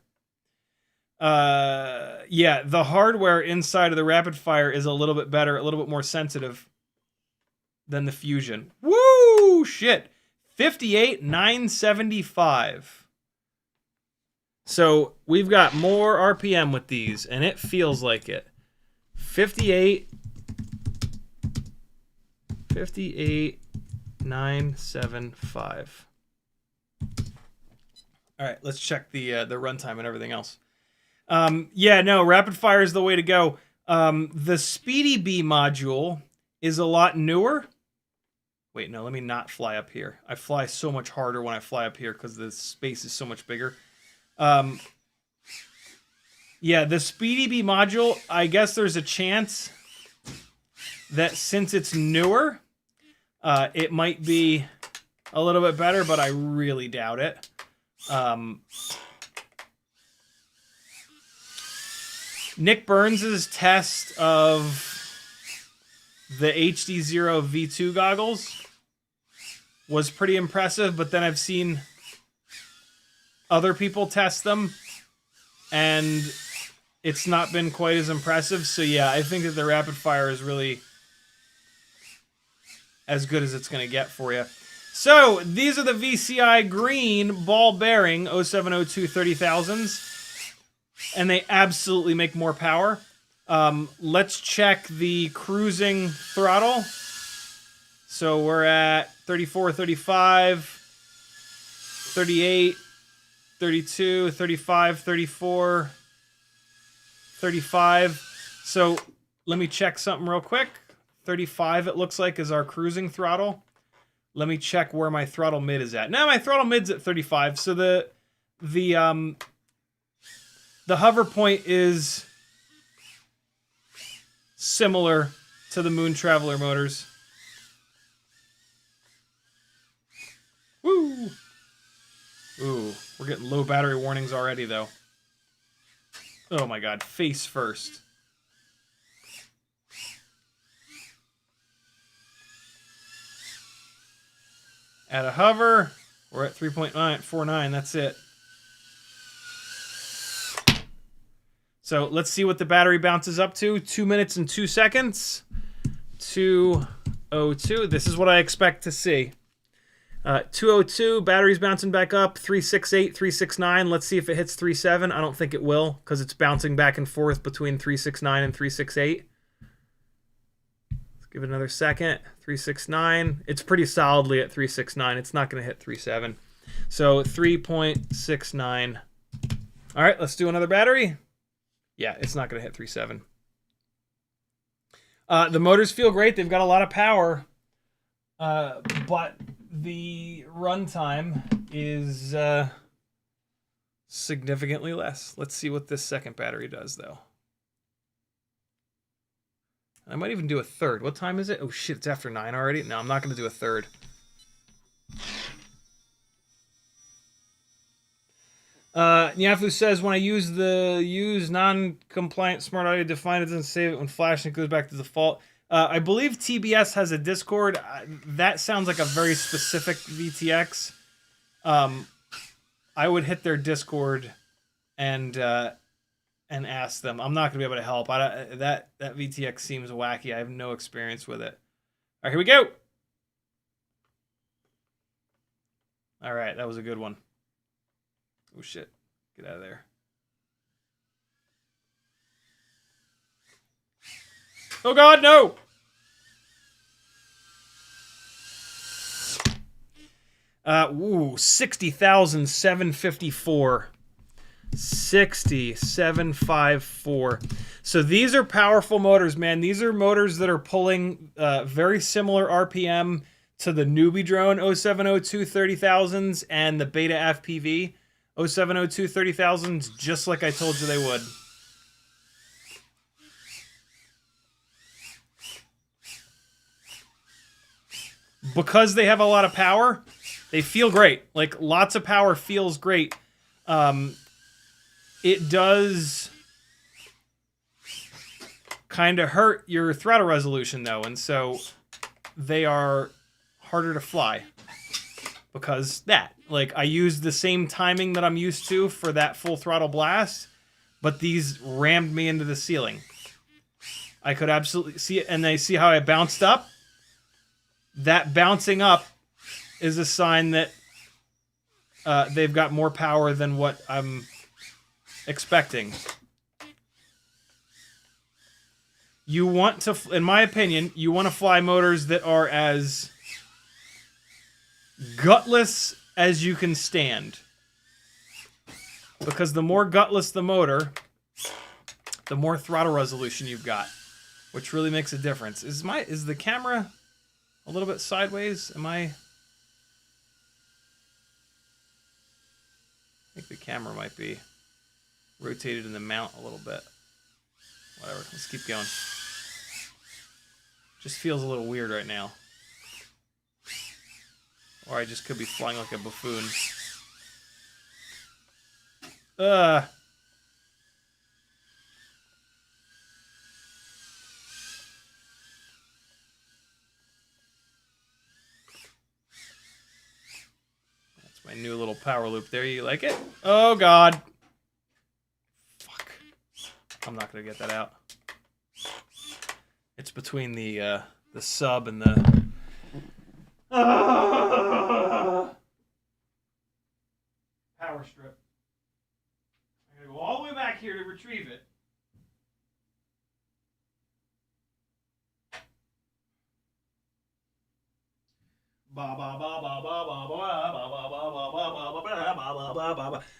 Yeah, the hardware inside of the rapid fire is a little bit better, a little bit more sensitive than the Fusion. Woo, shit. 58,975. So we've got more RPM with these, and it feels like it. 58,975. All right, let's check the runtime and everything else. Yeah, no, rapid fire is the way to go. The Speedy Bee module is a lot newer. Wait, no, let me not fly up here. I fly so much harder when I fly up here because the space is so much bigger. Yeah, the Speedy Bee module, I guess there's a chance that since it's newer, it might be a little bit better, but I really doubt it. Nick Burns' test of the HD0 V2 goggles was pretty impressive, but then I've seen other people test them, and it's not been quite as impressive. So yeah, I think that the rapid fire is really as good as it's going to get for you. So these are the VCI green ball bearing 0702 30,000s, and they absolutely make more power. Let's check the cruising throttle. So we're at 34, 35, 38, 32, 35, 34, 35. So let me check something real quick. 35, it looks like, is our cruising throttle. Let me check where my throttle mid is at. Now my throttle mid's at 35. So the hover point is similar to the Moon Traveler motors. Woo! Ooh, we're getting low battery warnings already, though. Oh my god, face first. At a hover, we're at 3.949, that's it. So let's see what the battery bounces up to. 2 minutes and 2 seconds. 202. This is what I expect to see. 202, battery's bouncing back up. 368, 369. Let's see if it hits 37. I don't think it will, because it's bouncing back and forth between 369 and 368. Let's give it another second. 369. It's pretty solidly at 369. It's not going to hit 37. So 3.69. All right, let's do another battery. Yeah, it's not going to hit 37. The motors feel great. They've got a lot of power. but the runtime is significantly less. Let's see what this second battery does, though. I might even do a third. What time is it? Oh shit, it's after 9 already? No, I'm not going to do a third. Nyafu says, when I use non-compliant smart audio define, it doesn't save it when flashing, it goes back to default. I believe TBS has a Discord. That sounds like a very specific VTX. I would hit their Discord and ask them. I'm not gonna be able to help. That VTX seems wacky. I have no experience with it. All right, here we go. All right, that was a good one. Oh shit, get out of there. Oh god, no! Ooh, 60,754. 6754. So these are powerful motors, man. These are motors that are pulling very similar RPM to the newbie drone 0702 30,000s and the BetaFPV 0702 30,000s, just like I told you they would. Because they have a lot of power, they feel great. Like, lots of power feels great. It does kind of hurt your throttle resolution, though, and so they are harder to fly because that. Like, I use the same timing that I'm used to for that full throttle blast, but these rammed me into the ceiling. I could absolutely see it, and they see how I bounced up? That bouncing up is a sign that they've got more power than what I'm expecting. You want to, in my opinion, you want to fly motors that are as gutless as you can stand. Because the more gutless the motor, the more throttle resolution you've got, which really makes a difference. Is the camera a little bit sideways? I think the camera might be rotated in the mount a little bit. Whatever, let's keep going. Just feels a little weird right now. Or I just could be flying like a buffoon. That's my new little power loop there. You like it? Oh god. Fuck. I'm not gonna get that out. It's between the sub and the power strip. I'm gonna go all the way back here to retrieve it.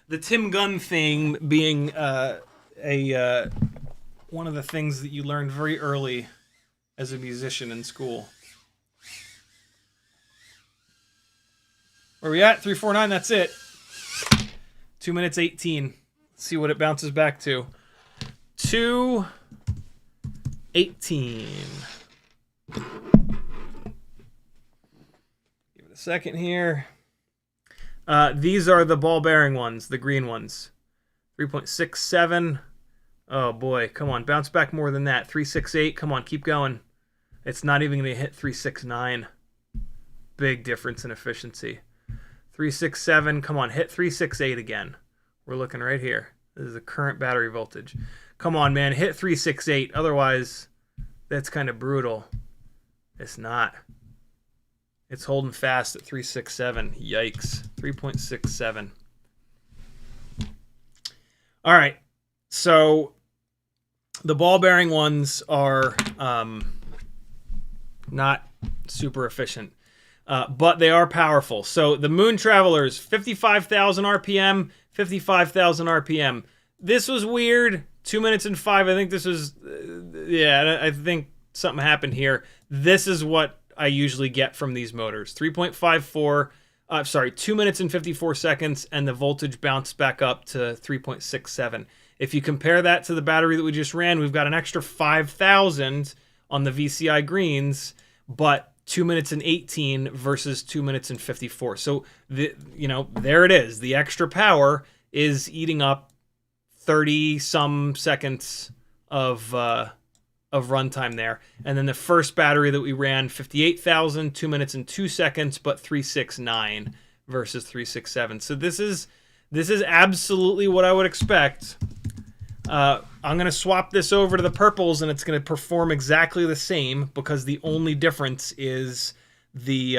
The Tim Gunn thing being one of the things that you learned very early as a musician in school. Where are we at? 349, that's it. 2 minutes 18. Let's see what it bounces back to. 2:18. Give it a second here. These are the ball bearing ones, the green ones. 3.67. Oh boy, come on, bounce back more than that. 368, come on, keep going. It's not even going to hit 369. Big difference in efficiency. 367, come on, hit 368 again. We're looking right here. This is the current battery voltage. Come on, man, hit 368. Otherwise, that's kind of brutal. It's not. It's holding fast at 367. Yikes. 3.67. All right. So the ball bearing ones are not super efficient, but they are powerful. So the Moon Travelers, 55,000 RPM, 55,000 RPM. This was weird. 2 minutes and 5. I think this was, yeah, I think something happened here. This is what I usually get from these motors. 3.54, 2 minutes and 54 seconds, and the voltage bounced back up to 3.67. If you compare that to the battery that we just ran, we've got an extra 5,000 on the VCI greens, but 2 minutes and 18 versus 2 minutes and 54. So, there it is. The extra power is eating up 30-some seconds of runtime there. And then the first battery that we ran, 58,000, 2 minutes and 2 seconds, but 369 versus 367. So this is absolutely what I would expect. I'm going to swap this over to the purples, and it's going to perform exactly the same, because the only difference is the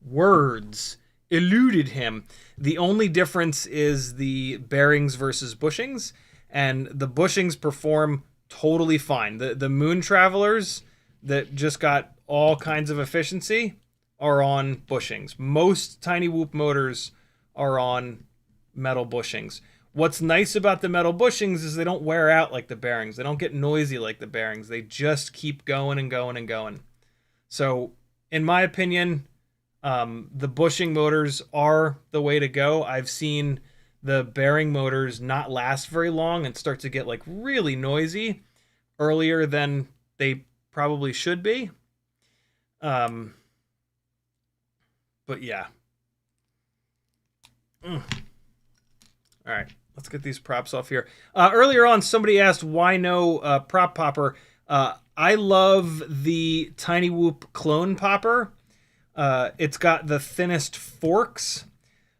words eluded him. The only difference is the bearings versus bushings, and the bushings perform totally fine. The Moon Travelers that just got all kinds of efficiency are on bushings. Most Tiny Whoop motors are on metal bushings. What's nice about the metal bushings is they don't wear out like the bearings. They don't get noisy like the bearings. They just keep going and going and going. So, in my opinion, the bushing motors are the way to go. I've seen the bearing motors not last very long and start to get like really noisy earlier than they probably should be. But yeah. All right, let's get these props off here. Earlier on, somebody asked why no prop popper. I love the Tiny Whoop clone popper. It's got the thinnest forks,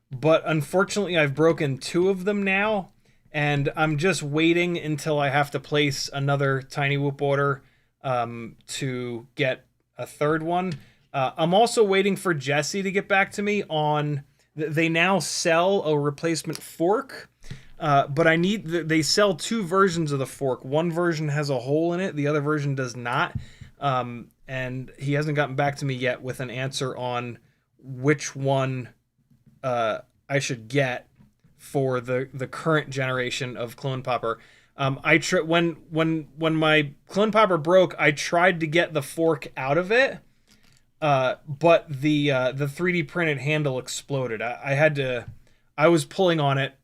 but unfortunately I've broken 2 of them now, and I'm just waiting until I have to place another Tiny Whoop order to get a third one. I'm also waiting for Jesse to get back to me on... They now sell a replacement fork, but they sell 2 versions of the fork. One version has a hole in it, the other version does not. And he hasn't gotten back to me yet with an answer on which one I should get for the current generation of clone popper. When my clone popper broke, I tried to get the fork out of it, but the 3D printed handle exploded. I was pulling on it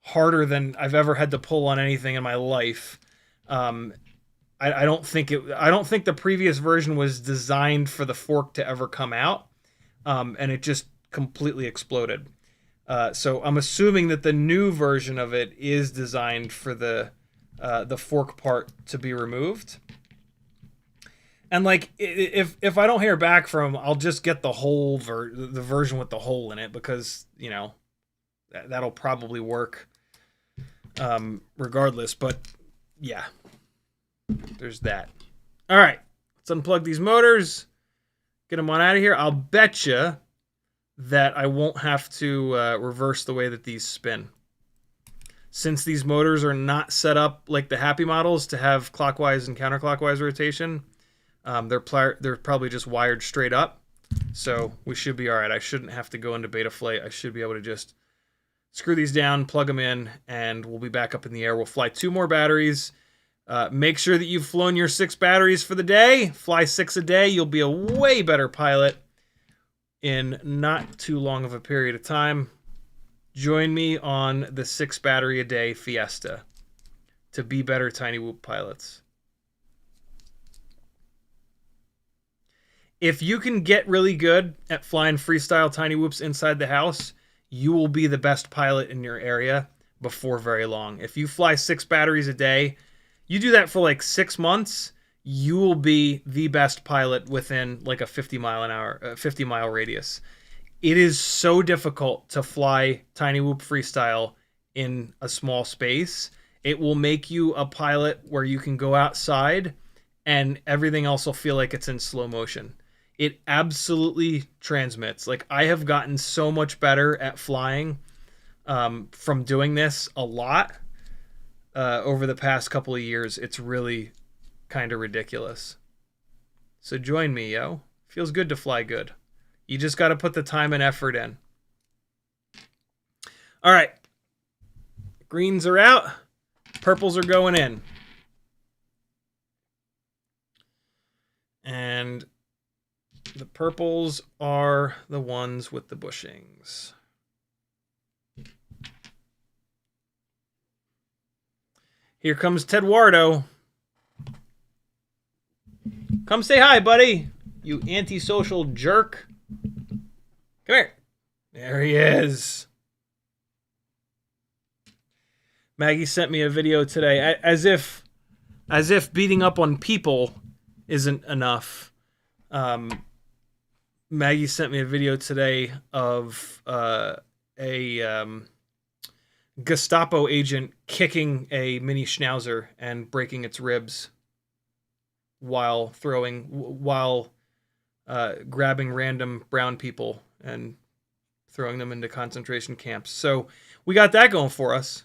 harder than I've ever had to pull on anything in my life. I don't think the previous version was designed for the fork to ever come out, and it just completely exploded. So I'm assuming that the new version of it is designed for the fork part to be removed. And like, if I don't hear back from him, I'll just get the whole the version with the hole in it, because that'll probably work regardless. But yeah, there's that. All right, let's unplug these motors, get them on out of here. I'll bet you that I won't have to reverse the way that these spin. Since these motors are not set up like the Happy models to have clockwise and counterclockwise rotation, they're probably just wired straight up. So we should be all right. I shouldn't have to go into Betaflight. I should be able to just screw these down, plug them in, and we'll be back up in the air. We'll fly 2 more batteries. Make sure that you've flown your 6 batteries for the day. Fly 6 a day. You'll be a way better pilot in not too long of a period of time. Join me on the 6 battery a day fiesta to be better Tiny Whoop pilots. If you can get really good at flying freestyle Tiny Whoops inside the house, you will be the best pilot in your area before very long. If you fly 6 batteries a day, you do that for like 6 months, you will be the best pilot within like a 50 mile radius. It is so difficult to fly Tiny Whoop freestyle in a small space. It will make you a pilot where you can go outside and everything else will feel like it's in slow motion. It absolutely transmits. Like, I have gotten so much better at flying from doing this a lot over the past couple of years. It's really kind of ridiculous. So join me, yo. Feels good to fly good. You just got to put the time and effort in. All right. Greens are out. Purples are going in. And the purples are the ones with the bushings. Here comes Tedwardo. Come say hi, buddy. You antisocial jerk. Come here. There he is. Maggie sent me a video today, as if beating up on people isn't enough. Maggie sent me a video today of a Gestapo agent kicking a mini schnauzer and breaking its ribs while grabbing random brown people and throwing them into concentration camps. So we got that going for us.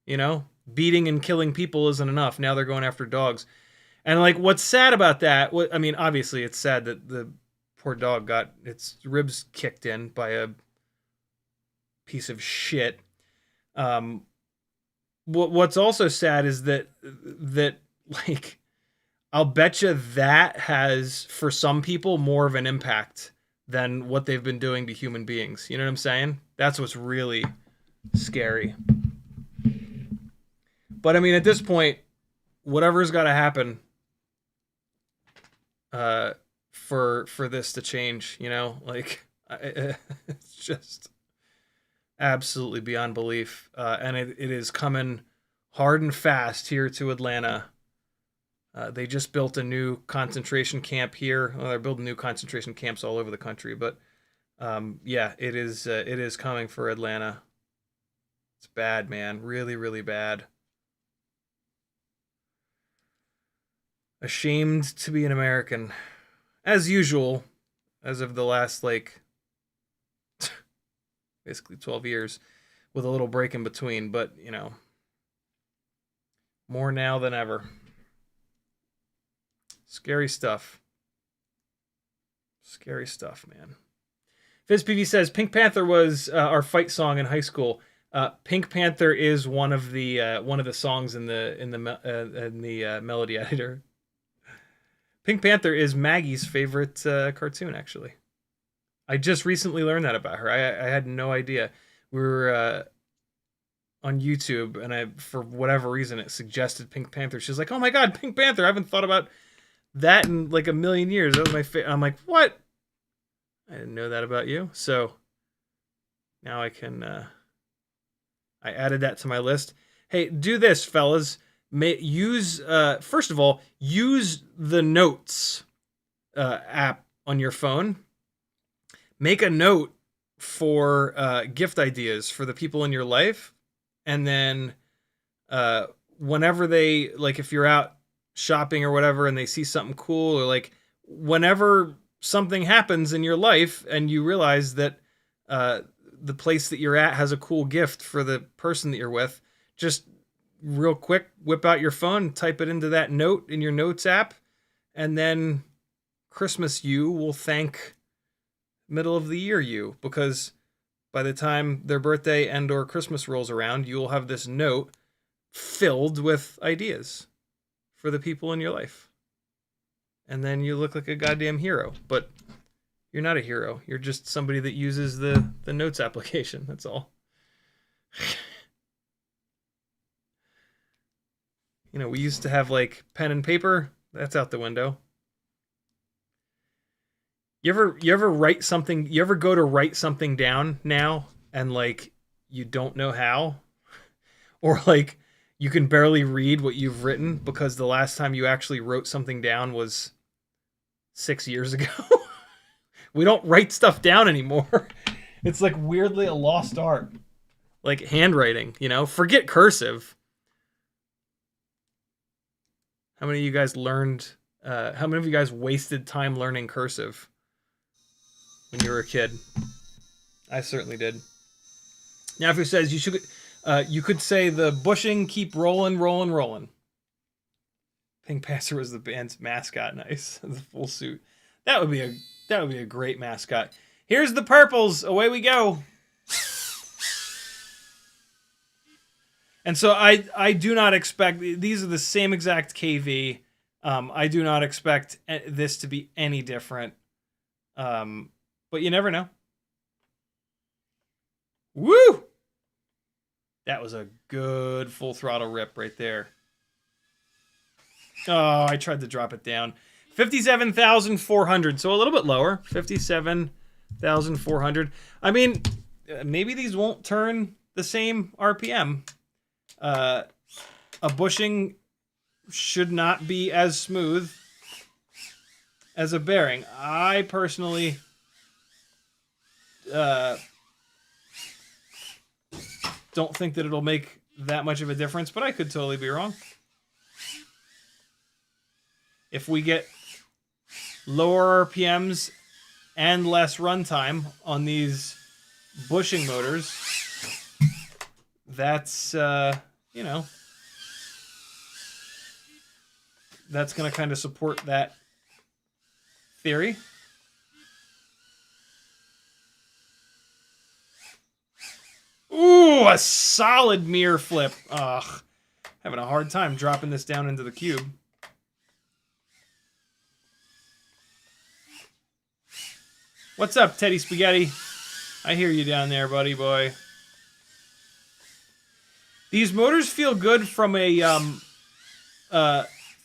You know, beating and killing people isn't enough. Now they're going after dogs. And like, what's sad about that? I mean, obviously it's sad that the poor dog got its ribs kicked in by a piece of shit. What's also sad is that like, I'll bet you that has, for some people, more of an impact than what they've been doing to human beings. You know what I'm saying? That's what's really scary. But I mean, at this point, whatever's got to happen for this to change, you know, like it's just absolutely beyond belief. And it is coming hard and fast here to Atlanta. They just built a new concentration camp here. Well, they're building new concentration camps all over the country, but yeah, it is coming for Atlanta. It's bad, man. Really, really bad. Ashamed to be an American, as usual, as of the last, like, basically 12 years, with a little break in between, but, you know, more now than ever. Scary stuff. Scary stuff, man. VCIPV says, Pink Panther was our fight song in high school. Pink Panther is one of the songs in the melody editor. Pink Panther is Maggie's favorite cartoon, actually. I just recently learned that about her. I had no idea. We were on YouTube, and for whatever reason, it suggested Pink Panther. She's like, "Oh my God, Pink Panther! I haven't thought about that in like a million years." That was my favorite. I'm like, "What? I didn't know that about you." So now I can. I added that to my list. Hey, do this, fellas. First of all, use the Notes app on your phone. Make a note for gift ideas for the people in your life, and then whenever they, like, if you're out shopping or whatever and they see something cool, or like whenever something happens in your life and you realize that the place that you're at has a cool gift for the person that you're with, just real quick, whip out your phone, type it into that note in your Notes app, and then Christmas you will thank middle of the year you, because by the time their birthday and or Christmas rolls around, you will have this note filled with ideas for the people in your life. And then you look like a goddamn hero, but you're not a hero. You're just somebody that uses the Notes application. That's all. You know, we used to have like pen and paper. That's out the window. You ever write something? You ever go to write something down now and like you don't know how, or like you can barely read what you've written because the last time you actually wrote something down was 6 years ago? We don't write stuff down anymore. It's like weirdly a lost art, like handwriting. You know, forget cursive. How many of you guys learned? How many of you guys wasted time learning cursive when you were a kid? I certainly did. Nafu says you could say the bushing keep rolling, rolling, rolling. Pink Panther was the band's mascot. Nice, the full suit. That would be a great mascot. Here's the purples. Away we go. And so I do not expect, these are the same exact KV. I do not expect this to be any different. But you never know. Woo! That was a good full throttle rip right there. Oh, I tried to drop it down. 57,400, so a little bit lower. 57,400. I mean, maybe these won't turn the same RPM. A bushing should not be as smooth as a bearing. I personally don't think that it'll make that much of a difference, but I could totally be wrong. If we get lower RPMs and less runtime on these bushing motors, that's, you know, that's going to kind of support that theory. Ooh, a solid mirror flip. Ugh, having a hard time dropping this down into the cube. What's up, Teddy Spaghetti? I hear you down there, buddy boy. These motors feel good from a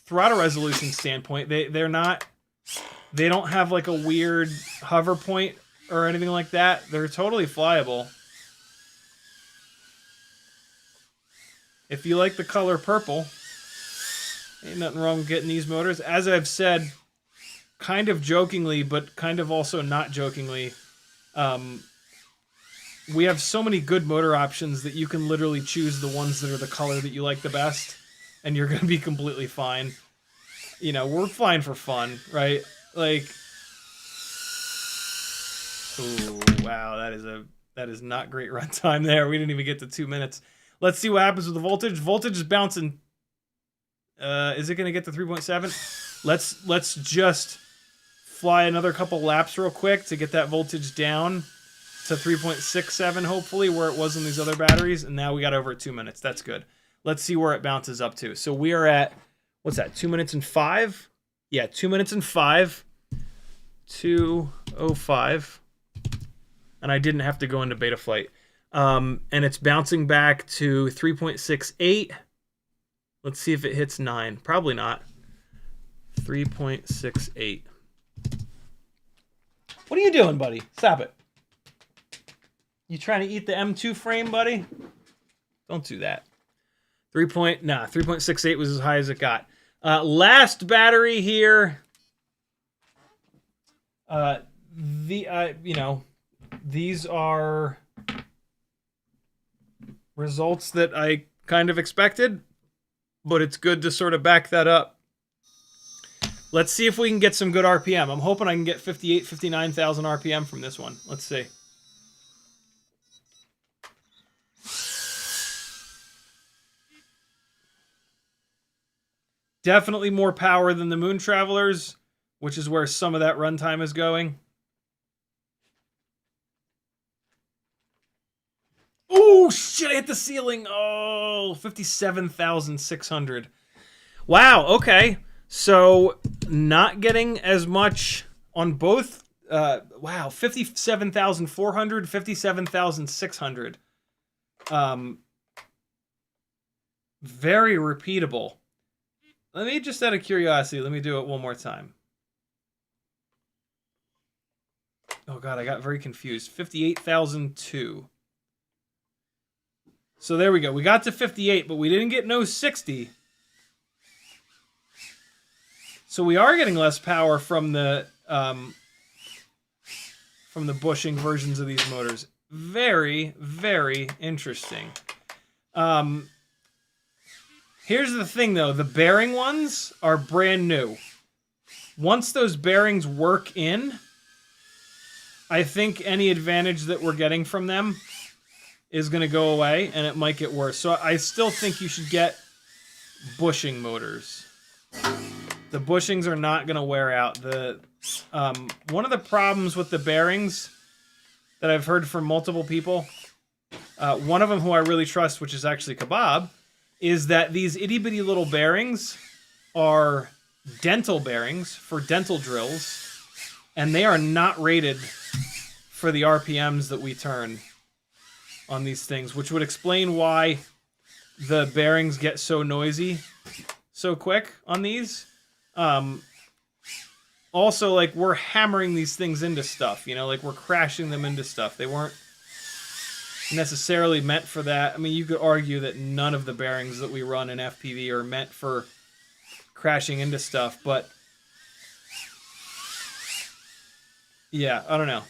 throttle resolution standpoint. They don't have like a weird hover point or anything like that. They're totally flyable. If you like the color purple, ain't nothing wrong with getting these motors. As I've said, kind of jokingly, but kind of also not jokingly, we have so many good motor options that you can literally choose the ones that are the color that you like the best, and you're going to be completely fine. You know, we're flying for fun, right? Like, ooh, wow, that is not great runtime there. We didn't even get to 2 minutes. Let's see what happens with the voltage. Voltage is bouncing. Is it going to get to 3.7? Let's just fly another couple laps real quick to get that voltage down to 3.67, hopefully, where it was in these other batteries. And now we got over at 2 minutes. That's good. Let's see where it bounces up to. So we are at, what's that, 2 minutes and 5? Yeah, 2 minutes and 5. 2:05. And I didn't have to go into beta flight. And it's bouncing back to 3.68. Let's see if it hits 9. Probably not. 3.68. What are you doing, buddy? Stop it. You trying to eat the M2 frame, buddy? Don't do that. 3.68 was as high as it got. Last battery here. You know, these are results that I kind of expected, but it's good to sort of back that up. Let's see if we can get some good RPM. I'm hoping I can get 58, 59,000 RPM from this one. Let's see. Definitely more power than the Moon Travelers, which is where some of that runtime is going. Oh, shit, I hit the ceiling. Oh, 57,600. Wow, okay. So, not getting as much on both. Wow, 57,400, 57,600. Very repeatable. Let me just, out of curiosity, let me do it one more time. Oh, God, I got very confused. 58,002. So there we go. We got to 58, but we didn't get no 60. So we are getting less power from the bushing versions of these motors. Very, very interesting. Here's the thing, though. The bearing ones are brand new. Once those bearings work in, I think any advantage that we're getting from them is going to go away, and it might get worse. So I still think you should get bushing motors. The bushings are not going to wear out. One of the problems with the bearings that I've heard from multiple people, one of them who I really trust, which is actually Kebab, is that these itty bitty little bearings are dental bearings for dental drills, and they are not rated for the RPMs that we turn on these things, which would explain why the bearings get so noisy so quick on these. Also, like, we're hammering these things into stuff, you know, like we're crashing them into stuff. They weren't necessarily meant for that. I mean, you could argue that none of the bearings that we run in FPV are meant for crashing into stuff, but yeah, I don't know.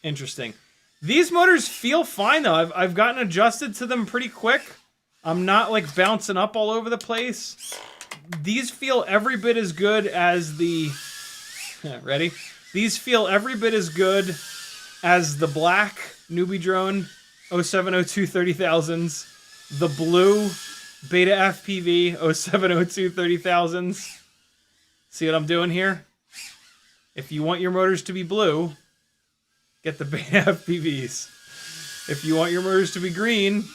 Interesting. These motors feel fine though. I've gotten adjusted to them pretty quick. I'm not like bouncing up all over the place. These feel every bit as good as the... Ready? These feel every bit as good as the black Newbie Drone 0702 30,000s, the blue BetaFPV 0702 30,000s. See what I'm doing here? If you want your motors to be blue, get the BetaFPVs. If you want your motors to be green,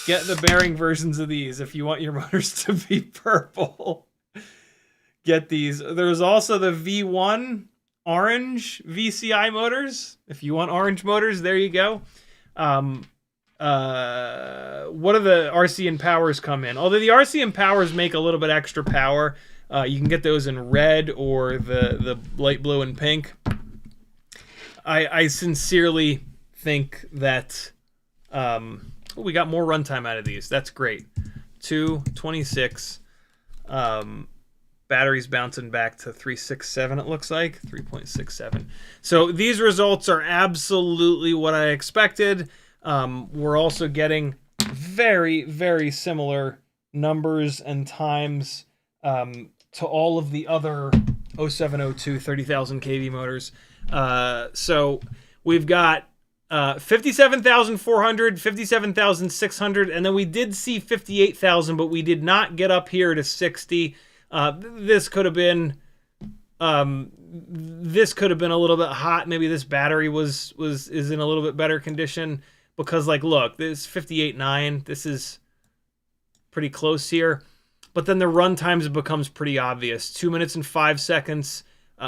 get the bearing versions of these. If you want your motors to be purple, get these. There's also the V1 orange VCI motors. If you want orange motors, there you go. What do the RC and powers come in? Although the RC and powers make a little bit extra power. You can get those in red or the light blue and pink. I sincerely think that we got more runtime out of these. That's great. 226. Batteries bouncing back to 367, it looks like. 3.67. So these results are absolutely what I expected. We're also getting very, very similar numbers and times to all of the other 0702 30,000 kV motors. So we've got 57,400, 57,600, and then we did see 58,000, but we did not get up here to 60. This could have been a little bit hot. Maybe this battery is in a little bit better condition because, like, look, this 58.9. This is pretty close here, but then the run times becomes pretty obvious. 2 minutes and 5 seconds,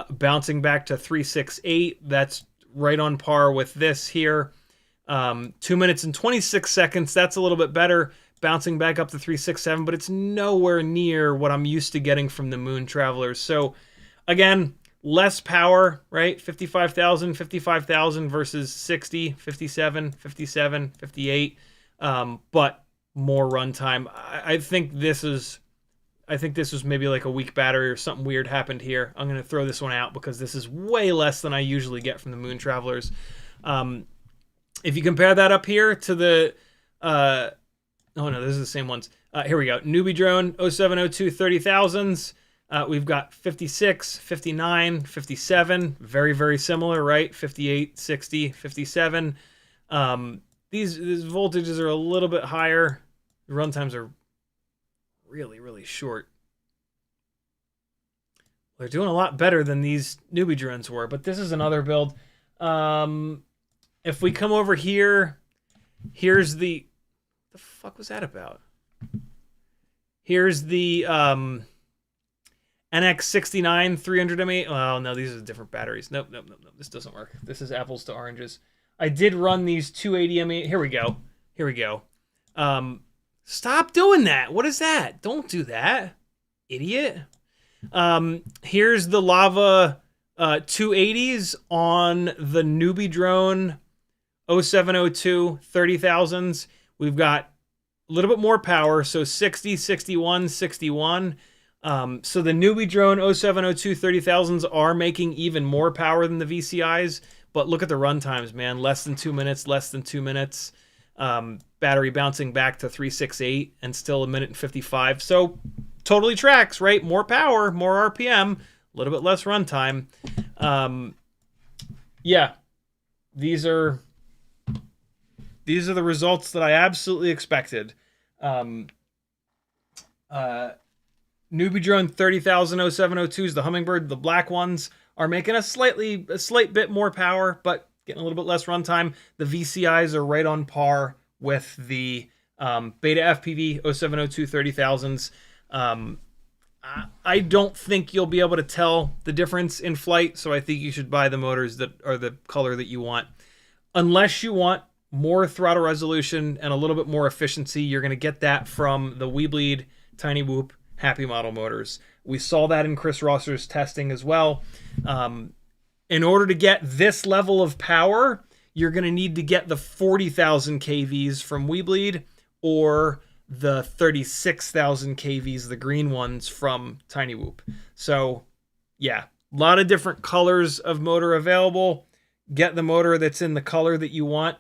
bouncing back to 368. That's right on par with this here. 2 minutes and 26 seconds. That's a little bit better, bouncing back up to 367, but it's nowhere near what I'm used to getting from the Moon Travelers. So again, less power, right? 55,000 versus 60, 57, 57, 58, but more runtime. I think this was maybe like a weak battery or something weird happened here. I'm going to throw this one out because this is way less than I usually get from the Moon Travelers. If you compare that up here to the... oh no, those are the same ones. Here we go. Newbie Drone 0702 30,000s. We've got 56, 59, 57. Very, very similar, right? 58, 60, 57. These voltages are a little bit higher. The run times are really, really short. They're doing a lot better than these Newbie Drones were, but this is another build. If we come over here, here's the fuck was that about? Here's the NX69 300 mAh. Oh no, these are different batteries. Nope. This doesn't work. This is apples to oranges. I did run these 280 mAh. Here we go. Stop doing that. What is that? Don't do that, idiot. Here's the Lava 280s on the Newbie Drone 0702 30,000s. We've got a little bit more power, so 60, 61, 61. So the Newbie Drone 0702 30,000s are making even more power than the VCIs, but look at the run times, man. Less than 2 minutes, less than 2 minutes. Battery bouncing back to 368 and still 1 minute and 55. So totally tracks, right? More power, more RPM, a little bit less runtime. Yeah, these are the results that I absolutely expected. Newbie Drone 30,000 0702s, the Hummingbird, the black ones, are making a slight bit more power, but getting a little bit less runtime. The VCIs are right on par with the BetaFPV 0702 30,000s. I don't think you'll be able to tell the difference in flight, so I think you should buy the motors that are the color that you want. Unless you want more throttle resolution and a little bit more efficiency, you're going to get that from the Weebleed Tiny Whoop Happy Model motors. We saw that in Chris Rosser's testing as well. In order to get this level of power, you're going to need to get the 40,000 kVs from Weebleed or the 36,000 kVs, the green ones from Tiny Whoop. So yeah, a lot of different colors of motor available. Get the motor that's in the color that you want,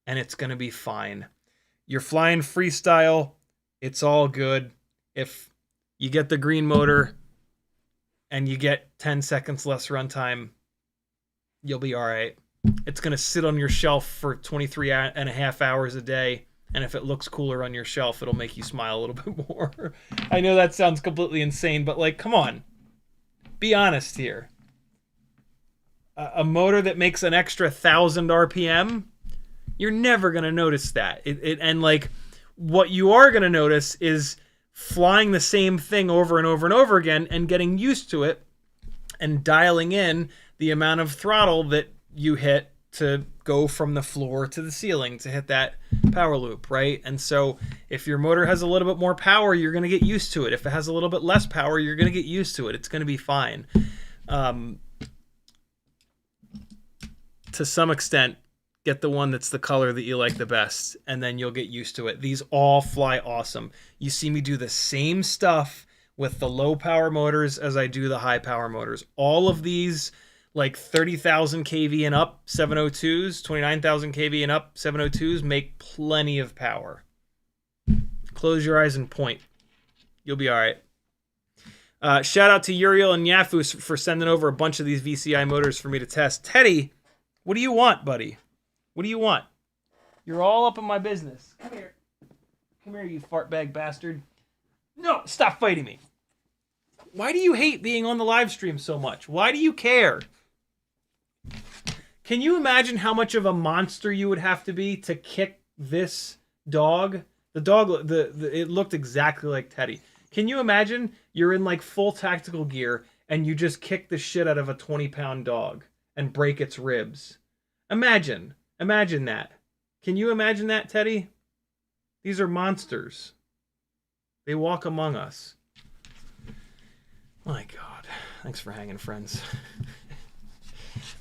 and it's going to be fine. You're flying freestyle. It's all good. If you get the green motor and you get 10 seconds less runtime, you'll be all right. It's going to sit on your shelf for 23 and a half hours a day. And if it looks cooler on your shelf, it'll make you smile a little bit more. I know that sounds completely insane, but like, come on. Be honest here. A motor that makes an extra 1,000 RPM, you're never going to notice that. And like, what you are going to notice is flying the same thing over and over and over again and getting used to it and dialing in the amount of throttle that you hit to go from the floor to the ceiling to hit that power loop, right? And so if your motor has a little bit more power, you're going to get used to it. If it has a little bit less power, you're going to get used to it. It's going to be fine. To some extent, get the one that's the color that you like the best, and then you'll get used to it. These all fly awesome. You see me do the same stuff with the low power motors as I do the high power motors. All of these, like 30,000 kV and up 702s, 29,000 kV and up 702s, make plenty of power. Close your eyes and point. You'll be all right. Shout out to Uriel and Yafus for sending over a bunch of these VCI motors for me to test. Teddy, what do you want, buddy? What do you want? You're all up in my business. Come here. Come here, you fart bag bastard. No, stop fighting me. Why do you hate being on the live stream so much? Why do you care? Can you imagine how much of a monster you would have to be to kick this dog? The dog, it looked exactly like Teddy. Can you imagine you're in like full tactical gear and you just kick the shit out of a 20-pound dog and break its ribs? Imagine that. Can you imagine that, Teddy? These are monsters. They walk among us. My God. Thanks for hanging, friends.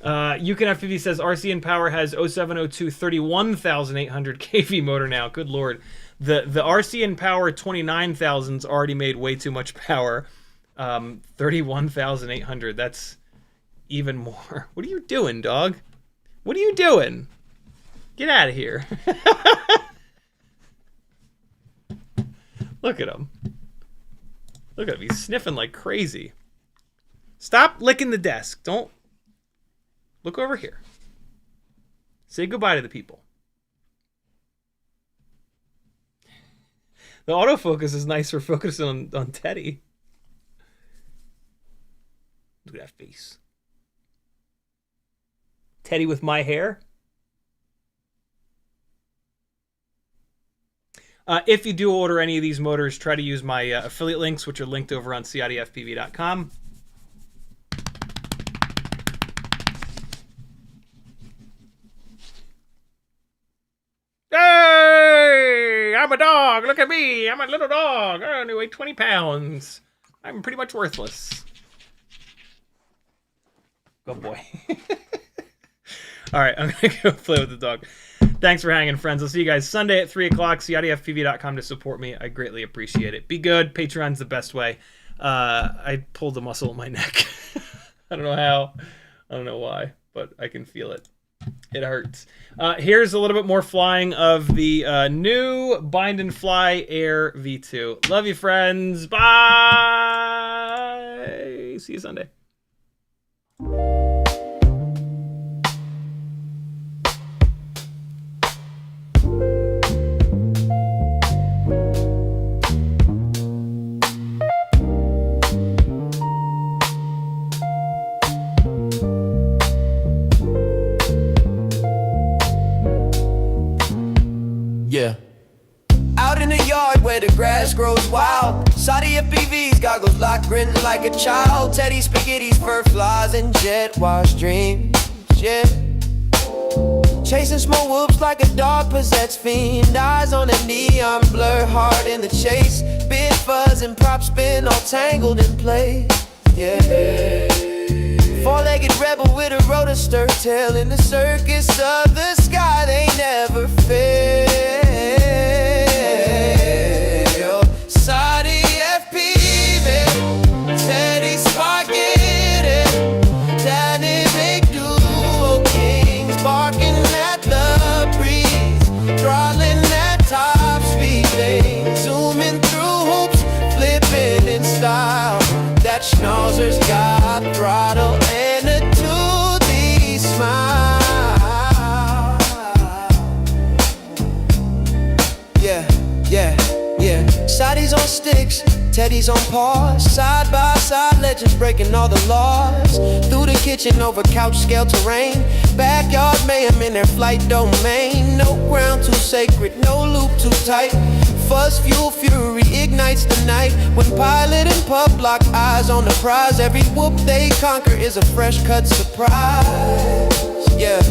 UCanFPV says RCN Power has 0702 31,800 kV motor now. Good Lord. The RCN Power 29,000's already made way too much power. 31,800. That's even more. What are you doing, dog? What are you doing? Get out of here. Look at him. Look at him. He's sniffing like crazy. Stop licking the desk. Don't. Look over here. Say goodbye to the people. The autofocus is nice for focusing on Teddy. Look at that face. Teddy with my hair. If you do order any of these motors, try to use my affiliate links, which are linked over on CiottiFPV.com. Hey! I'm a dog! Look at me! I'm a little dog! I only weigh 20 pounds. I'm pretty much worthless. Good boy. All right, I'm going to go play with the dog. Thanks for hanging, friends. I'll see you guys Sunday at 3 o'clock. CiottiFPV.com to support me. I greatly appreciate it. Be good. Patreon's the best way. I pulled a muscle in my neck. I don't know how. I don't know why, but I can feel it. It hurts. Here's a little bit more flying of the new Bind and Fly Air V2. Love you, friends. Bye. See you Sunday. Yeah. Out in the yard where the grass grows wild, CiottiFPV's goggles locked, grinning like a child. Teddy spaghetti's, fur flies, and jet wash dreams. Yeah. Chasing small whoops like a dog possessed fiend. Eyes on a neon blur, hard in the chase. Bit fuzz and prop spin, all tangled in place. Yeah. Four-legged rebel with a rotor stir tail. In the circus of the sky, they never fail. CiottiFPV, Teddy spaghetti, dynamic duo kings, barking at the breeze, throttling at top speed, they zooming through hoops, flipping in style. That schnauzer's got throttle and a 2D smile. Yeah, yeah, yeah. Ciotti's on sticks, Teddy's on paws. Side by side, legends breaking all the laws. Through the kitchen, over couch scale terrain. Backyard mayhem in their flight domain. No ground too sacred, no loop too tight. Fuzz, fuel, fury ignites the night. When pilot and pup lock eyes on the prize, every whoop they conquer is a fresh cut surprise. Yeah.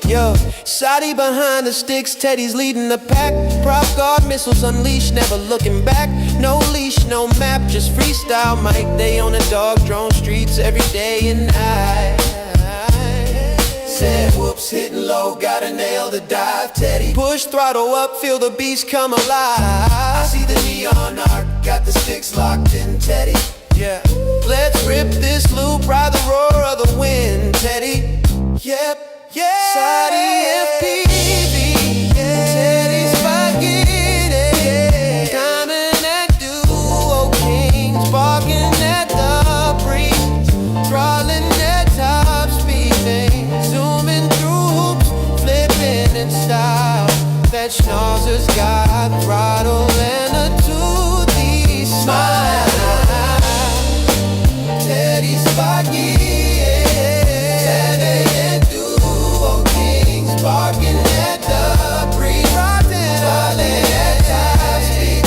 Yo, Ciotti behind the sticks, Teddy's leading the pack. Prop guard missiles unleashed, never looking back. No leash, no map, just freestyle mic. They on the dog drone streets every day and night. Said whoops, hitting low, gotta nail the dive. Teddy push throttle up, feel the beast come alive. I see the neon arc, got the sticks locked in, Teddy. Yeah, let's rip this loop, ride the roar of the wind, Teddy. Yep. Yeah, CiottiFPV, yeah. Teddy spaghetti, yeah. Diamond and duo kings, barking at the breeze, throttling at top speed, zooming through hoops, flipping in style. That schnauzer's got throttle and a 2D smile. Teddy spaghetti. Barking at the breeze, throttling at top speed,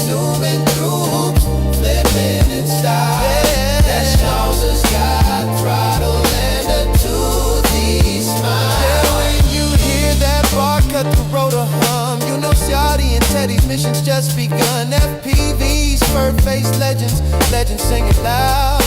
zooming through hoops, flipping in style. That schnauzer's got throttle and a 2D smile. Yeah, when you hear that bar cut the rotor hum, you know Ciotti and Teddy's mission's just begun. FPVs, fur-faced legends, legends singing loud.